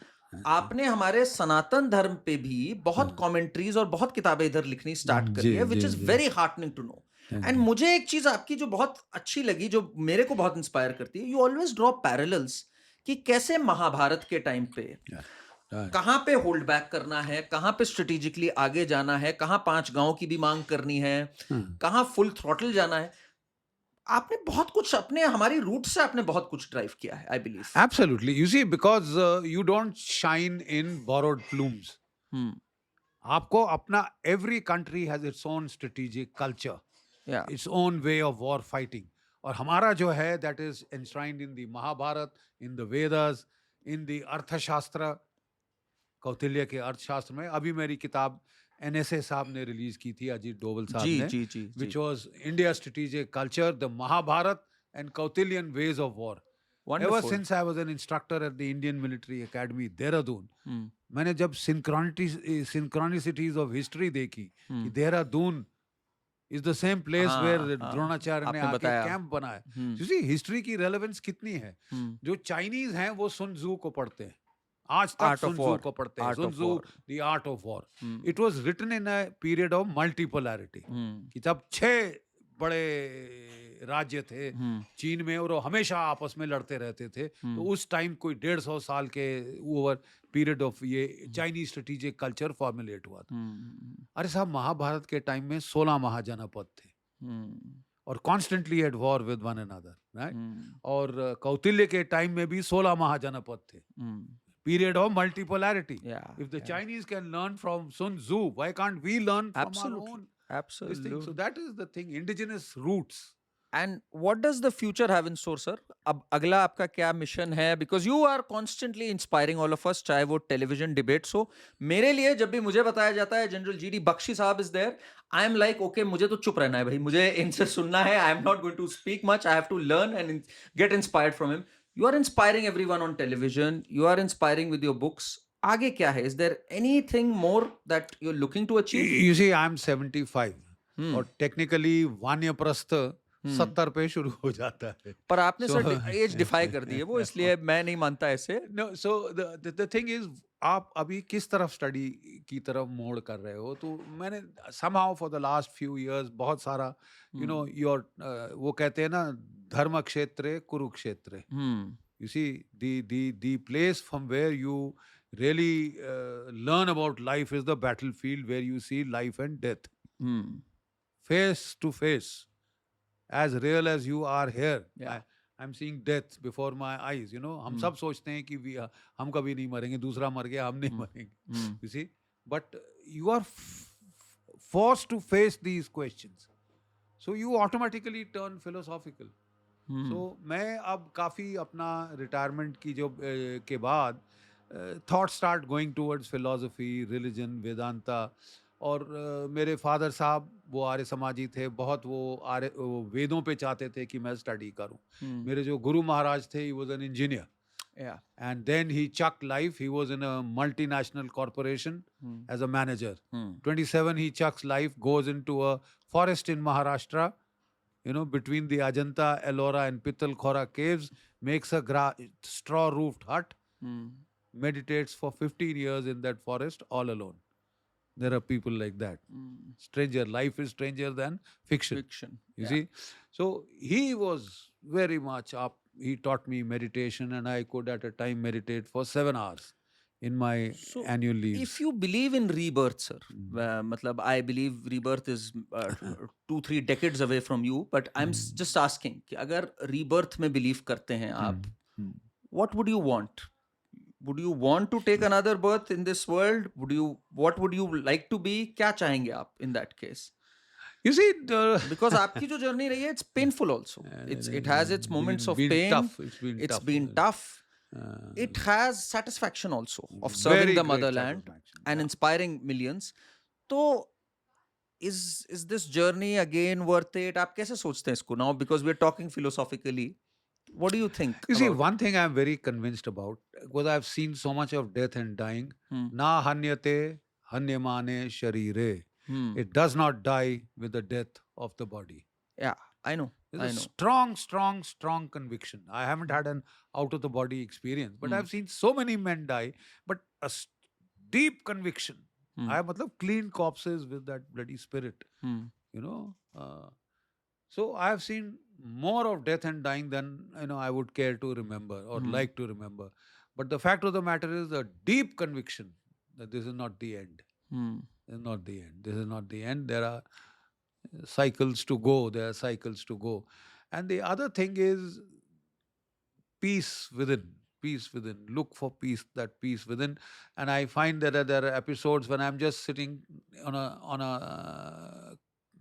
आपने हमारे सनातन धर्म पे भी बहुत कमेंट्रीज और बहुत किताबें इधर लिखनी स्टार्ट करी है, which is very heartening to know. And मुझे एक चीज आपकी जो बहुत अच्छी लगी, जो मेरे को बहुत इंस्पायर करती है, यू ऑलवेज ड्रॉ पैरेलल्स कि कैसे महाभारत के टाइम पे कहां पे होल्ड बैक करना है, कहां पे स्ट्रेटेजिकली आगे जाना है, कहां 5 गांव की भी मांग करनी है, कहां फुल थ्रॉटल जाना है। आपने बहुत कुछ अपने हमारी रूट से आपने बहुत कुछ ड्राइव किया है, I believe. Absolutely. You see, because you don't shine in borrowed plumes. आपको अपना every country has its own strategic culture, या its own way of war fighting. और हमारा जो है that is enshrined in the Mahabharat, in the Vedas, in the अर्थशास्त्र, कौटिल्य के अर्थशास्त्र में। अभी मेरी किताब NSA साहब ने रिलीज की थी, अजीत डोवल साहब जी ने, जी जी which was India strategic culture, the Mahabharat and Kautilyan ways of war. Ever wonderful. since I was an instructor at the Indian Military Academy, Dehradun, मैंने जब synchronicities of history देखी कि Dehradun is the same place where Dronacharya ने आपने आके बताया। Camp बनाया। You see, history की relevance कितनी है? जो चाइनीज हैं वो सुन त्सू को पढ़ते हैं, आज तक Art of soon Tzu War. को पढ़ते हैं। Art soon of Tzu, War. the art of war. It was written in a period of multipolarity. कि तब 6 बड़े राज्य थे चीन में और वो हमेशा आपस में लड़ते रहते थे। तो उस टाइम कोई 150 साल के ओवर पीरियड ऑफ ये चाइनीज स्ट्रेटेजिक कल्चर फॉर्मुलेट हुआ था। अरे साहब, महाभारत के टाइम में 16 महाजनपद थे और constantly at war with one another, right? और कौटिल्य के टाइम में भी 16 महाजनपद थे। Period of multipolarity. If the Chinese can learn from Sun Tzu, why can't we learn from Absolutely. our own Absolutely. this thing? So that is the thing, indigenous roots. And what does the future have in store, sir? अब अगला आपका क्या mission है? Because you are constantly inspiring all of us, चाहे वो television debates हो। मेरे लिए जब भी मुझे बताया जाता है जनरल GD बख्शी साहब is there, I am like okay, मुझे तो चुप रहना है भाई, मुझे इनसे सुनना है। I am not going to speak much, I have to learn and get inspired from him. You are inspiring everyone on television. You are inspiring with your books. आगे क्या है? Is there anything more that you're looking to achieve? You see, I'm 75 और technically वानप्रस्थ 70 पे शुरू हो जाता है। पर आपने सर एज डिफाई कर दी है वो, इसलिए मैं नहीं मानता ऐसे। No, so the thing is, आप अभी किस तरफ स्टडी की तरफ मोड़ कर रहे हो? तो मैंने somehow for the last few years बहुत सारा your वो कहते हैं ना, धर्म क्षेत्र Kurukshetra. You see, the place from where you really learn about life is the battlefield where you see life and death face to face, as real as you are here. I'm seeing death before my eyes. हम सब सोचते हैं कि हम कभी नहीं मरेंगे, दूसरा मर गया, हम नहीं मरेंगे। You see, but you are forced to face these questions, so you automatically turn philosophical. So मैं अब काफ़ी अपना रिटायरमेंट की जो के बाद thought start going towards philosophy, religion, Vedanta. और मेरे फादर साहब वो आर्य समाजी थे, बहुत वो वेदों पे चाहते थे कि मैं स्टडी करूं। मेरे जो गुरु महाराज थे, he was an engineer, and then he chucked life. He was in a multinational corporation as a manager. 27 he chucks life, goes into a forest in Maharashtra, between the Ajanta, Ellora and Pitalkhora caves, makes a straw roofed hut, meditates for 15 years in that forest all alone. There are people like that. Stranger, life is stranger than fiction. You see? So he was very much up. He taught me meditation, and I could at a time meditate for 7 hours in my annual leaves. If you believe in rebirth, sir, मतलब I believe rebirth is 2-3 decades away from you, but I'm just asking कि अगर rebirth में believe करते हैं आप, what would you want? Would you want to take another birth in this world? What would you like to be? क्या चाहेंगे आप in that case? You see, because आपकी जो journey रही है, it's painful also. It has its moments of pain. Tough. It's been tough. It has satisfaction also of serving the motherland and inspiring millions. तो is this journey again worth it? आप कैसे सोचते हैं इसको now? Because we're talking philosophically. What do you think? You see, one thing I'm very convinced about, because I've seen so much of death and dying. Na hanyate hanyamane sharire. Hmm. It does not die with the death of the body. Yeah, I know. There's I a know. strong conviction. I haven't had an out of the body experience, but Hmm. I've seen so many men die, but deep conviction. Hmm. I have clean corpses with that bloody spirit, Hmm. you know. So I have seen more of death and dying than I would care to remember or Hmm. like to remember. But the fact of the matter is a deep conviction that this is not the end. Hmm. This is not the end. This is not the end. There are cycles to go. There are cycles to go. And the other thing is peace within. Peace within. Look for peace, that peace within. And I find that there are episodes when I'm just sitting on a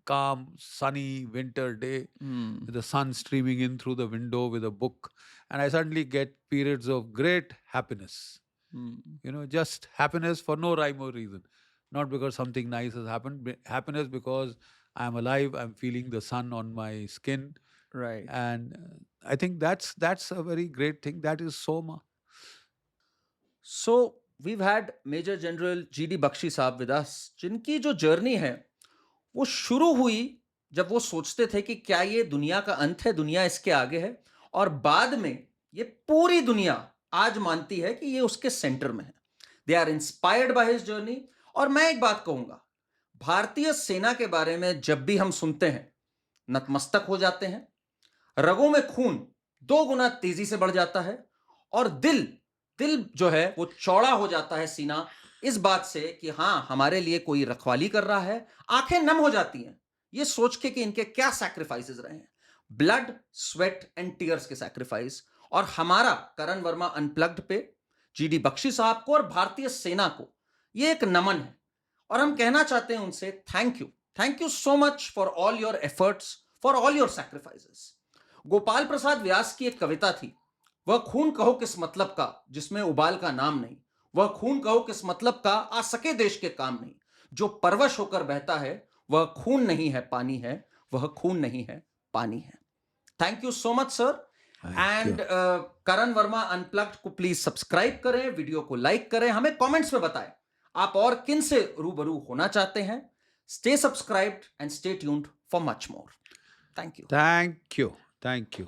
calm, sunny winter day Hmm. with the sun streaming in through the window with a book, and I suddenly get periods of great happiness. Hmm. Just happiness for no rhyme or reason. Not because something nice has happened. Happiness because I'm alive, I'm feeling the sun on my skin. Right. And I think that's a very great thing. That is Soma. So we've had Major General G.D. Bakshi साहब with us, जिनकी जो journey है वो शुरू हुई जब वो सोचते थे कि क्या ये दुनिया का अंत है, दुनिया इसके आगे है, और बाद में ये पूरी दुनिया आज मानती है कि ये उसके सेंटर में है. They are inspired by his journey. और मैं एक बात कहूंगा, भारतीय सेना के बारे में जब भी हम सुनते हैं नतमस्तक हो जाते हैं, रगों में खून 2 गुना तेजी से बढ़ जाता है, और दिल जो है वो चौड़ा हो जाता है, सीना, इस बात से कि हां हमारे लिए कोई रखवाली कर रहा है. आंखें नम हो जाती हैं ये सोच के कि इनके क्या सैक्रिफाइसेस रहे हैं, ब्लड स्वेट एंड टीयर्स के सैक्रिफाइस. और हमारा करण वर्मा अनप्लग्ड पे जीडी बख्शी साहब को और भारतीय सेना को ये एक नमन है, और हम कहना चाहते हैं उनसे thank you so much for all your efforts, for all your sacrifices. Gopal Prasad Vyas की एक कविता थी, वह खून कहो किस मतलब का जिसमें उबाल का नाम नहीं, वह खून कहो किस मतलब का आ सके देश के काम नहीं, जो परवश होकर बहता है वह खून नहीं है पानी है, वह खून नहीं है पानी है. Thank you so much sir. And Karan Verma unplugged को प्लीज सब्सक्राइब करें, वीडियो को लाइक करें, हमें कमेंट्स में बताएं आप और किन से रूबरू होना चाहते हैं. Stay subscribed and stay tuned for much more. Thank you. Thank you.